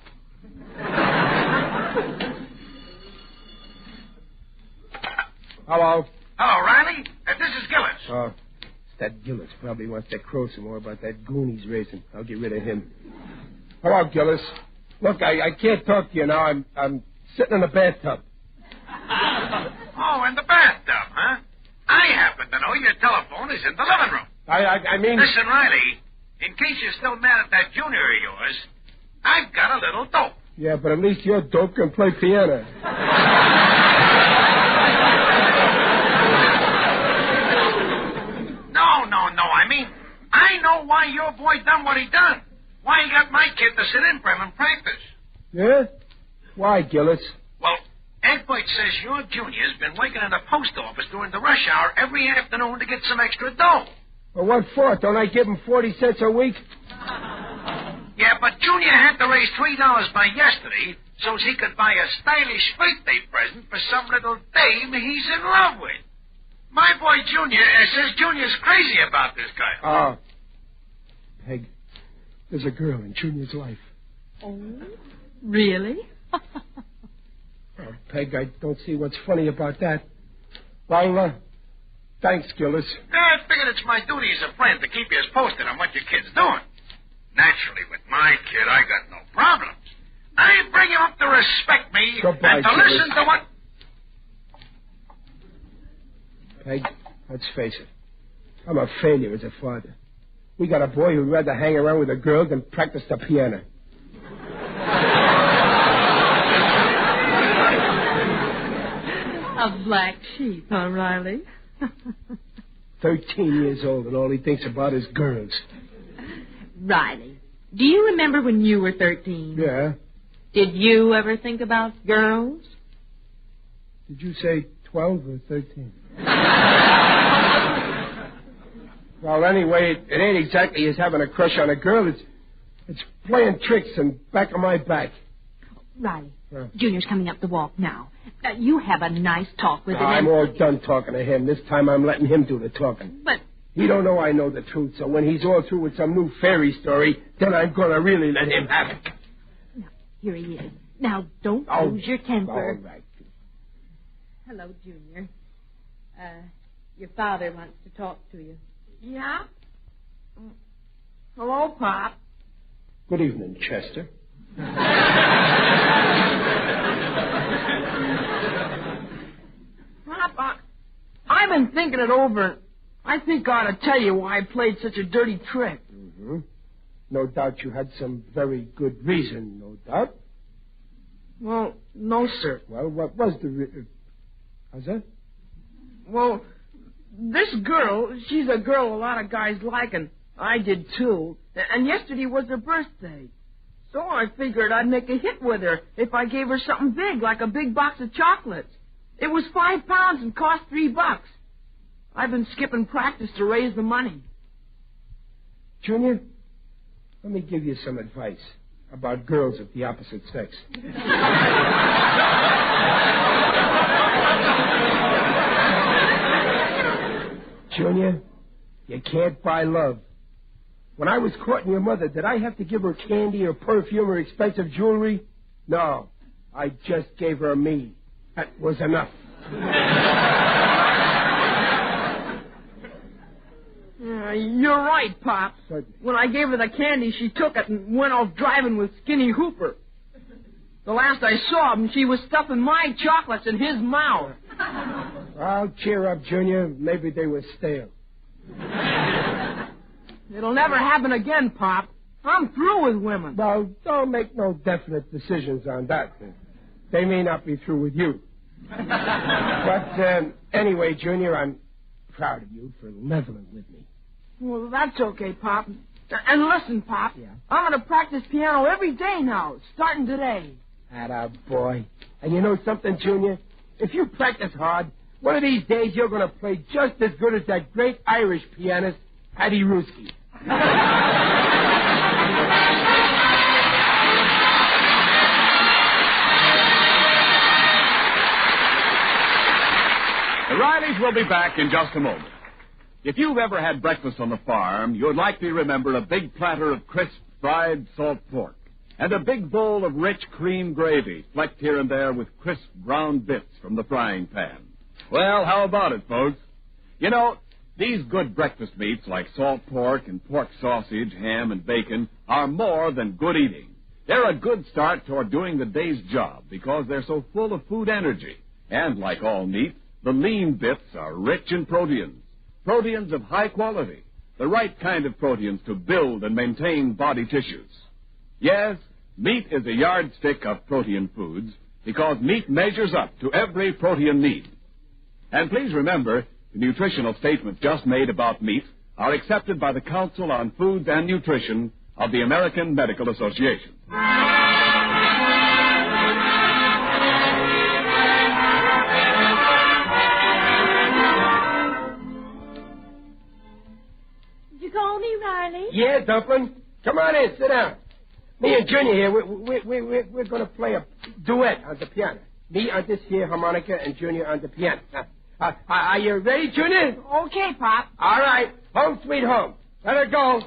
J: Hello.
P: Hello, Riley. This is Gillis.
J: Oh, that Gillis probably wants to crow some more about that goon he's racing. I'll get rid of him. Hello, Gillis. Look, I can't talk to you now. I'm sitting in the bathtub.
P: Oh, in the bathtub, huh? I happen to know your telephone is in the living room.
J: I mean...
P: Listen, Riley, in case you're still mad at that Junior of yours, I've got a little dope.
J: Yeah, but at least your dope can play piano.
P: No. I mean, I know why your boy done what he done. Why he got my kid to sit in for him and practice.
J: Yeah? Why, Gillis?
P: Well, Egbert says your Junior's been working in the post office during the rush hour every afternoon to get some extra dough.
J: Well, what for? Don't I give him 40 cents a week?
P: Yeah, but Junior had to raise $3 by yesterday so he could buy a stylish birthday present for some little dame he's in love with. My boy Junior says Junior's crazy about this guy.
J: Oh. Peg, there's a girl in Junior's life.
R: Oh, really?
J: Oh, Peg, I don't see what's funny about that. Well, thanks, Gillis.
P: I figured it's my duty as a friend to keep you as posted on what your kid's doing. Naturally, with my kid, I got no problems. I bring him up to respect me
J: Goodbye,
P: and to
J: Gillis.
P: listen to what...
J: Peg, let's face it. I'm a failure as a father. We got a boy who'd rather hang around with a girl than practice the piano.
R: A black sheep, huh, Riley?
J: 13 years old, and all he thinks about is girls.
R: Riley, do you remember when you were 13?
J: Yeah.
R: Did you ever think about girls?
J: Did you say 12 or 13? Well, anyway, it ain't exactly as having a crush on a girl. It's playing tricks and back of my back.
R: Riley, Junior's coming up the walk now. You have a nice talk with him.
J: I'm all done talking to him. This time I'm letting him do the talking.
R: But...
J: He don't know I know the truth, so when he's all through with some new fairy story, then I'm going to really let him have it.
R: No, here he is. Now, don't lose your temper.
J: All right.
R: Hello, Junior. Your father wants to talk to you.
W: Yeah? Hello, Pop.
J: Good evening, Chester.
W: Pop, I've been thinking it over. I think I ought to tell you why I played such a dirty trick.
J: Mm-hmm. No doubt you had some very good reason, no doubt.
W: Well, no, sir.
J: Well, what was the how's that?
W: Well, this girl, she's a girl a lot of guys like, and I did too. And yesterday was her birthday. So I figured I'd make a hit with her if I gave her something big, like a big box of chocolates. It was £5 and cost $3. I've been skipping practice to raise the money.
J: Junior, let me give you some advice about girls of the opposite sex. Junior, you can't buy love. When I was courting your mother, did I have to give her candy or perfume or expensive jewelry? No, I just gave her me. That was enough.
W: You're right, Pop. When I gave her the candy, she took it and went off driving with Skinny Hooper. The last I saw him, she was stuffing my chocolates in his mouth.
J: Well, cheer up, Junior. Maybe they were stale.
W: It'll never happen again, Pop. I'm through with women.
J: Well, don't make no definite decisions on that. They may not be through with you. But anyway, Junior, I'm proud of you for leveling with me.
W: Well, that's okay, Pop. And listen, Pop. Yeah? I'm going to practice piano every day now, starting today.
J: Atta boy. And you know something, Junior? If you practice hard, one of these days you're going to play just as good as that great Irish pianist, Paddy Ruski.
G: The Rileys will be back in just a moment. If you've ever had breakfast on the farm, you'd likely remember a big platter of crisp fried salt pork and a big bowl of rich cream gravy flecked here and there with crisp brown bits from the frying pan. Well, how about it, folks? You know, these good breakfast meats like salt pork and pork sausage, ham and bacon are more than good eating. They're a good start toward doing the day's job because they're so full of food energy. And like all meat, the lean bits are rich in proteins. Proteins of high quality, the right kind of proteins to build and maintain body tissues. Yes, meat is a yardstick of protein foods because meat measures up to every protein need. And please remember, the nutritional statements just made about meat are accepted by the Council on Foods and Nutrition of the American Medical Association.
R: Did you call me, Riley?
J: Yeah, Dumpling. Come on in, sit down. Me and Junior here, we're going to play a duet on the piano. Me on this here harmonica and Junior on the piano. Are you ready, Junior?
W: Okay, Pop.
J: All right. Home sweet home. Let her go.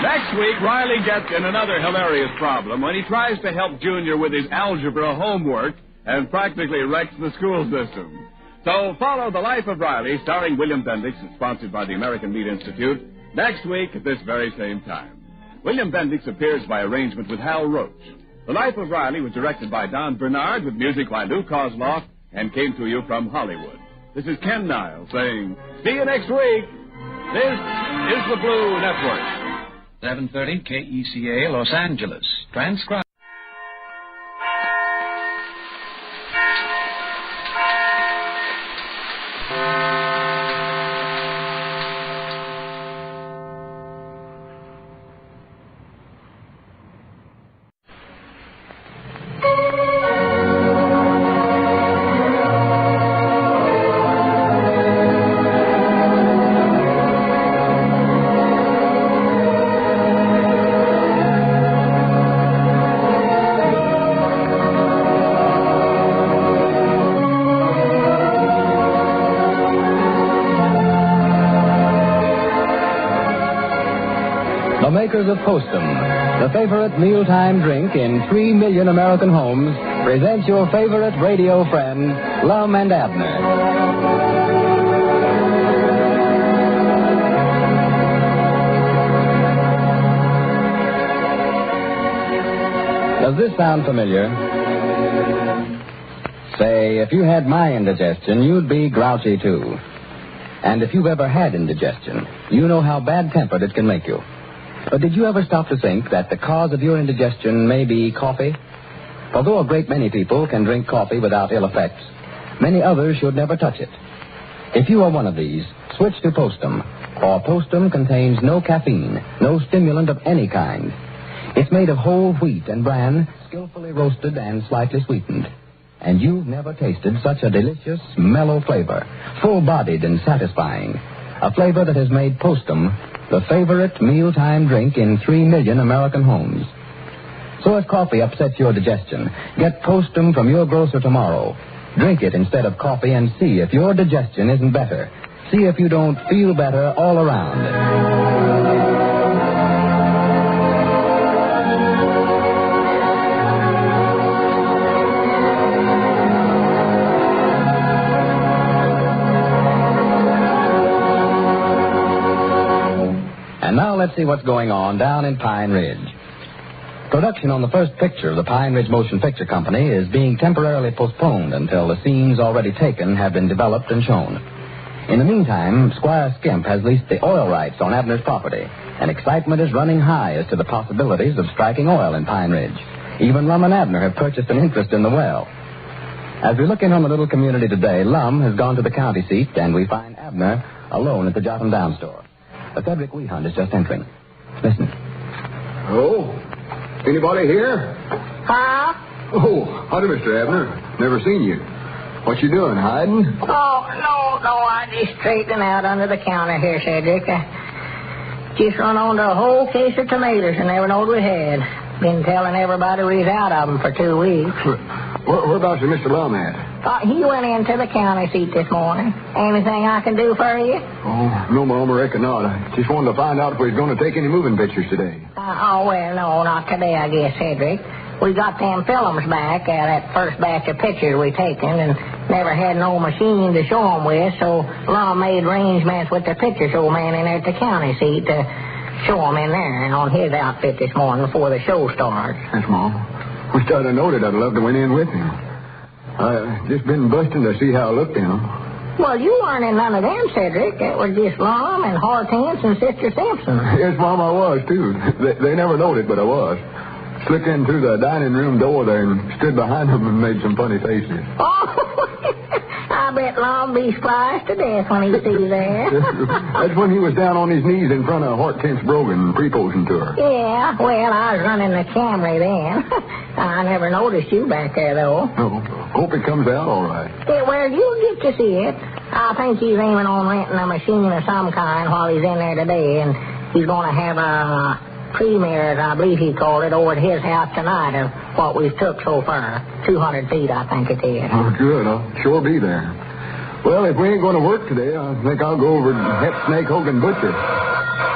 G: Next week, Riley gets in another hilarious problem when he tries to help Junior with his algebra homework and practically wrecks the school system. So follow The Life of Riley, starring William Bendix and sponsored by the American Meat Institute, next week at this very same time. William Bendix appears by arrangement with Hal Roach. The Life of Riley was directed by Don Bernard with music by Lou Kozloff and came to you from Hollywood. This is Ken Niles saying, see you next week. This is the Blue Network.
K: 7:30 KECA, Los Angeles. Transcribed.
M: The makers of Postum, the favorite mealtime drink in 3 million American homes, present your favorite radio friend, Lum and Abner. Does this sound familiar? Say, if you had my indigestion, you'd be grouchy, too. And if you've ever had indigestion, you know how bad-tempered it can make you. But did you ever stop to think that the cause of your indigestion may be coffee? Although a great many people can drink coffee without ill effects, many others should never touch it. If you are one of these, switch to Postum, for Postum contains no caffeine, no stimulant of any kind. It's made of whole wheat and bran, skillfully roasted and slightly sweetened. And you've never tasted such a delicious, mellow flavor, full-bodied and satisfying. A flavor that has made Postum the favorite mealtime drink in 3 million American homes. So if coffee upsets your digestion, get Postum from your grocer tomorrow. Drink it instead of coffee and see if your digestion isn't better. See if you don't feel better all around. And now let's see what's going on down in Pine Ridge. Production on the first picture of the Pine Ridge Motion Picture Company is being temporarily postponed until the scenes already taken have been developed and shown. In the meantime, Squire Skimp has leased the oil rights on Abner's property, and excitement is running high as to the possibilities of striking oil in Pine Ridge. Even Lum and Abner have purchased an interest in the well. As we look in on the little community today, Lum has gone to the county seat, and we find Abner alone at the Jot 'em Down store. Cedric Wehunt is just entering. Listen.
S: Oh? Anybody here?
R: Huh?
S: Oh, howdy, Mr. Abner. Never seen you. What you doing, hiding?
R: Oh, no, I just straightened out under the counter here, Cedric. I just run onto a whole case of tomatoes and never knowed we had. Been telling everybody we was out of them for 2 weeks.
S: Whereabouts is Mr. Lum at?
R: He went into the county seat this morning. Anything I can do for you?
S: Oh, no, Mom, I reckon not. I just wanted to find out if we was going to take any moving pictures today.
R: Well, no, not today, I guess, Cedric. We got them films back, that first batch of pictures we taken, and never had no machine to show them with, so Lum made arrangements with the picture show man in there at the county seat to show them in there and on his outfit this morning before the show starts.
S: Yes, Mom. Wish I'd have noted. I'd love to went in with him. I just been busting to see how I looked in them.
R: Well, you weren't in none of them, Cedric. That was just Lum and Hortense and Sister Simpson.
S: Yes, Mom, I was, too. They never noted, but I was. Slipped in through the dining room door there and stood behind them and made some funny faces.
R: Oh, I bet Lum be spliced to death when he sees that.
S: That's when he was down on his knees in front of Hortense Brogan proposing to her.
R: Yeah, well, I was running the Camry then. I never noticed you back there, though.
S: Oh, hope it comes out all right.
R: Yeah, well, you'll get to see it. I think he's aiming on renting a machine of some kind while he's in there today, and he's going to have a premiere, I believe he called it, over at his house tonight of what we've took so far. 200 feet, I think it is.
S: Oh, good. I'll sure be there. Well, if we ain't going to work today, I think I'll go over to Hep Snake Hogan Butcher.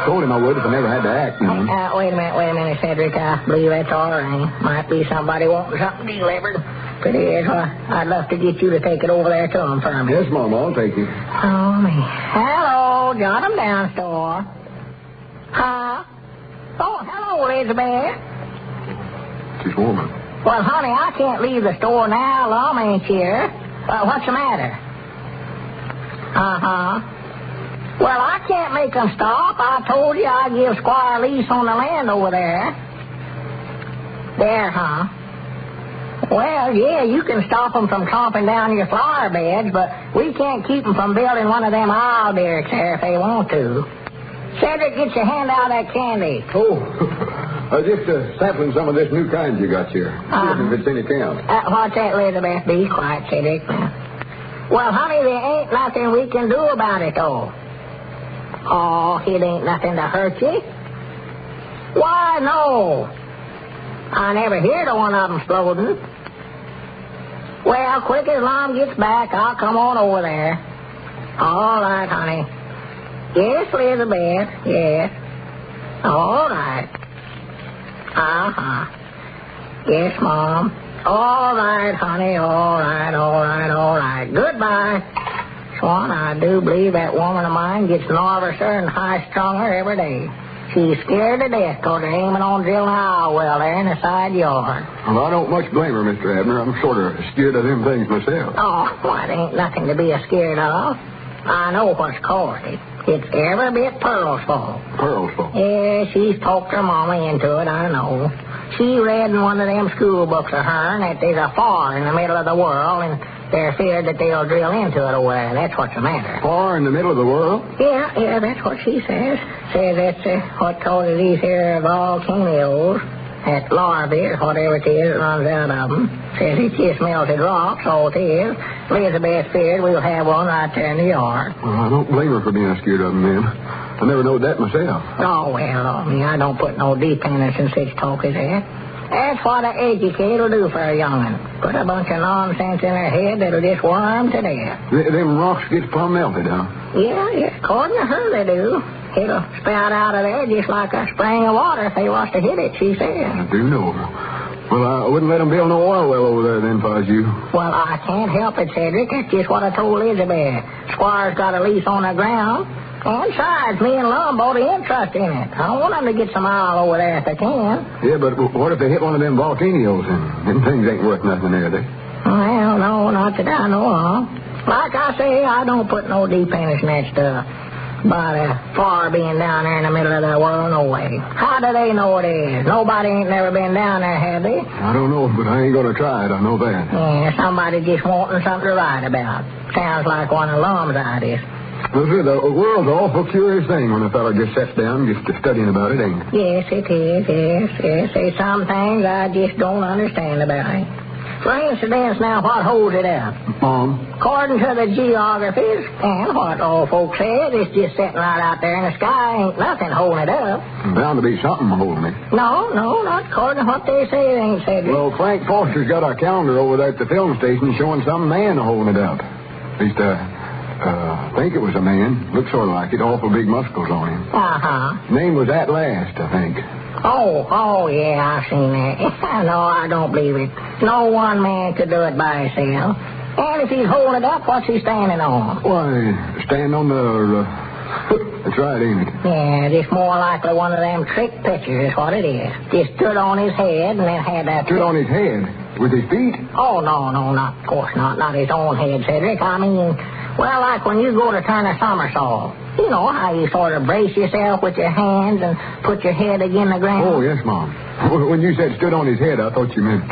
S: Told him I would if I never had to act, you know.
R: Wait a minute, Cedric. I believe that's all right. Might be somebody wanting something delivered. If it is, I'd love to get you to take it over there to him for me.
S: Yes, Mom, I'll take you.
R: Oh, me. Hello, Jot 'em Down store. Huh? Oh, hello, Elizabeth.
S: She's woman.
R: Well, honey, I can't leave the store now. Lum ain't here. What's the matter? Uh-huh. Well, I can't make them stop. I told you I'd give Squire a lease on the land over there. There, huh? Well, yeah, you can stop them from chomping down your flower beds, but we can't keep them from building one of them aisle derricks there if they want to. Cedric, get your hand out of that candy.
S: Oh, I was just sampling some of this new kind you got here. See if it's any count.
R: What's that, Elizabeth? Be quiet, Cedric. Well, honey, there ain't nothing we can do about it, though. Oh, it ain't nothing to hurt you. Why, no. I never heard of one of them exploding. Well, quick as Lum gets back, I'll come on over there. All right, honey. Yes, Elizabeth, yes. All right. Uh-huh. Yes, Mom. All right, honey. All right. Goodbye. Swan, I do believe that woman of mine gets nervouser and high-stronger every day. She's scared to death because they're aiming on drilling an owl well there in the side yard.
S: Well, I don't much blame her, Mr. Abner. I'm sort of scared of them things myself.
R: Oh, well, it ain't nothing to be scared of. I know what's caused it. It's every bit Pearl's fault.
S: Pearl's fault?
R: Yeah, she's talked her mama into it, I know. She read in one of them school books of hers that there's a far in the middle of the world, and they're feared that they'll drill into it over there. That's what's the matter.
S: Far in the middle of the world?
R: Yeah, that's what she says. Says that's what causes these here volcanoes, that larvae or whatever it is that runs out of them. Says it's just melted rock, so it is. Elizabeth feared we'll have one right there in the yard.
S: Well, I don't blame her for being scared of them, then. I never knowed that myself.
R: Oh, well, I don't put no dependence in such talk as that. That's what an educator will do for a young'un. Put a bunch of nonsense in her head that'll just worm to death.
S: Them rocks get plumb melted, huh?
R: Yeah, according to her they do. It'll spout out of there just like a spring of water if they was to hit it, she said.
S: I do know. Well, I wouldn't let them build no oil well over there then if I was you.
R: Well, I can't help it, Cedric. That's just what I told Elizabeth. Squire's got a lease on the ground. And besides, me and Lum bought an interest in it. I want them to get some oil over there if they can.
S: Yeah, but what if they hit one of them volcanoes and them things ain't worth nothing, are they?
R: Well, no, not that I know of. Like I say, I don't put no dependence in that stuff. But far being down there in the middle of the world, no way. How do they know it is? Nobody ain't never been down there, have they?
S: I don't know, but I ain't going to try it. I know that.
R: Yeah, somebody just wanting something to write about. Sounds like one of Lum's ideas.
S: Well, sir, the world's an awful curious thing when a fellow just sits down just studying about it, ain't it?
R: Yes, it is. Yes. There's some things I just don't understand about it. For instance, now, what holds it up?
S: Mom?
R: According to the geographies, and what old folks said, it's just sitting right out there in the sky. Ain't nothing holding it up.
S: Bound to be something holding it.
R: No, not according to what they say. It ain't said.
S: Well, Frank Foster's got a calendar over there at the film station showing some man holding it up. At least, I think it was a man. Looked sort of like it. Awful big muscles on him.
R: Uh-huh.
S: Name was At Last, I think.
R: Oh, yeah, I've seen that. No, I don't believe it. No one man could do it by himself. And if he's holding it up, what's he standing on?
S: Why, stand on the... That's right, ain't it?
R: Yeah, just more likely one of them trick pictures is what it is. Just stood on his head and then had that...
S: Stood on his head? With his feet?
R: Oh, no, not, of course not. Not his own head, Cedric. I mean, well, like when you go to turn a somersault. You know how you sort of brace yourself with your hands and put your head against the ground?
S: Oh, yes, Mom. When you said stood on his head, I thought you meant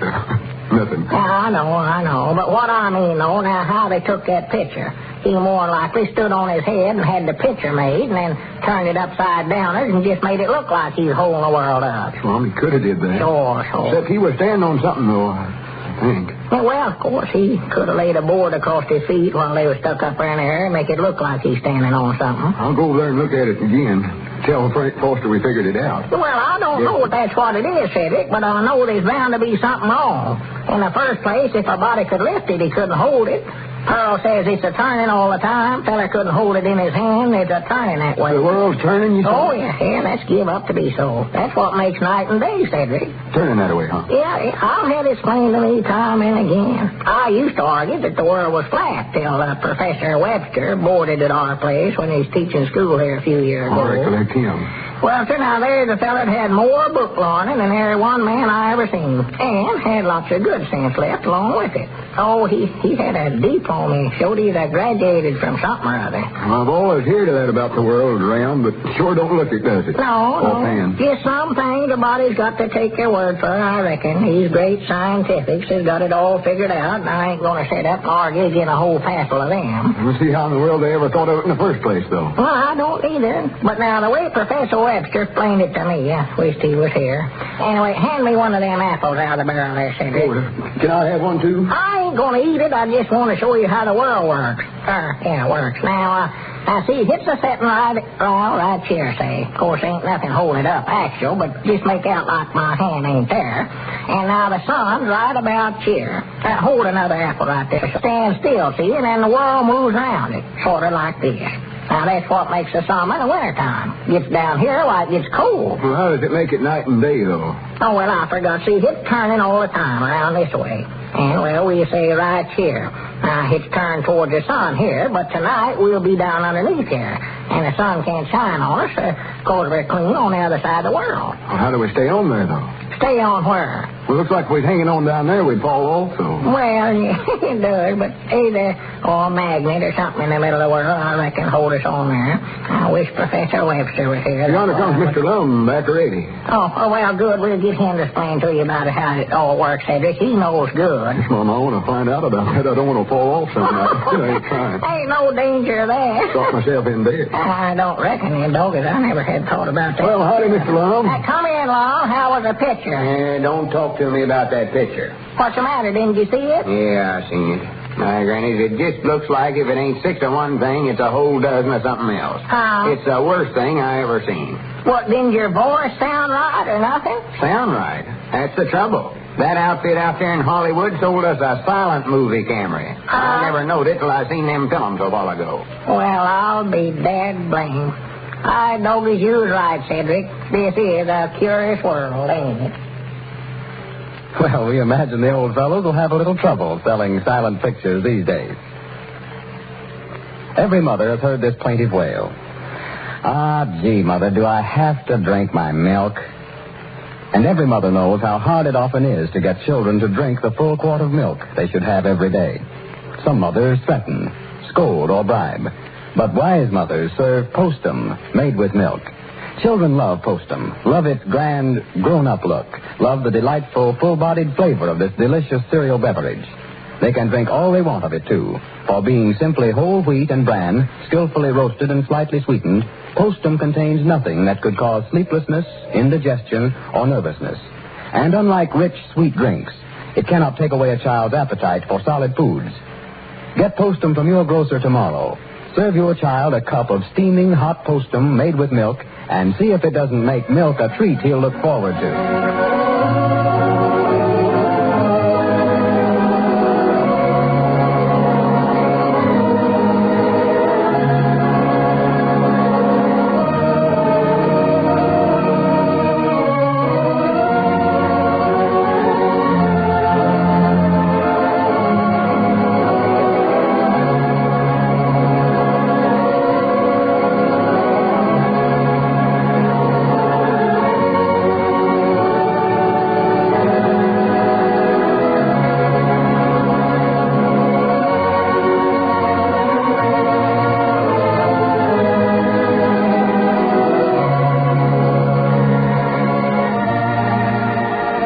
S: nothing.
R: Yeah, I know. But what I mean, though, now how they took that picture. He more likely stood on his head and had the picture made and then turned it upside down and just made it look like he was holding the world up.
S: Mom, he could have did that.
R: Sure.
S: Except he was standing on something, though, I think.
R: Yeah, well, of course, he could have laid a board across his feet while they were stuck up there in the air and make it look like he's standing on something.
S: I'll go over there and look at it again. Tell Frank Foster we figured it out.
R: Well, I don't know if that's what it is, Cedric, but I know there's bound to be something wrong. In the first place, if a body could lift it, he couldn't hold it. Pearl says it's a-turning all the time. Feller couldn't hold it in his hand. It's a-turning that way.
S: The world's turning, you say?
R: Oh, yeah, that's give up to be so. That's what makes night and day, Cedric.
S: Turning that way, huh?
R: Yeah, I've had it explained to me time and again. I used to argue that the world was flat till Professor Webster boarded at our place when he was teaching school here a few years ago.
S: I recollect him.
R: Well, sir, now there's a fella that had more book learning than every one man I ever seen, and had lots of good sense left along with it. Oh, he had a diploma. He showed he'd graduated from something or other.
S: Well, I've always heard of that about the world around, but sure don't look it, does it?
R: No. Just some things the body's got to take their word for, I reckon. These great scientifics has got it all figured out, and I ain't going to sit up and argue against a whole passel of them.
S: We'll see how in the world they ever thought of it in the first place, though.
R: Well, I don't either. But now, the way Professor Webster explained it to me, I wished he was here. Anyway, hand me one of them apples out of the barrel there, Cedric.
S: Can I have one, too?
R: I ain't going to eat it. I just want to show you how the world works. It works. Now, see, it's a setting right here, say. Of course, ain't nothing holding it up, actual, but just make out like my hand ain't there. And now the sun's right about here. Hold another apple right there. Stand still, see, and then the world moves around it, sort of like this. Now, that's what makes the summer the wintertime. Gets down here like it's cold.
S: Well, how does it make it night and day, though?
R: Oh, well, I forgot. See, it's turning all the time around this way. And, well, we say right here. Now, it's turned towards the sun here, but tonight we'll be down underneath here. And the sun can't shine on us because we're clean on the other side of the world.
S: Well, how do we stay on there, though?
R: Stay on where?
S: Well, looks like if we're hanging on down there, we'd fall also.
R: Well, it does, but either a magnet or something in the middle of the world, I reckon, hold us on there. I wish Professor Webster was here.
S: Yonder comes Mr. Lum back already.
R: Oh, well, good. We'll get him to explain to you about how it all works, Cedric. He knows good.
S: Well, I want to find out about that. I don't want to fall off something. I ain't trying.
R: Ain't no danger there.
S: Got myself in bed.
R: I don't reckon you, doggies. I never had thought about that.
S: Well, howdy, Mr. Lum.
R: Come in, Lum. How was the picture?
D: Don't talk to me about that picture.
R: What's the matter? Didn't you see it?
D: Yeah, I seen it. My grannies, it just looks like if it ain't 6 of one thing, it's a whole dozen of something else. It's the worst thing I ever seen.
R: What, didn't your voice sound right or nothing?
D: Sound right? That's the trouble. That outfit out there in Hollywood sold us a silent movie camera. I never knowed it till I seen them films a while ago.
R: Well, I'll be dead blamed. I doggies, you was right, Cedric. This is a curious world, ain't it?
M: Well, we imagine the old fellows will have a little trouble selling silent pictures these days. Every mother has heard this plaintive wail. Ah, gee, Mother, do I have to drink my milk? And every mother knows how hard it often is to get children to drink the full quart of milk they should have every day. Some mothers threaten, scold, or bribe. But wise mothers serve Postum, made with milk. Children love Postum, love its grand, grown-up look, love the delightful, full-bodied flavor of this delicious cereal beverage. They can drink all they want of it, too. For being simply whole wheat and bran, skillfully roasted and slightly sweetened, Postum contains nothing that could cause sleeplessness, indigestion, or nervousness. And unlike rich, sweet drinks, it cannot take away a child's appetite for solid foods. Get Postum from your grocer tomorrow. Serve your child a cup of steaming hot Postum made with milk and see if it doesn't make milk a treat he'll look forward to.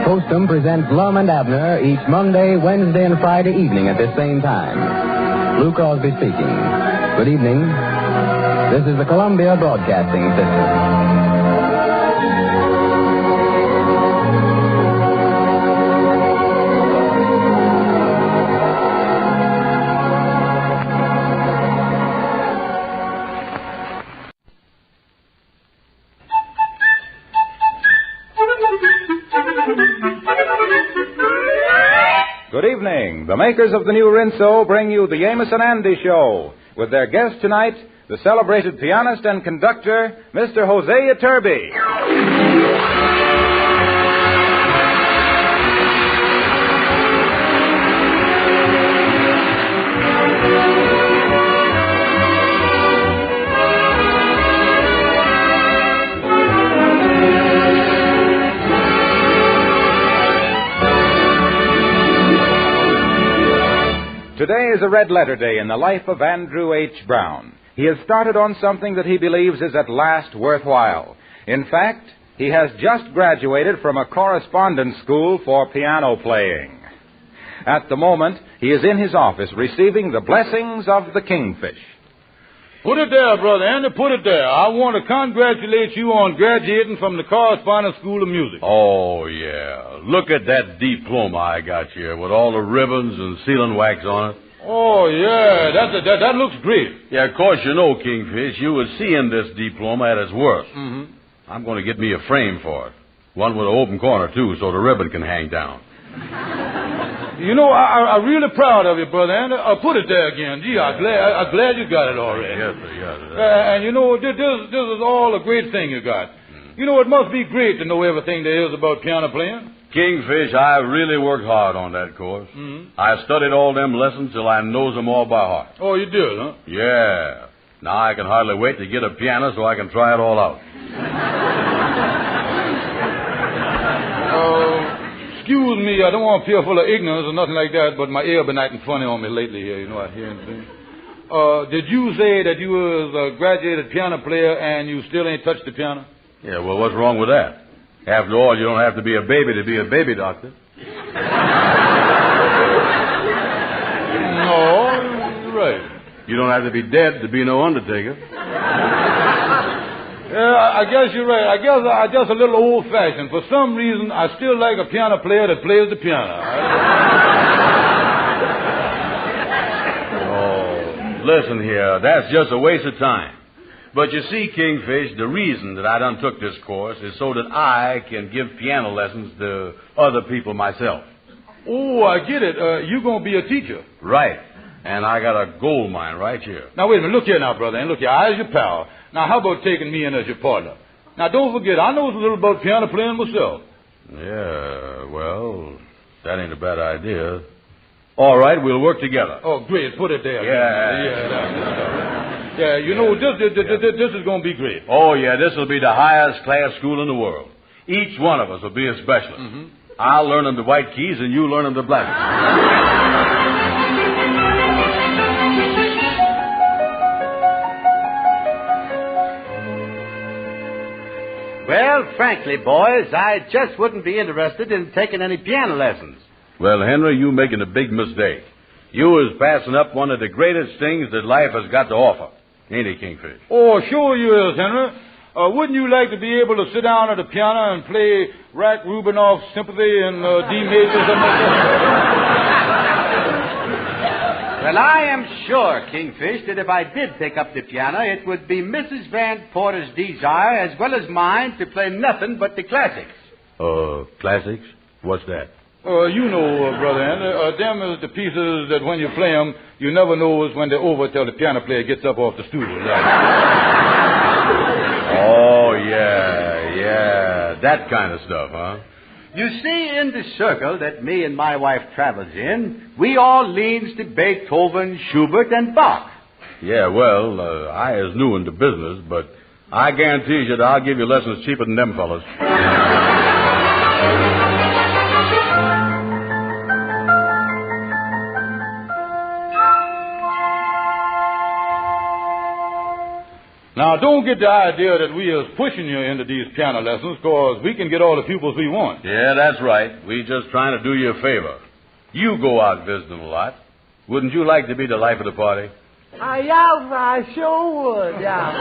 M: Postum presents Lum and Abner each Monday, Wednesday, and Friday evening at this same time. Lou Crosby speaking. Good evening. This is the Columbia Broadcasting System.
T: Good evening. The makers of the new Rinso bring you the Amos and Andy Show with their guest tonight, the celebrated pianist and conductor, Mr. Hosea Turby. Today is a red-letter day in the life of Andrew H. Brown. He has started on something that he believes is at last worthwhile. In fact, he has just graduated from a correspondence school for piano playing. At the moment, he is in his office receiving the blessings of the Kingfish.
A: Put it there, Brother Andy, put it there. I want to congratulate you on graduating from the Correspondence School of Music.
U: Oh, yeah. Look at that diploma I got here with all the ribbons and sealing wax on it.
A: Oh, yeah, that looks great.
U: Yeah, of course you know, Kingfish, you would see in this diploma at its worst.
A: Mm-hmm.
U: I'm going to get me a frame for it. One with an open corner, too, so the ribbon can hang down. You know, I'm really proud of you, Brother Andy. Put it there again. Gee, I'm glad you got it already. Yes, sir, yes, sir. And you know, this is all a great thing you got. You know, it must be great to know everything there is about piano playing. Kingfish, I really worked hard on that course. Mm-hmm. I studied all them lessons till I knows them all by heart. Oh, you did, huh? Yeah. Now I can hardly wait to get a piano so I can try it all out. Excuse me, I don't want to appear full of ignorance or nothing like that, but my ear been acting funny on me lately here. You know, I hear anything. Did you say that you was a graduated piano player and you still ain't touched the piano? Yeah, well, what's wrong with that? After all, you don't have to be a baby to be a baby doctor. No, you're right. You don't have to be dead to be no undertaker. Yeah, I guess you're right. I guess I'm just a little old-fashioned. For some reason, I still like a piano player that plays the piano. Oh, listen here. That's just a waste of time. But you see, Kingfish, the reason that I done took this course is so that I can give piano lessons to other people myself. Oh, I get it. You're going to be a teacher. Right. And I got a gold mine right here. Now, wait a minute. Look here now, brother. And look here. I as your pal. Now, how about taking me in as your partner? Now, don't forget, I know a little about piano playing myself. Yeah, well, that ain't a bad idea. All right, we'll work together. Oh, great. Put it there. Yeah, you know, this is going to be great. Oh, yeah, this will be the highest class school in the world. Each one of us will be a specialist. Mm-hmm. I'll learn them the white keys, and you learn them the black keys.
B: Well, frankly, boys, I just wouldn't be interested in taking any piano lessons.
U: Well, Henry, you're making a big mistake. You is passing up one of the greatest things that life has got to offer. Ain't it, Kingfish? Oh, sure you is, Henry. Wouldn't you like to be able to sit down at the piano and play Rachmaninoff's Sympathy in D major?
B: Well, I am sure, Kingfish, that if I did pick up the piano, it would be Mrs. Van Porter's desire as well as mine to play nothing but the classics.
U: Classics? What's that? You know, Brother Andy, them is the pieces that when you play them, you never knows when they're over till the piano player gets up off the stool. Oh, yeah, that kind of stuff, huh?
B: You see, in the circle that me and my wife travels in, we all leans to Beethoven, Schubert, and Bach.
U: Yeah, well, I is new in the business, but I guarantee you that I'll give you lessons cheaper than them fellas. Now, don't get the idea that we is pushing you into these piano lessons, because we can get all the pupils we want. Yeah, that's right. We just trying to do you a favor. You go out visiting a lot. Wouldn't you like to be the life of the party?
L: Yeah, I sure would, yeah.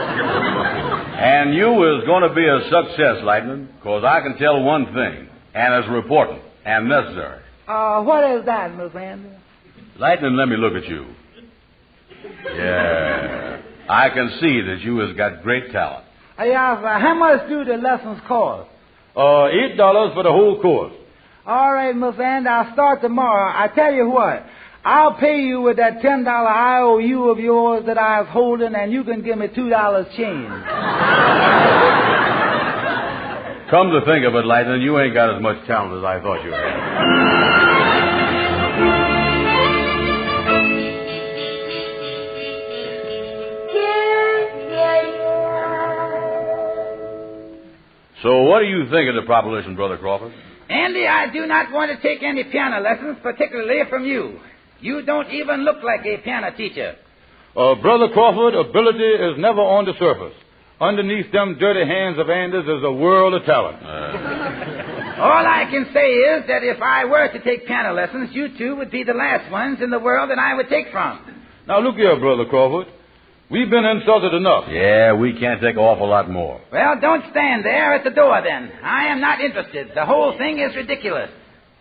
U: And you is going to be a success, Lightning, because I can tell one thing, and it's important and necessary.
L: What is that, Miss Andy?
U: Lightning, let me look at you. Yeah. I can see that you has got great talent.
L: How much do the lessons cost?
U: $8 for the whole course.
L: All right, Miss Andy, I'll start tomorrow. I tell you what, I'll pay you with that $10 IOU of yours that I was holding, and you can give me $2 change.
U: Come to think of it, Lightning, you ain't got as much talent as I thought you had. So what do you think of the proposition, Brother Crawford?
D: Andy, I do not want to take any piano lessons, particularly from you. You don't even look like a piano teacher.
U: Brother Crawford, ability is never on the surface. Underneath them dirty hands of Anders is a world of talent.
D: All I can say is that if I were to take piano lessons, you two would be the last ones in the world that I would take from.
U: Now, look here, Brother Crawford. We've been insulted enough. Yeah, we can't take an awful lot more.
D: Well, don't stand there at the door, then. I am not interested. The whole thing is ridiculous.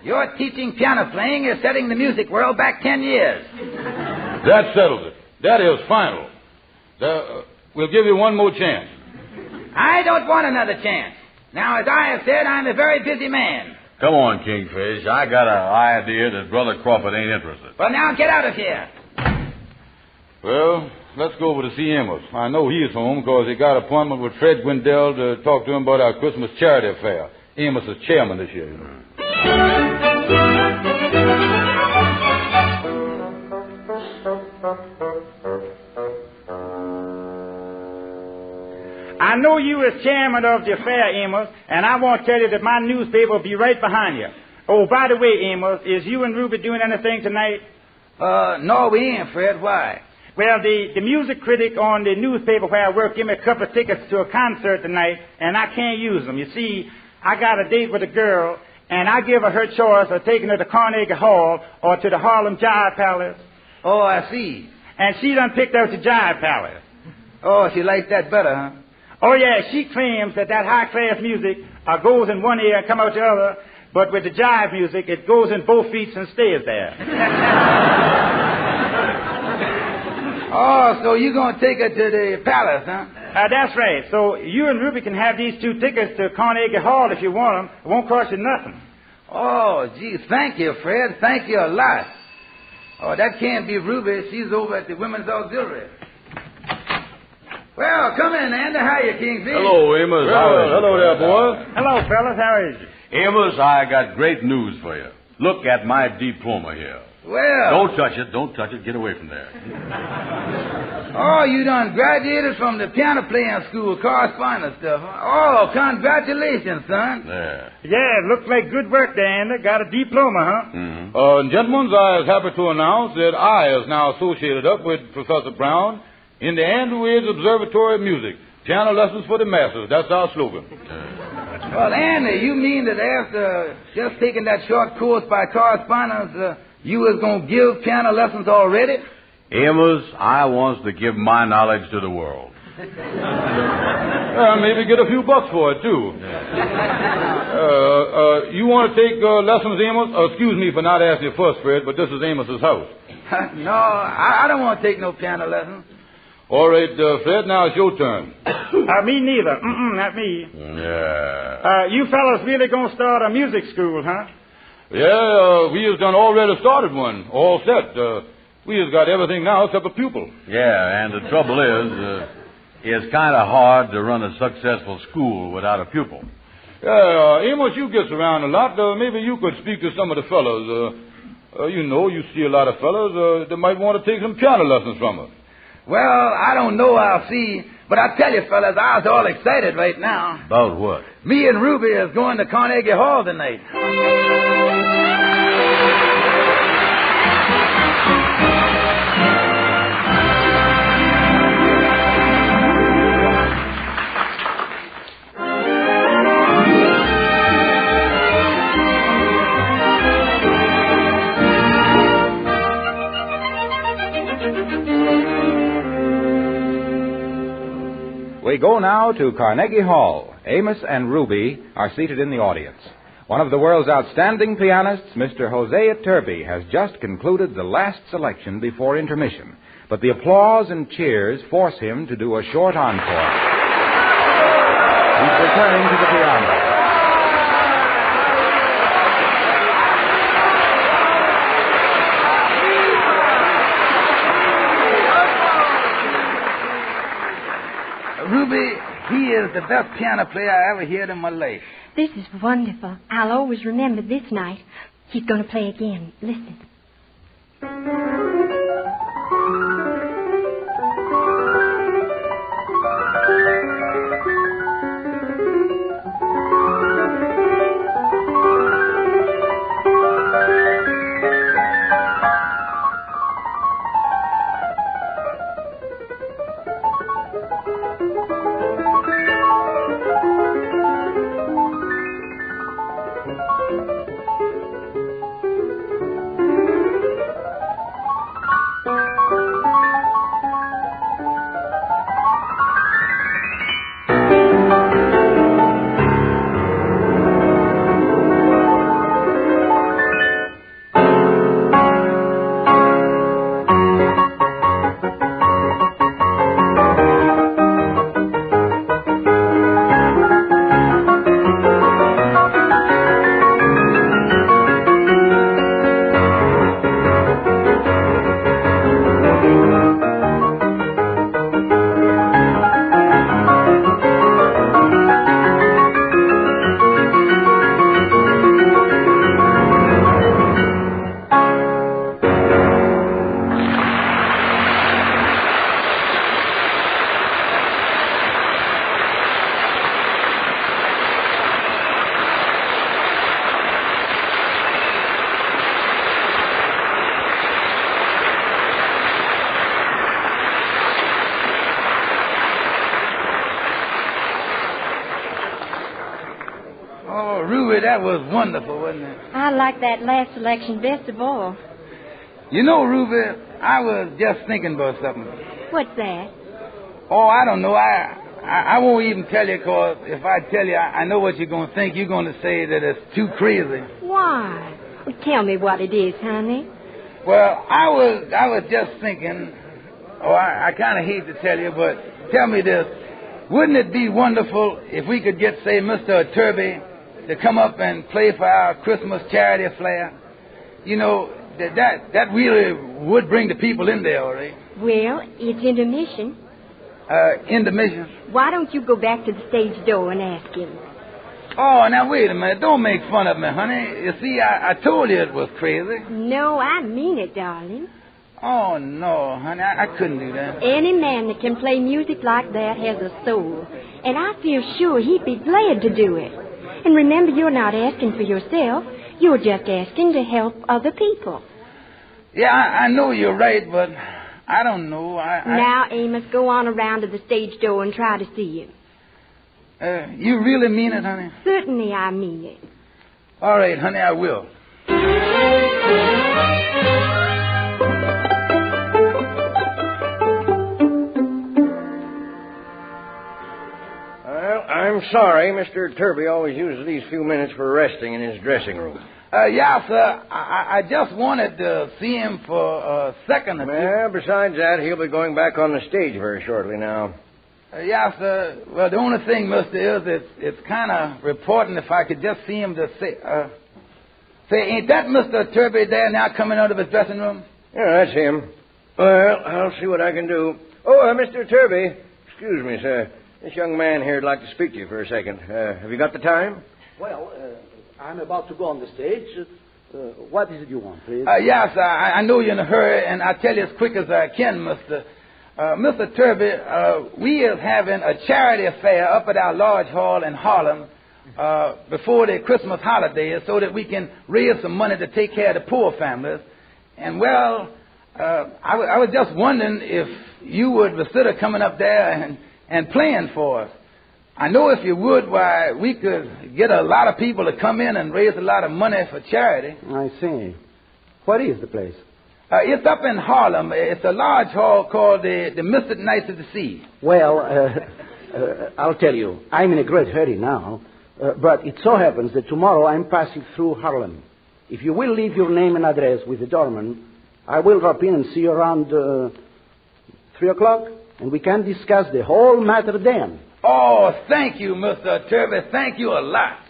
D: Your teaching piano playing is setting the music world back 10 years.
U: That settles it. That is final. We'll give you one more chance.
D: I don't want another chance. Now, as I have said, I'm a very busy man.
U: Come on, Kingfish. I got an idea that Brother Crawford ain't interested.
P: Well, now get out of here.
U: Well, let's go over to see Amos. I know he's home because he got an appointment with Fred Gwendell to talk to him about our Christmas charity affair. Amos is chairman this year, you know.
E: I know you as chairman of the affair, Amos, and I want to tell you that my newspaper will be right behind you. Oh, by the way, Amos, is you and Ruby doing anything tonight?
P: No, we ain't, Fred. Why?
E: Well, the music critic on the newspaper where I work gave me a couple of tickets to a concert tonight, and I can't use them. You see, I got a date with a girl, and I give her choice of taking her to Carnegie Hall or to the Harlem Jive Palace.
P: Oh, I see.
E: And she done picked out the Jive Palace.
P: Oh, she liked that better, huh?
E: Oh, yeah, she claims that high-class music goes in one ear and come out the other, but with the jive music, it goes in both feet and stays there.
P: Oh, so you gonna take her to the palace, huh?
E: That's right. So you and Ruby can have these 2 tickets to Carnegie Hall if you want them. It won't cost you nothing.
P: Oh, geez, thank you, Fred. Thank you a lot. Oh, that can't be Ruby. She's over at the Women's Auxiliary. Well, come in, Andy. How you, Kingfish?
U: Hello, Amos. Hello there, boys.
E: Hello, fellas. How is you?
U: Amos, I got great news for you. Look at my diploma here.
P: Well.
U: Don't touch it. Don't touch it. Get away from there.
P: Oh, you done graduated from the piano playing school, correspondence stuff. Oh, congratulations, son.
U: There.
E: Yeah, it looks like good work there, Andy. Got a diploma, huh?
U: Mm-hmm. Gentlemen, I was happy to announce that I is now associated up with Professor Brown in the Andrew H. Observatory of Music. Piano lessons for the masses. That's our slogan.
P: Well, Andy, you mean that after just taking that short course by correspondence, you was going to give piano lessons already?
U: Amos, I wants to give my knowledge to the world. Maybe get a few bucks for it, too. You want to take lessons, Amos? Excuse me for not asking you first, Fred, but this is Amos's house.
P: No, I don't want to take no piano lessons.
U: All right, Fred, now it's your turn.
E: Me neither. Not me.
U: Yeah.
E: You fellas really going to start a music school, huh?
U: Yeah, we has done already started one. All set. We has got everything now except a pupil. Yeah, and the trouble is, it's kind of hard to run a successful school without a pupil. Yeah, Amos, you gets around a lot. Maybe you could speak to some of the fellows. You see a lot of fellows that might want to take some piano lessons from us.
P: Well, I don't know, I'll see. But I tell you, fellas, I was all excited right now.
U: About what?
P: Me and Ruby is going to Carnegie Hall tonight.
T: We go now to Carnegie Hall. Amos and Ruby are seated in the audience. One of the world's outstanding pianists, Mr. Hosea Turby, has just concluded the last selection before intermission. But the applause and cheers force him to do a short encore. He's returning to the piano.
P: Ruby, he is the best piano player I ever heard in my life.
N: This is wonderful. I'll always remember this night. He's going to play again. Listen.
L: Ruby, that was wonderful, wasn't it?
N: I like that last selection best of all.
L: You know, Ruby, I was just thinking about something.
N: What's that?
L: Oh, I don't know. I won't even tell you, because if I tell you, I know what you're going to think. You're going to say that it's too crazy.
N: Why? Well, tell me what it is, honey.
L: Well, I was just thinking, I kind of hate to tell you, but tell me this. Wouldn't it be wonderful if we could get, say, Mr. Turby to come up and play for our Christmas charity flair? You know, that really would bring the people in there, all right?
N: Well, it's intermission.
L: Intermission?
N: Why don't you go back to the stage door and ask him?
L: Oh, now, wait a minute. Don't make fun of me, honey. You see, I told you it was crazy.
N: No, I mean it, darling.
L: Oh, no, honey. I couldn't do that.
N: Any man that can play music like that has a soul. And I feel sure he'd be glad to do it. And remember, you're not asking for yourself. You're just asking to help other people.
L: Yeah, I know you're right, but I don't know.
N: Now, Amos, go on around to the stage door and try to see him.
L: You really mean it, honey?
N: Certainly I mean it.
L: All right, honey, I will.
I: Well, I'm sorry. Mr. Turby always uses these few minutes for resting in his dressing room.
L: Yeah, sir. I just wanted to see him for a second or two.
I: Well, besides that, he'll be going back on the stage very shortly now.
L: Yeah, sir. Well, the only thing, mister, is it's kind of important if I could just see him to say, ain't that Mr. Turby there now coming out of his dressing room?
I: Yeah, that's him. Well, I'll see what I can do. Oh, Mr. Turby. Excuse me, sir. This young man here would like to speak to you for a second. Have you got the time?
Q: Well, I'm about to go on the stage. What is it you want, please?
L: Yes, I know you're in a hurry, and I'll tell you as quick as I can, mister. Mr. Turby, we is having a charity affair up at our large hall in Harlem before the Christmas holidays so that we can raise some money to take care of the poor families. And, well, I was just wondering if you would consider coming up there and playing for us. I know if you would, why, we could get a lot of people to come in and raise a lot of money for charity.
Q: I see. What is the place?
L: It's up in Harlem. It's a large hall called the Mystic Knights of the Sea.
Q: Well, I'll tell you, I'm in a great hurry now, but it so happens that tomorrow I'm passing through Harlem. If you will leave your name and address with the doorman, I will drop in and see you around 3 o'clock, and we can discuss the whole matter then.
L: Oh, thank you, Mr. Turby. Thank you a lot.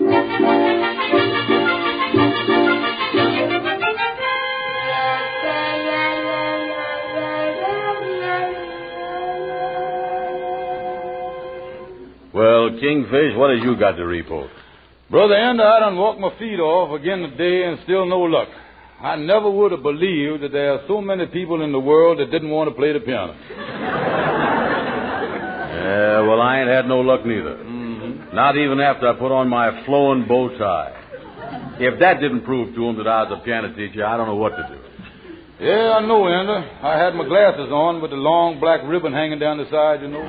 U: Well, Kingfish, what have you got to report?
A: Brother Ender, I done walked my feet off again today and still no luck. I never would have believed that there are so many people in the world that didn't want to play the piano.
U: Yeah, well, I ain't had no luck neither. Mm-hmm. Not even after I put on my flowing bow tie. If that didn't prove to him that I was a piano teacher, I don't know what to do.
A: Yeah, I know, Ender. I had my glasses on with the long black ribbon hanging down the side, you know.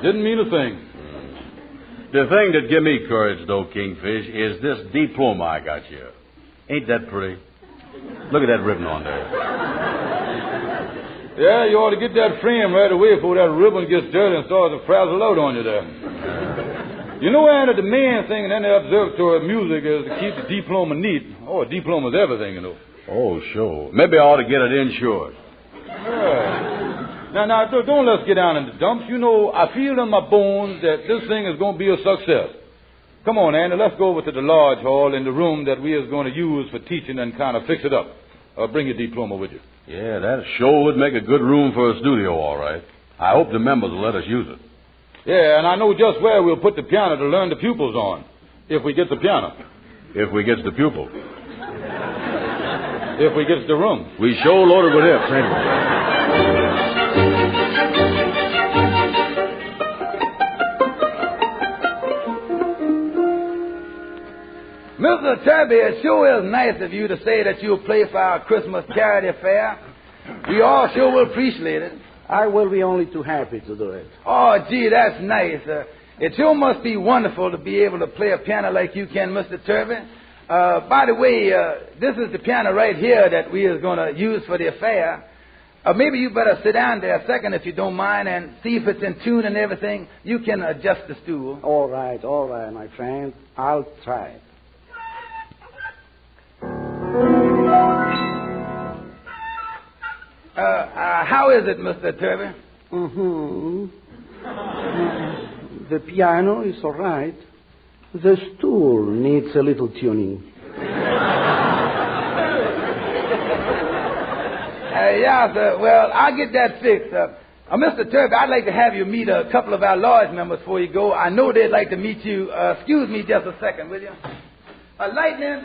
A: Didn't mean a thing.
U: The thing that give me courage, though, Kingfish, is this diploma I got here. Ain't that pretty? Look at that ribbon on there.
A: Yeah, you ought to get that frame right away before that ribbon gets dirty and starts to frazzle out on you there. You know, Anna, the main thing in any observatory of music is to keep the diploma neat. Oh, a diploma's everything, you know.
U: Oh, sure. Maybe I ought to get it insured.
A: Yeah. Now, don't let's get down in the dumps. You know, I feel in my bones that this thing is going to be a success. Come on, Andy, let's go over to the large hall in the room that we is going to use for teaching and kind of fix it up. Bring your diploma with you.
U: Yeah, that sure would make a good room for a studio, all right. I hope the members will let us use it.
A: Yeah, and I know just where we'll put the piano to learn the pupils on. If we get the piano.
U: If we gets the pupil.
A: If we gets the room.
U: We sure loaded with ifs, ain't we?
L: Mr. Turby, it sure is nice of you to say that you'll play for our Christmas charity affair. We all sure will appreciate it.
Q: I will be only too happy to do it.
L: Oh, gee, that's nice. It sure must be wonderful to be able to play a piano like you can, Mr. Turvey. By the way, this is the piano right here that we is going to use for the affair. Maybe you better sit down there a second if you don't mind and see if it's in tune and everything. You can adjust the stool.
Q: All right, my friend. I'll try it.
L: How is it, Mr. Turvey?
Q: The piano is all right. The stool needs a little tuning.
L: Yeah, sir. Well, I'll get that fixed. Mr. Turvey, I'd like to have you meet a couple of our lodge members before you go. I know they'd like to meet you. Excuse me just a second, will you? Lightning,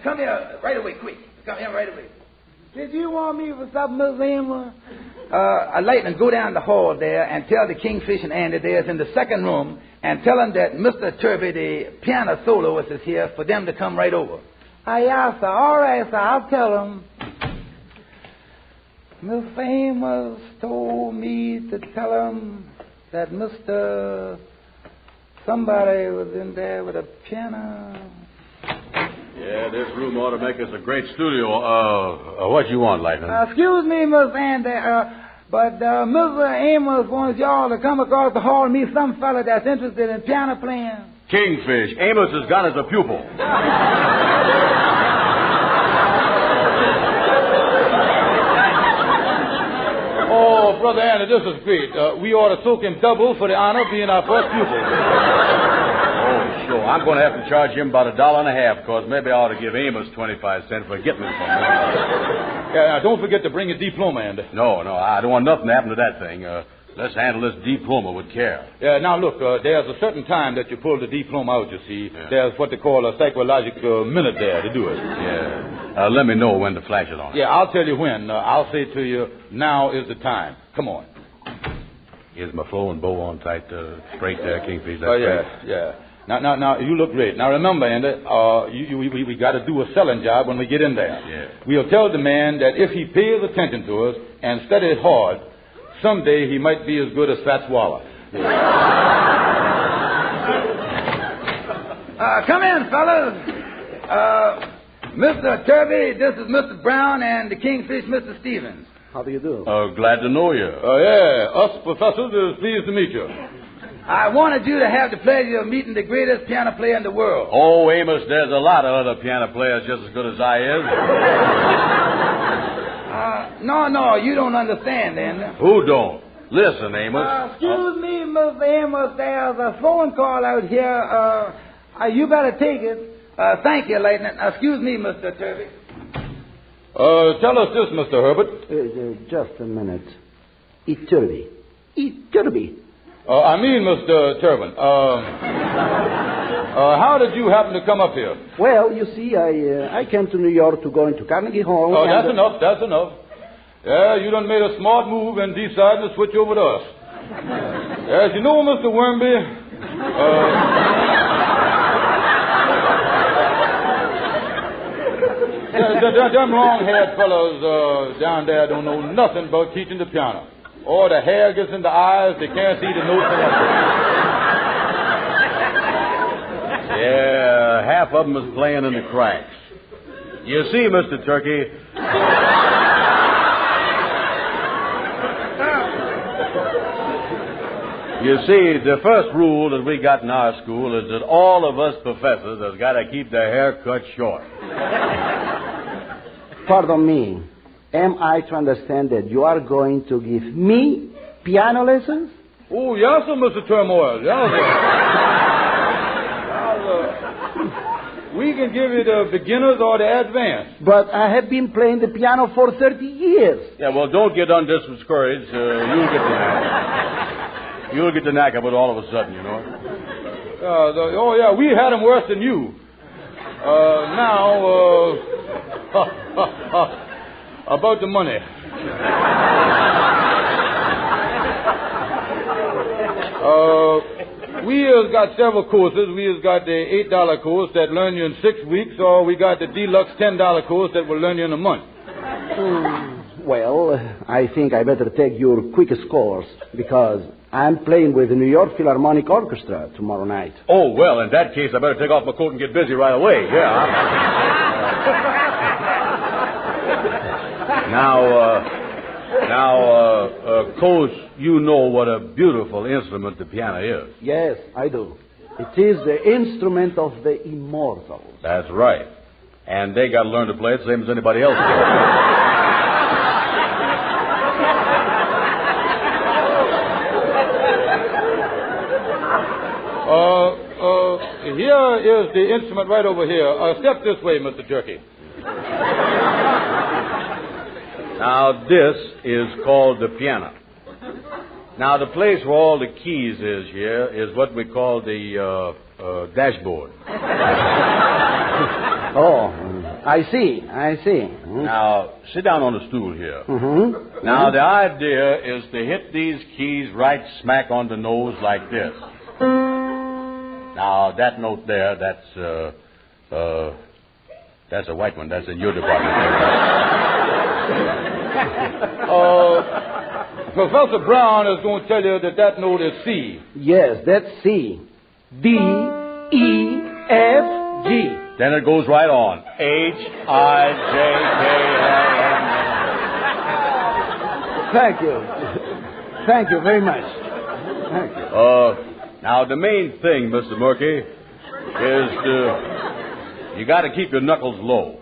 L: come here right away, quick. Come here right away. Did you want me for something, Miss Amos? Lightning, go down the hall there and tell the Kingfish and Andy there's in the second room and tell them that Mr. Turvey, the piano soloist, is here for them to come right over. Yeah, sir. All right, sir. I'll tell them. Miss Amos told me to tell them that Mr. Somebody was in there with a piano.
U: Yeah, this room ought to make us a great studio. What you want, Lightning?
L: Excuse me, Miss Andy, but Mr. Amos wants y'all to come across the hall and meet some fella that's interested in piano playing.
U: Kingfish. Amos has got as a pupil.
A: Oh, Brother Andy, this is great. We ought to soak him double for the honor of being our first pupil.
U: Sure, I'm going to have to charge him about $1.50, because maybe I ought to give Amos 25 cents for getting it from him.
A: Yeah, now don't forget to bring a diploma, Andy.
U: No, I don't want nothing to happen to that thing. Let's handle this diploma with care.
A: Yeah, now look, there's a certain time that you pull the diploma out, you see. Yeah. There's what they call a psychological minute there to do it.
U: Yeah. Let me know when to flash it on.
A: Yeah, I'll tell you when. I'll say to you, now is the time. Come on.
U: Here's my flowing bow on tight, straight there, Kingfish.
A: Oh, yeah. Now, you look great. Now, remember, Andy, we got to do a selling job when we get in there.
U: Yeah.
A: We'll tell the man that if he pays attention to us and studies hard, someday he might be as good as Fats Waller.
L: Come in, fellas. Mr. Turvey, this is Mr. Brown, and the Kingfish, Mr. Stevens.
Q: How do you do?
U: Glad to know you.
A: Yeah, us professors is pleased to meet you.
L: I wanted you to have the pleasure of meeting the greatest piano player in the world.
U: Oh, Amos, there's a lot of other piano players just as good as I is.
L: No, you don't understand, Andy.
U: Who don't? Listen, Amos.
L: Excuse me, Mr. Amos, there's a phone call out here. You better take it. Thank you, Lightning. Excuse me, Mr. Turvey.
A: Tell us this, Mr. Herbert.
Q: Just a minute. Turvey.
A: I mean, Mr. Turbin, how did you happen to come up here?
Q: Well, you see, I came to New York to go into Carnegie Hall.
A: Oh, that's enough. Yeah, you done made a smart move and decided to switch over to us. As you know, Mr. Wormby, them long-haired fellows down there don't know nothing about teaching the piano. Or the hair gets in the eyes, they can't see the notes.
U: Yeah, half of them is playing in the cracks. You see, Mr. Turkey... You see, the first rule that we got in our school is that all of us professors has got to keep their hair cut short.
Q: Pardon me. Am I to understand that you are going to give me piano lessons?
A: Oh, yes, sir, Mr. Turmoil. Yes, sir. We can give you the beginners or the advanced.
Q: But I have been playing the piano for 30 years.
U: Yeah, well, don't get discouraged. You'll get the knack of it all of a sudden, you know.
A: We had them worse than you. About the money. We has got several courses. We has got the $8 course that learn you in 6 weeks, or we got the deluxe $10 course that will learn you in a month.
Q: Well, I think I better take your quickest course, because I'm playing with the New York Philharmonic Orchestra tomorrow night.
U: Oh, well, in that case, I better take off my coat and get busy right away. Yeah. Coach, you know what a beautiful instrument the piano is.
Q: Yes, I do. It is the instrument of the immortals.
U: That's right. And they got to learn to play it the same as anybody else does.
A: Here is the instrument right over here. Step this way, Mr. Jerky.
U: Now, this is called the piano. Now, the place where all the keys is here is what we call the dashboard.
Q: Oh, I see.
U: Now, sit down on the stool here.
Q: Mm-hmm.
U: Now, the idea is to hit these keys right smack on the nose like this. Now, that note there, that's a white one. That's in your department.
A: Professor Brown is going to tell you that note is C.
Q: Yes, that's C. D, E, F, G.
U: Then it goes right on. H, I, J, K, L, M.
Q: Thank you very much.
U: Thank you. Now, the main thing, Mr. Murky, is you got to keep your knuckles low.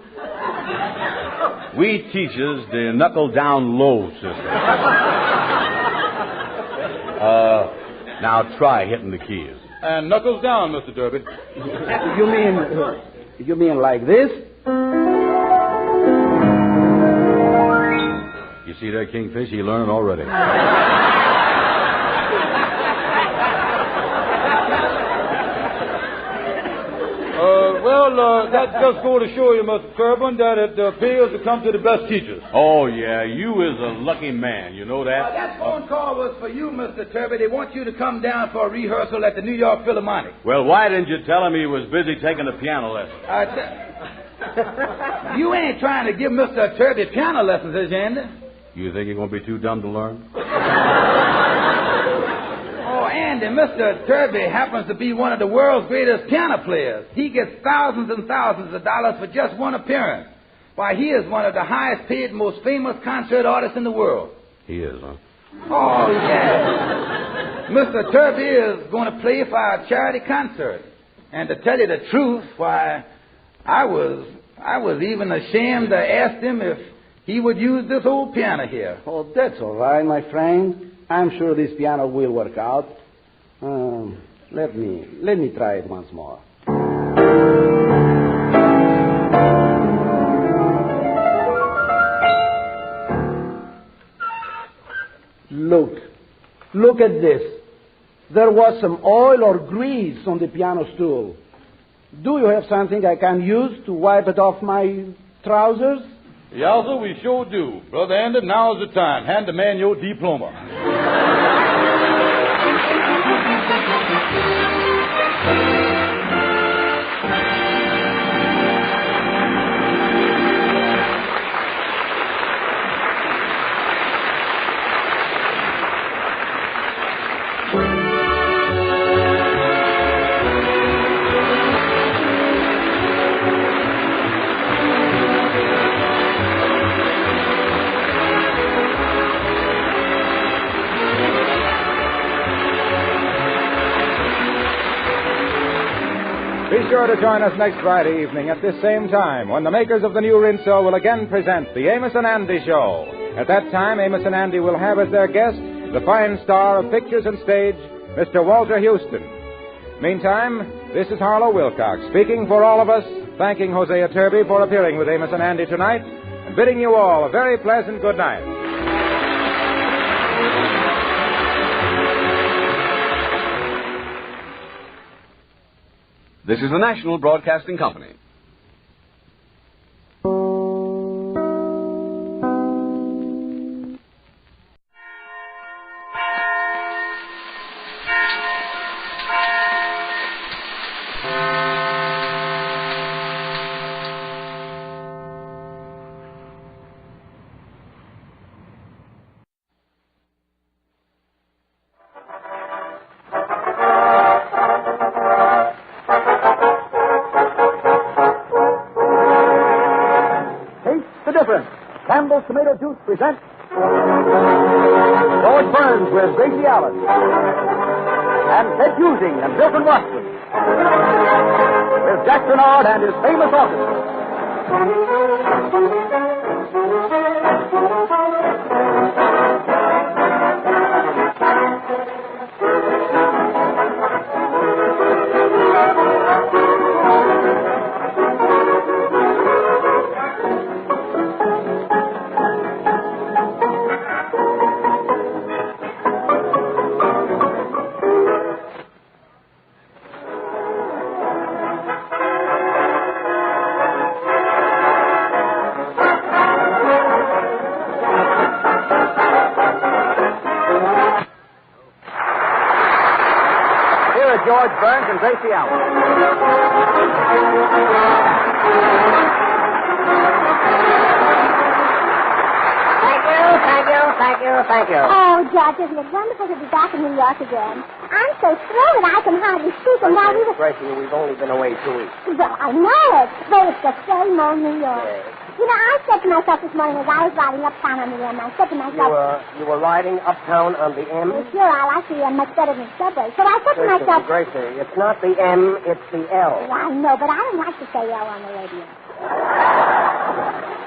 U: We teaches the knuckle down low system. Now try hitting the keys.
A: And knuckles down, Mr. Derby.
Q: You mean like this?
U: You see there, Kingfish? He learned already.
A: That just go to show you, Mr. Turbin, that it pays to come to the best teachers.
U: Oh, yeah, you is a lucky man. You know that?
L: That phone call was for you, Mr. Turby. They want you to come down for a rehearsal at the New York Philharmonic.
U: Well, why didn't you tell him he was busy taking a piano lesson?
L: You ain't trying to give Mr. Turby piano lessons, is you, Andy?
U: You think you're going to be too dumb to learn?
L: Oh, Andy, Mr. Turby happens to be one of the world's greatest piano players. He gets thousands and thousands of dollars for just one appearance. Why, he is one of the highest paid, most famous concert artists in the world.
U: He is, huh?
L: Oh, yeah. Mr. Turby is going to play for our charity concert. And to tell you the truth, why, I was even ashamed to ask him if he would use this old piano here.
Q: Oh, that's all right, my friend. I'm sure this piano will work out. Let me try it once more. Look at this. There was some oil or grease on the piano stool. Do you have something I can use to wipe it off my trousers?
A: Yowza, we sure do. Brother Andy, now's the time. Hand the man your diploma.
T: Be sure to join us next Friday evening at this same time when the makers of the new Rinso will again present the Amos and Andy Show. At that time, Amos and Andy will have as their guest the fine star of pictures and stage, Mr. Walter Houston. Meantime, this is Harlow Wilcox speaking for all of us, thanking Hosea Turby for appearing with Amos and Andy tonight, and bidding you all a very pleasant good night.
F: This is the National Broadcasting Company.
C: Campbell's Tomato Juice presents George Burns with Gracie Allen and Ted Husing and Wilson Watson with Jack Bernard and his famous orchestra. George Burns and Gracie Allen.
R: Thank you. Oh, George, isn't it wonderful to be back in New York again? I'm so thrilled that I can hardly speak, and while we were...
I: Gracie, we've only been away 2 weeks.
R: Well, I know it, but it's the same old New York.
I: Yes.
R: You know, I said to myself this morning as I was riding uptown on the M, I said to myself...
I: You were riding uptown on the M?
R: Well, sure, I like the M much better than the subway. So I said to myself...
I: Gracie, it's not the M, it's the L.
R: Well, I know, but I don't like to say L on the radio.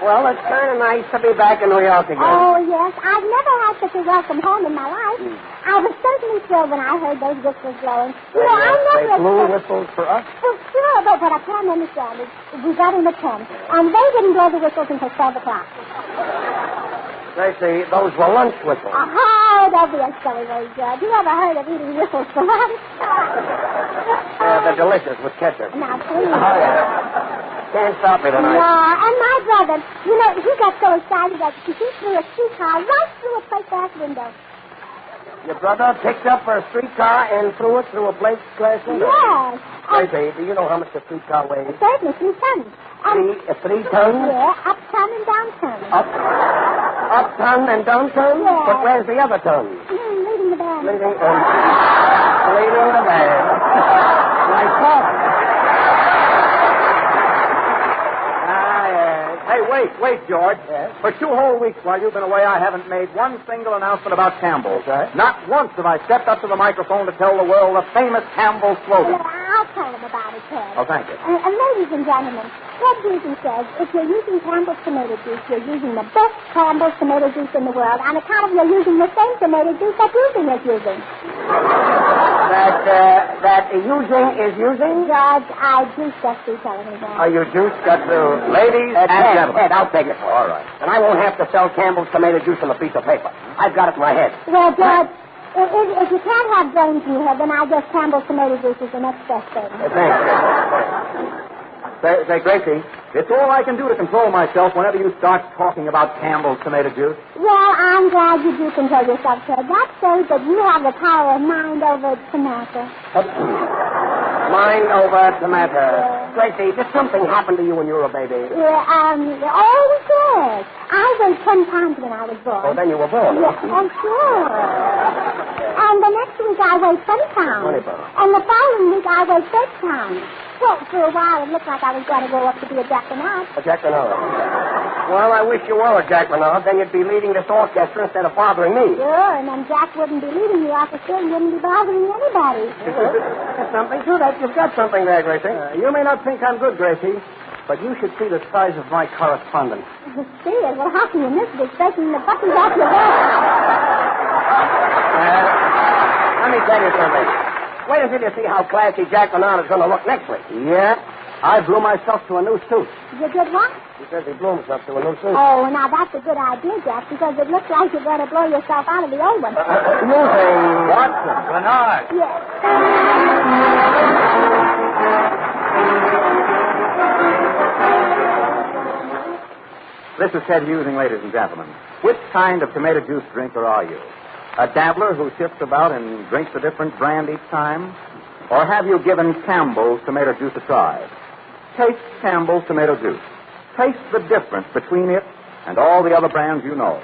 I: Well, it's kind of nice to be back in New York again.
R: Oh, yes. I've never had such a welcome home in my life. I was certainly thrilled when I heard those whistles blowing. You know, I never...
I: They blew whistles for us?
R: Well, sure, but what I can't understand is we got in at 10, and they didn't blow the whistles until 12 o'clock.
I: Gracie, those were lunch whistles.
R: Oh, don't be a silly way, George. You ever heard of eating whistles for lunch?
I: They're delicious with ketchup.
R: Now, please.
I: Oh, yeah. Can't stop me tonight.
R: No, and my brother, you know, he got so excited that he threw a streetcar right through a plate glass window.
I: Your brother picked up a streetcar and threw it through a plate glass window?
R: Yes.
I: Gracie, do you know how much a streetcar weighs?
R: Certainly, 3 tons.
I: 3 tons?
R: Yeah, up ton and down ton.
I: Up ton and down ton?
R: Yeah.
I: But where's the other ton?
R: Leading the band.
I: Leading the band. My God.
C: Hey, wait, George.
I: Yes?
C: For 2 whole weeks while you've been away, I haven't made one single announcement about Campbell's.
I: Okay.
C: Not once have I stepped up to the microphone to tell the world the famous Campbell slogan.
R: Well, I'll tell them about it, Ted.
C: Oh, thank you.
R: And ladies and gentlemen, Ted Husing says if you're using Campbell's tomato juice, you're using the best Campbell's tomato juice in the world on account of you're using the same tomato juice that Husing is using.
I: That using is using?
R: George, I juice got through telling you that.
I: Oh, you juice got through. Ladies and gentlemen. Ed, I'll take it for you.
C: All right.
I: And I won't have to sell Campbell's tomato juice on a piece of paper. I've got it in my head.
R: Well, George, if you can't have brains in your head, then I guess Campbell's tomato juice is the next best thing.
I: Thanks.
C: Say, Gracie, it's all I can do to control myself whenever you start talking about Campbell's tomato juice.
R: Well, I'm glad you do control yourself, Ted. That shows that you have the power of mind over tomato.
I: Mind over tomato. Gracie, did something happen to you when you were a baby?
R: Yeah, yes. I weighed 10 pounds when I was born.
I: Oh, then you were born.
R: Yes, oh, sure. And the next week I weighed 20 pounds.
I: 20 pounds.
R: And the following week I weighed 30 pounds. Well, for a while it looked like I was going to grow up to be a Jack Bernard.
I: A Jack Bernard. Well, I wish you were a Jack Bernard. Then you'd be leading this orchestra instead of bothering me.
R: Sure, and then Jack wouldn't be leading the orchestra and wouldn't be bothering anybody.
I: There's something to that. You've got something there, Gracie.
C: You may not think I'm good, Gracie, but you should see the size of my correspondence.
R: See it? Well, how can you miss it? It's taking the buttons off your vest.
I: Let me tell you something. Wait until you see how classy Jack Bernard is going to look next week.
C: Yeah? I blew myself to a new suit.
R: You did what?
I: He says he blew himself to a new suit.
R: Oh, now that's a good idea, Jack, because it looks like you're going to blow yourself out of the old one.
I: Using
C: Watson.
I: Bernard.
R: Yes.
C: This is Ted Husing, ladies and gentlemen. Which kind of tomato juice drinker are you? A dabbler who shifts about and drinks a different brand each time? Or have you given Campbell's tomato juice a try? Taste Campbell's tomato juice. Taste the difference between it and all the other brands you know.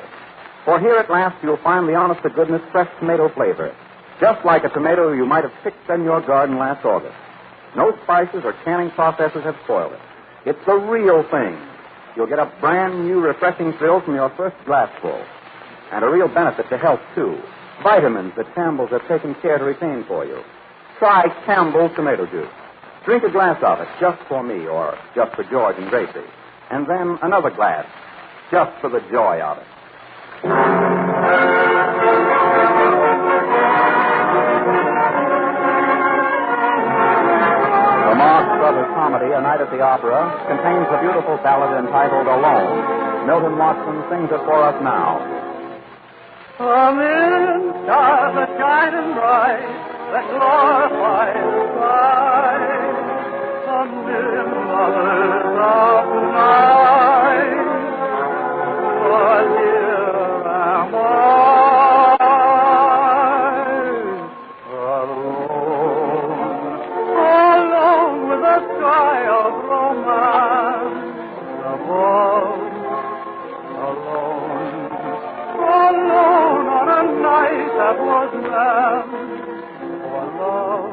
C: For here at last you'll find the honest-to-goodness fresh tomato flavor, just like a tomato you might have picked in your garden last August. No spices or canning processes have spoiled it. It's the real thing. You'll get a brand new refreshing thrill from your first glassful. And a real benefit to health, too. Vitamins that Campbell's have taken care to retain for you. Try Campbell's tomato juice. Drink a glass of it just for me or just for George and Gracie. And then another glass just for the joy of it. The Marx Brothers comedy, A Night at the Opera, contains a beautiful ballad entitled Alone. Milton Watson sings it for us now.
H: Come in, stars are shining bright, that glorify the sky. A million lovers of the night, for here am I, alone with a sky of romance above, alone on a night that was meant for love.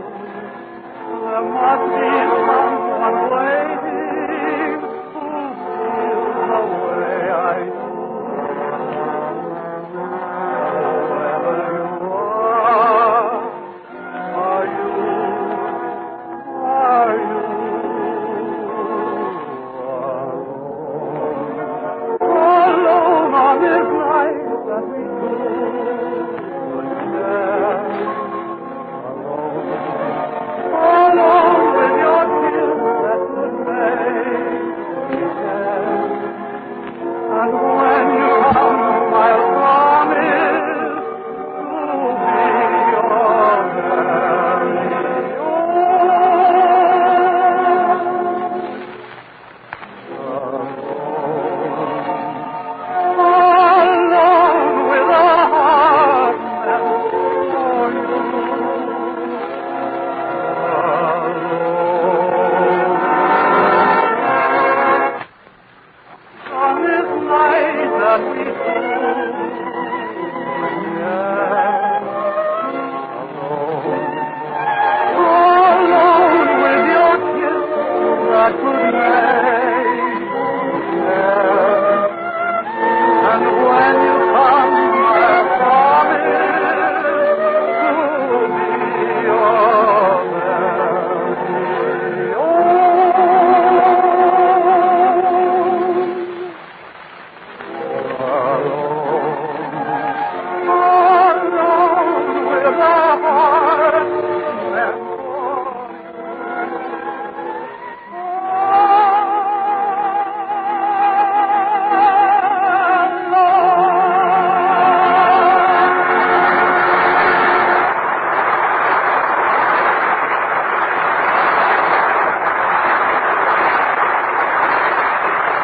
H: There must be someone waiting who feels the way I do. Whoever you are you alone on this night that we could share? Alone with your kiss that could make me care. And when you come, I'll promise to be your very alone with a heart meant for you. On this night that we alone with your kiss that could make care. And when you come, I promise to be your very alone with a heart meant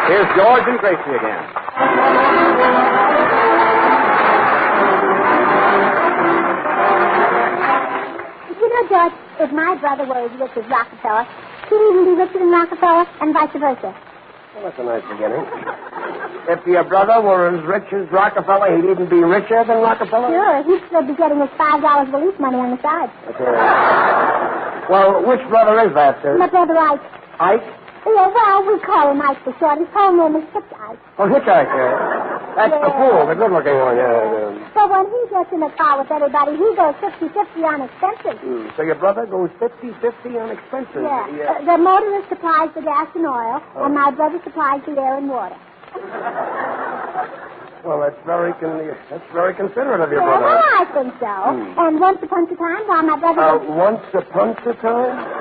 C: Here's George and Gracie again.
O: You know, George, if my brother were as rich as Rockefeller, he'd even be richer than Rockefeller and vice versa.
I: Well, that's a nice beginning. If your brother were as rich as Rockefeller, he'd even be richer than Rockefeller?
O: Sure, he'd still be getting his $5 relief money on the side.
I: Well, which brother is that, sir?
O: My brother Ike.
I: Ike?
O: Yeah, well, we call him Ike for short. His whole name is Hitchhike.
I: Oh, Hitchhike, That's the fool, the good-looking one,
O: So when he gets in the car with everybody, he goes 50-50 on expenses.
I: So your brother goes 50-50 on expenses?
O: Yeah. The motorist supplies the gas and oil, and my brother supplies the air and water.
I: Well, that's very considerate of your
O: Well,
I: brother.
O: I think so. And once upon a time, while my brother
I: once upon a time?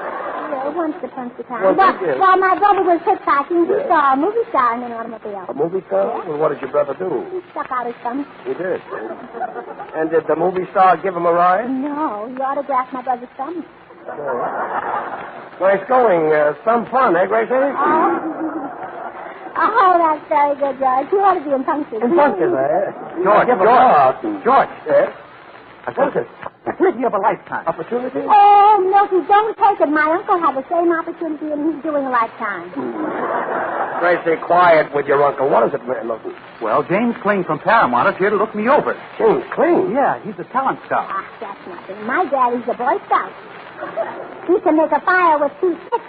O: Once upon a time.
I: Well,
O: while my brother was hitchhiking, he saw a movie star in an automobile.
I: A movie star?
O: Yeah.
I: Well, what did your brother do?
O: He stuck out his thumb.
I: He did. And did the movie star give him a ride?
O: No, he autographed my brother's thumb.
I: Nice going. Some fun, eh, Gracie?
O: Oh, that's very good, George. You ought to be in punctures.
I: In punctures, eh? George. Yes? What is it? Opportunity of a lifetime. Opportunity?
O: Oh, Milty, don't take it. My uncle had the same opportunity, and he's doing a lifetime.
I: Gracie, quiet with your uncle. What is it, Milton?
V: Well, James Kling from Paramount is here to look me over.
I: James Kling?
V: Yeah, he's a talent scout.
O: Ah, that's nothing. My daddy's a Boy Scout. You can make a fire with 2 sticks.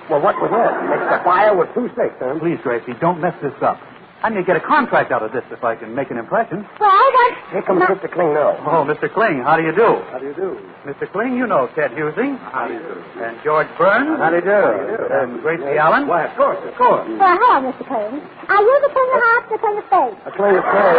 V: Well, what was that? Makes a fire with 2 sticks, huh? Please, Gracie, don't mess this up. I may get a contract out of this if I can make an impression.
O: Well,
V: Here comes Mr. Kling now. Oh, Mr. Kling, how do you do? How do you do? Mr. Kling, you know Ted Husing. How do you do? And George Burns. How do you do? And Gracie Allen. Why, of course, of course.
O: Well, hello, Mr. Kling. Are you the king of hearts or king of spades?
V: A Kling of spades.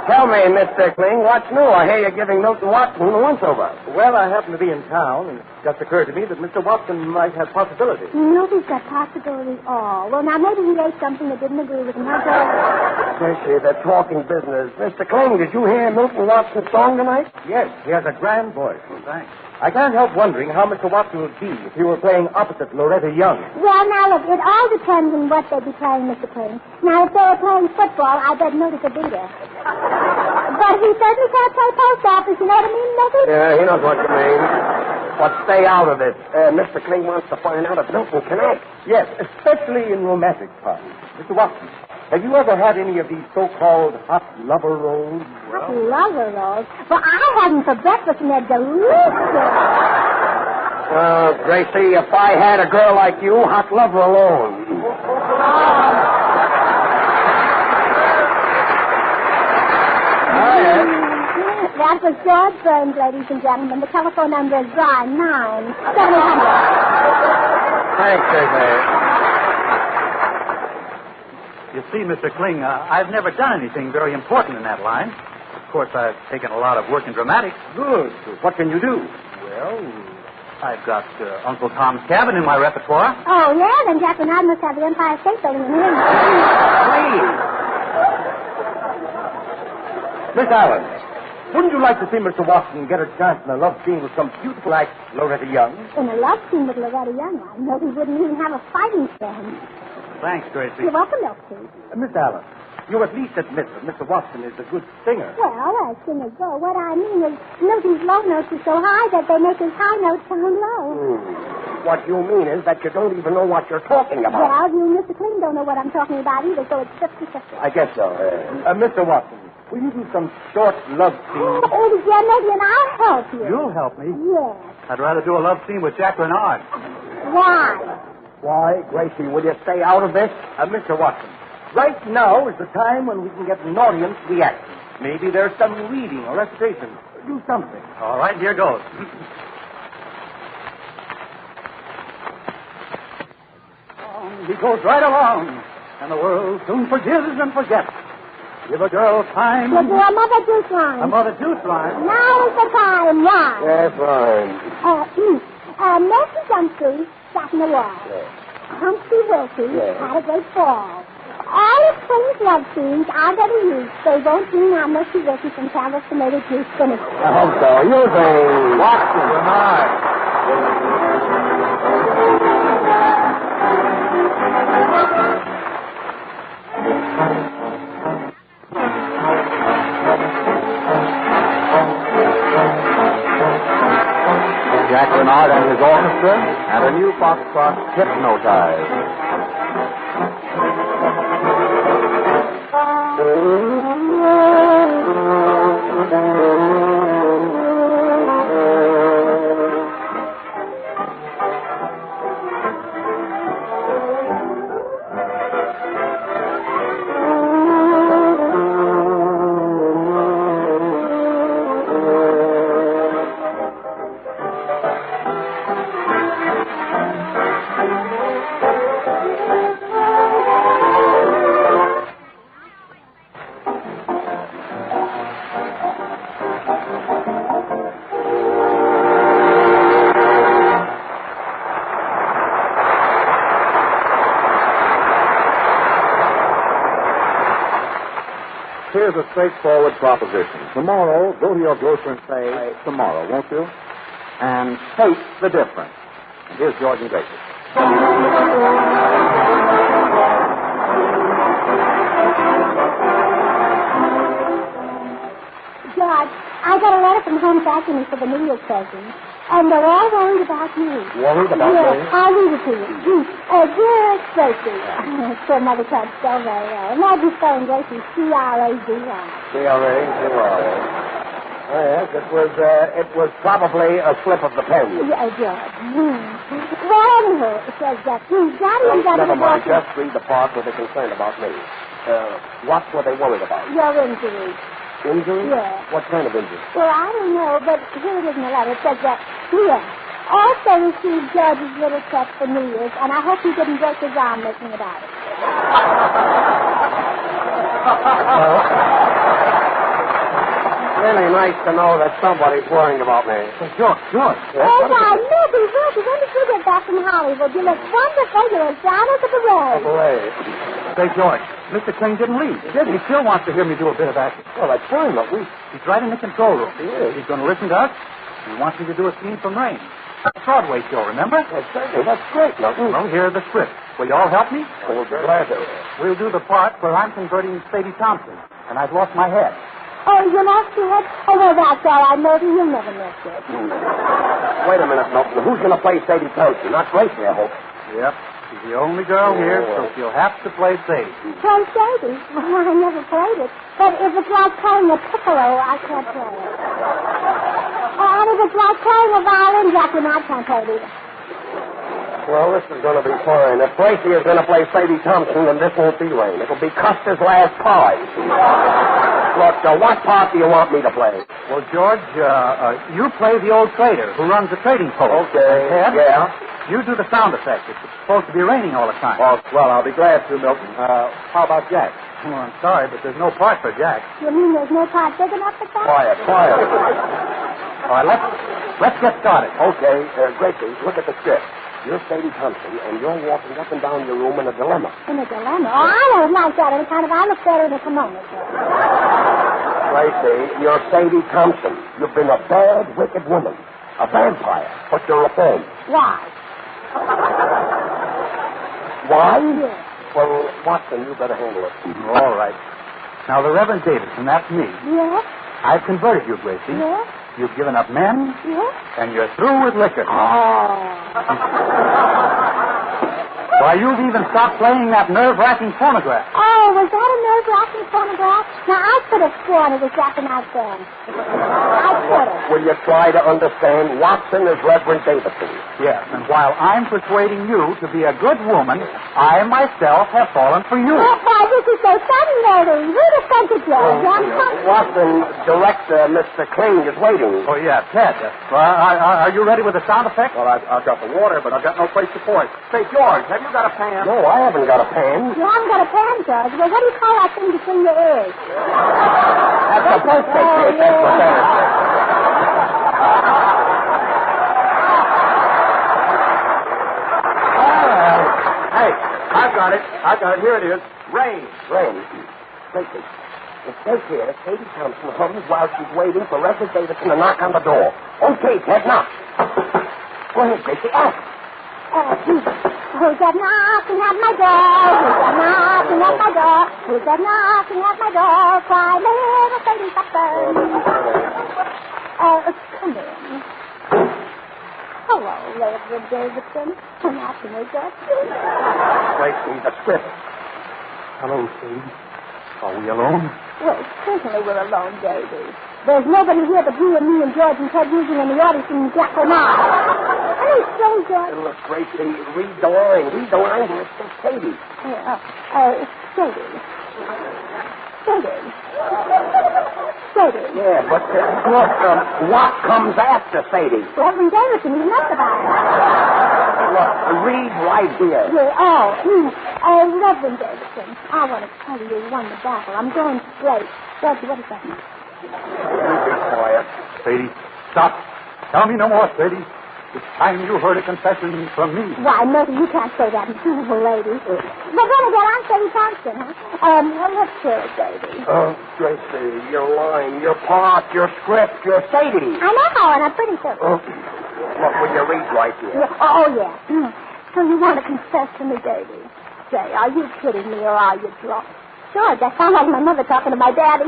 V: Tell me, Mr. Kling, what's new? I hear you're giving Milton Watson a once-over. Well, I happen to be in town, and it just occurred to me that Mr. Watson might have possibilities.
O: Nobody's got possibilities all. Well, now, maybe he ate something that didn't agree with him.
V: Gracie, they're talking business. Mr. Kling, did you hear Milton Watson's song tonight? Yes, he has a grand voice. Well, thanks. I can't help wondering how Mr. Watson would be if he were playing opposite Loretta Young.
O: Well, now, look, it all depends on what they'd be playing, Mr. Kling. Now, if they were playing football, I bet Milton could be there. But he certainly can't play post office, you know what I mean, Milton?
V: Yeah, he knows what you mean. But stay out of it. Mr. Kling wants to find out if Milton can act. Yes, especially in romantic parts. Mr. Watson, have you ever had any of these so-called hot lover rolls?
O: Hot lover rolls? Well, I had them for breakfast, and they're delicious.
V: Gracie, if I had a girl like you, hot lover alone.
O: That was George Burns, ladies and gentlemen. The telephone number is 970.
V: Thanks, Gracie. You see, Mr. Kling, I've never done anything very important in that line. Of course, I've taken a lot of work in dramatics. Good. What can you do? Well, I've got Uncle Tom's Cabin in my repertoire.
O: Oh, yeah? Then Jack and I must have the Empire State Building in here.
V: Please. Miss Allen, wouldn't you like to see Mr. Watson get a chance in a love scene with some beautiful like Loretta Young?
O: In a love scene with Loretta Young, I know he wouldn't even have a fighting stand.
V: Thanks, Gracie.
O: You're welcome, Milton.
V: Miss Allen, you at least admit that Mr. Watson is a good singer.
O: Well, as singers go, what I mean is Milton's low notes are so high that they make his high notes sound low.
V: What you mean is that you don't even know what you're talking about.
O: Well, you and Mr. Kling don't know what I'm talking about either, so it's 50-50.
V: I guess so. Mr. Watson, will you do some short love scene?
O: Oh, yeah, maybe, and I'll help you.
V: You'll help me?
O: Yes.
V: I'd rather do a love scene with Jack Renard.
O: Why?
V: Why, Gracie, will you stay out of this? Mr. Watson, right now is the time when we can get an audience reaction. Maybe there's some reading or recitation. Do something. All right, here goes. He goes right along, and the world soon forgives and forgets. Give a girl time.
O: We'll do another juice line.
V: Another juice line?
O: Now is the time. Why?
V: Yes, fine.
O: Nancy Humphrey sat in the wall.
V: Yes.
O: Humphrey Wilkie
V: Yes.
O: had a great fall. All of King's love scenes are going to use. They won't mean how Nancy Wilkie from Calvin's tomato juice finished.
V: I hope so. You're the Watson. Renard. Jack Renard and his orchestra, and a new foxtrot, Hypnotized. Here's a straightforward proposition. Tomorrow, go to your grocer and say, tomorrow, won't you? And taste the difference. Here's George and Gracie.
O: George, I got a letter from home asking me for the New Year's present. And they're all worried about you.
V: Worried about
O: yes,
V: me?
O: I'll read it to you. Dear Gracie. Poor mother can't spell very well. Imagine spelling Gracie C-R-A-Z-Y.
V: C-R-A-Z-Y.
G: Yes, it was probably a slip of the pen.
O: Yeah, George. Well, anyway, it says that Daddy and Daddy...
G: Never mind, just read the part where they're concerned about me. What were they worried about?
O: Your injury.
G: Injury?
O: Yeah.
G: What kind of injury?
O: Well, I don't know, but here it is in the letter. It says that, here, also received George's little check for New Year's, and I hope he didn't break his arm making it out.
G: Really nice to know that somebody's worrying about me.
V: George.
G: Yes,
O: Oh, why, Ruby, when did you get back from Hollywood? You look wonderful. You're as brown as a beret.
V: Say, George, Mr. Kling didn't leave. He still wants to hear me do a bit of acting.
G: Well, that's fine, look.
V: He's right in the control room.
G: He is.
V: He's going to listen to us. He wants me to do a scene from Rain. Broadway show, remember?
G: Well, certainly. That's great, Milton.
V: Well, here are the scripts. Will you all help me?
G: We'll be glad to.
V: We'll do the part where I'm converting Sadie Thompson, and I've lost my head.
O: Oh, you lost your head? Oh, well, that's all right, Milton. You'll never miss it.
G: Wait a minute, Milton. Who's going to play Sadie Thompson? Not Gracie, I hope.
V: Yep. She's the only girl here, so she'll have to play Sadie.
O: Play Sadie? Well, I never played it. But if it's like playing a piccolo, I can't play it. And if it's like playing a violin, Jacqueline, I can't play it either.
G: Well, this is going to be fine. If Gracie is going to play Sadie Thompson, then this won't be Rain. It'll be Custer's Last Pie. Look, what part do you want me to play?
V: Well, George, you play the old trader who runs the trading post.
G: Okay,
V: Ted,
G: yeah.
V: You do the sound effects. It's supposed to be raining all the time.
G: Oh, well, I'll be glad to, Milton. How about Jack?
V: Well, I'm sorry, but there's no part for Jack.
O: You mean there's no part big enough for that?
G: Quiet.
V: All right, let's get started.
G: Okay, Gracie, look at the script. You're Sadie Thompson, and you're walking up and down your room in a dilemma.
O: In a dilemma? Oh, I don't like that any kind of... I look better in a kimono.
G: Gracie, you're Sadie Thompson. You've been a bad, wicked woman. A vampire. But you're a fan.
O: Why?
G: Why?
O: Yes.
G: Well, Watson, you better handle it.
V: All right. Now, the Reverend Davidson, that's me.
O: Yes?
V: I've converted you, Gracie.
O: Yes?
V: You've given up men,
O: Yes?
V: and you're through with liquor.
O: Oh.
V: Why, you've even stopped playing that nerve-wracking phonograph.
O: Oh, was that a nerve-wracking phonograph? Now, I could have sworn it was Jack and I then. I could have.
G: Will you try to understand? Watson is Reverend Davidson.
V: Yes, and while I'm persuading you to be a good woman, I myself have fallen for you.
O: Oh, why, this is so sudden, lady. Read a sentence, George.
G: Watson, director Mr. Kling is waiting.
V: Oh, yeah, Ted. Are you ready with the sound effect?
G: Well, I've got the water, but I've got no place to pour it. Say, George, have you got a pan? No, I haven't got a pan.
O: You haven't got a pan, George? Well, what do you call that thing between your ears?
G: That's a birthday cake. That's what that is.
V: Hey, I've got it. Here it is. Rain.
G: Gracie, it says here Sadie Thompson hums while she's waiting for Reverend Davidson to knock on the door. Okay, Ted, knock. Go ahead, Gracie, ask.
O: Who's that knocking at my door? Who's that knocking at my door? Who's that knocking at my door? Cry, little Sadie Thompson. Come in. Hello, Reverend Davidson. Come after me, George.
G: Gracie, the script.
V: Hello, Sadie. Are we alone?
O: Well, certainly we're alone, Davy. There's nobody here but you and me and George and Ted using in the audience and Jack and I. Any strange, George?
G: Look, Gracie, read the line. Read the line where it says Sadie.
O: Sadie.
G: Yeah, but look, what comes after Sadie?
O: Reverend Davidson, he's nuts about it.
G: Look, read right here.
O: Yeah, Reverend Davidson, I want to tell you you won the battle. I'm going straight. George, what does that mean?
G: You be quiet.
V: Sadie, stop. Tell me no more, Sadie. It's time you heard a confession from me.
O: Why, Milton, you can't say that in front of a lady. But then again, I'm Sadie Thompson, huh? Let's hear it, Sadie.
G: Oh, Gracie, your line, your part, your script, your Sadie.
O: I know, and I'm pretty sure.
G: Oh, look, will you read right here?
O: Yeah. So you want to confess to me, Davy? Say, are you kidding me or are you drunk? George, I sound like my mother talking to my daddy.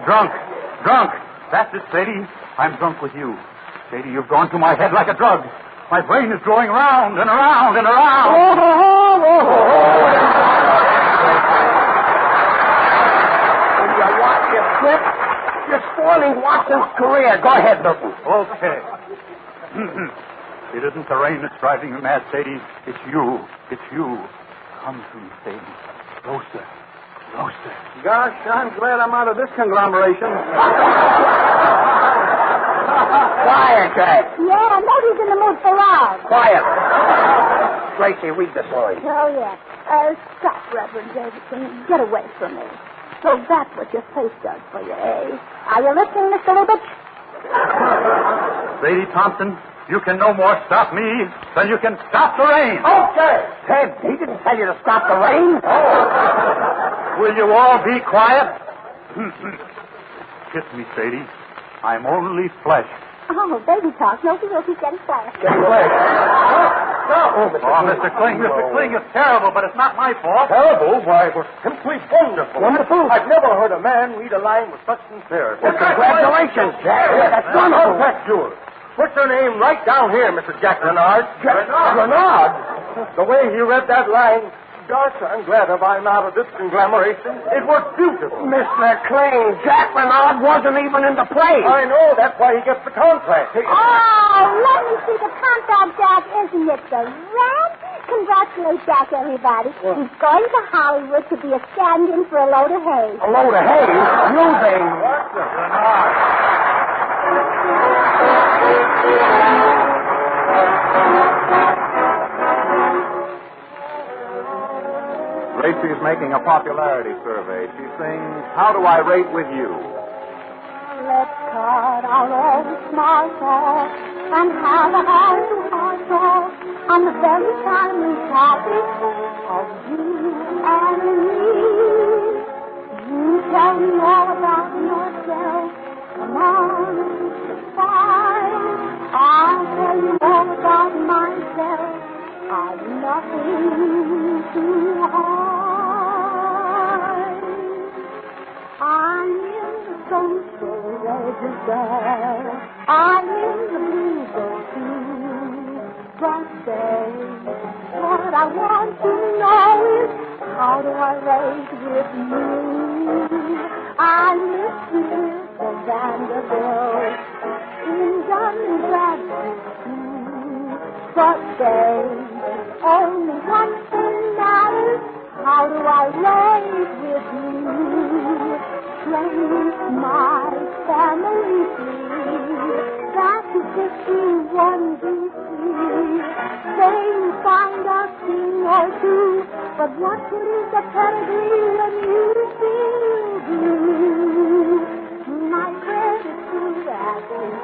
V: Drunk. That's it, Sadie. I'm drunk with you. Sadie, you've gone to my head like a drug. My brain is going round and around and around.
G: Will you watch your Quit. You're spoiling Watson's career. Go ahead, Milton.
V: Okay. It isn't the rain that's driving you mad, Sadie. It's you. It's you. Come to me, Sadie. Closer. Closer.
G: Gosh, I'm glad I'm out of this conglomeration. Quiet, Jack.
O: Yeah, nobody's in the mood for love.
G: Quiet. Gracie, read this line.
O: Oh, yeah. Stop, Reverend Davidson. Get away from me. So that's what your face does for you, eh? Are you listening, Mr. Lubitsch?
V: Sadie Thompson, you can no more stop me than you can stop the rain.
G: Okay. Ted, he didn't tell you to stop the rain.
V: Will you all be quiet? Kiss me, Sadie. I'm only flesh.
O: Oh, baby talk. No, he will. He's getting quiet.
V: Mr. Kling, it's terrible, but it's not my fault.
G: Terrible? Why, it was simply wonderful. Wonderful? I've never heard a man read a line with such sincerity. Well, congratulations, Jack. That's wonderful. That's yours. Put your name right down here, Mr. Jack Renard. Renard? The way he read that line, gosh, I'm glad I'm out of this conglomeration. It was beautiful. Mr. Kling, Jack Renard wasn't even in the play. I know. That's why he gets the contract.
O: Oh, let me see the contract, Jack. Isn't it the rat? Congratulate Jack, everybody. He's going to Hollywood to be a stand-in for a load of hay.
G: A load of hay? Moving.
C: Gracie's making a popularity survey. She sings, How Do I Rate With You?
O: Let's cut out all the small talk and have a heart-to-heart talk on the very timely topic of you and me. You tell me all about yourself. Come on, it's fine. I'll tell you all about myself. I've nothing to hide. I'm in the social register. I'm in the legal too. But say, what I want to know is, how do I rate with you? I live here for Vanderbilt in Dun and Bradstreet too. But say, only one thing matters. How do I rate with you? Place my family free. That's 51 DC. Say you find a thing or two, but what good is the pedigree when you still do? My credit to that is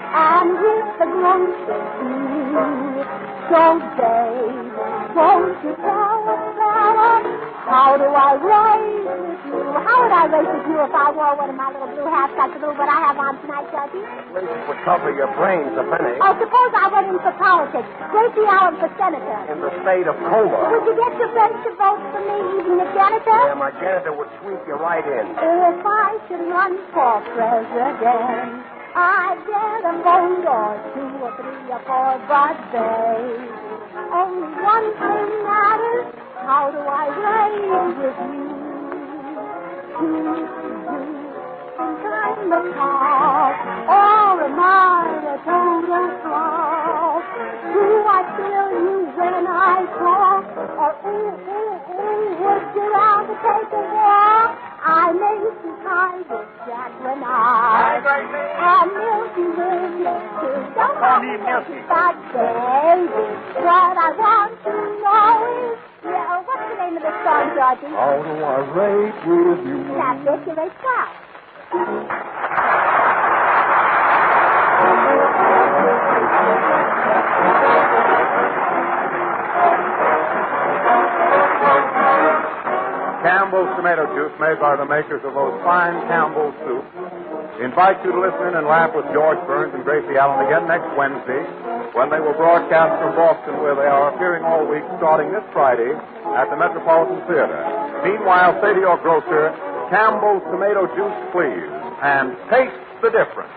O: and with the grocer too. So, babe, won't you tell us that? How do I rate with you? How would I rate with you if I wore one of my little blue hats like the little one I have on tonight, Judgy?
G: Gracie would cover your brains a penny.
O: Oh, suppose I went in for politics. Gracie Allen for senator.
G: In the state of Coma.
O: Would you get your friends to vote for me, even the janitor?
G: Yeah, my janitor would sweep you right in.
O: If I should run for president, I'd get a vote or 2 or 3 or 4, but babe, only one thing matters. How do I rate with you? Do you think I'm a cop, or am I a total flop? Do I feel you when I talk, or would you rather take a walk? I may be kind of Jack Renard. And Milky Williams too. Don't call me Milky, but baby, what I want to know is, what's the name of the song, Georgie?
G: How do I rate with you?
O: That's it, you rate well.
C: Campbell's tomato juice made by the makers of those fine Campbell's soups. Invite you to listen in and laugh with George Burns and Gracie Allen again next Wednesday when they will broadcast from Boston, where they are appearing all week starting this Friday at the Metropolitan Theater. Meanwhile, say to your grocer, Campbell's tomato juice, please, and taste the difference.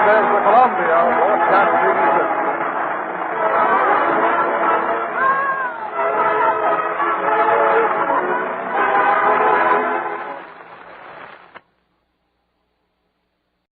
C: This is the Columbia Broadcasting
G: got Jesus.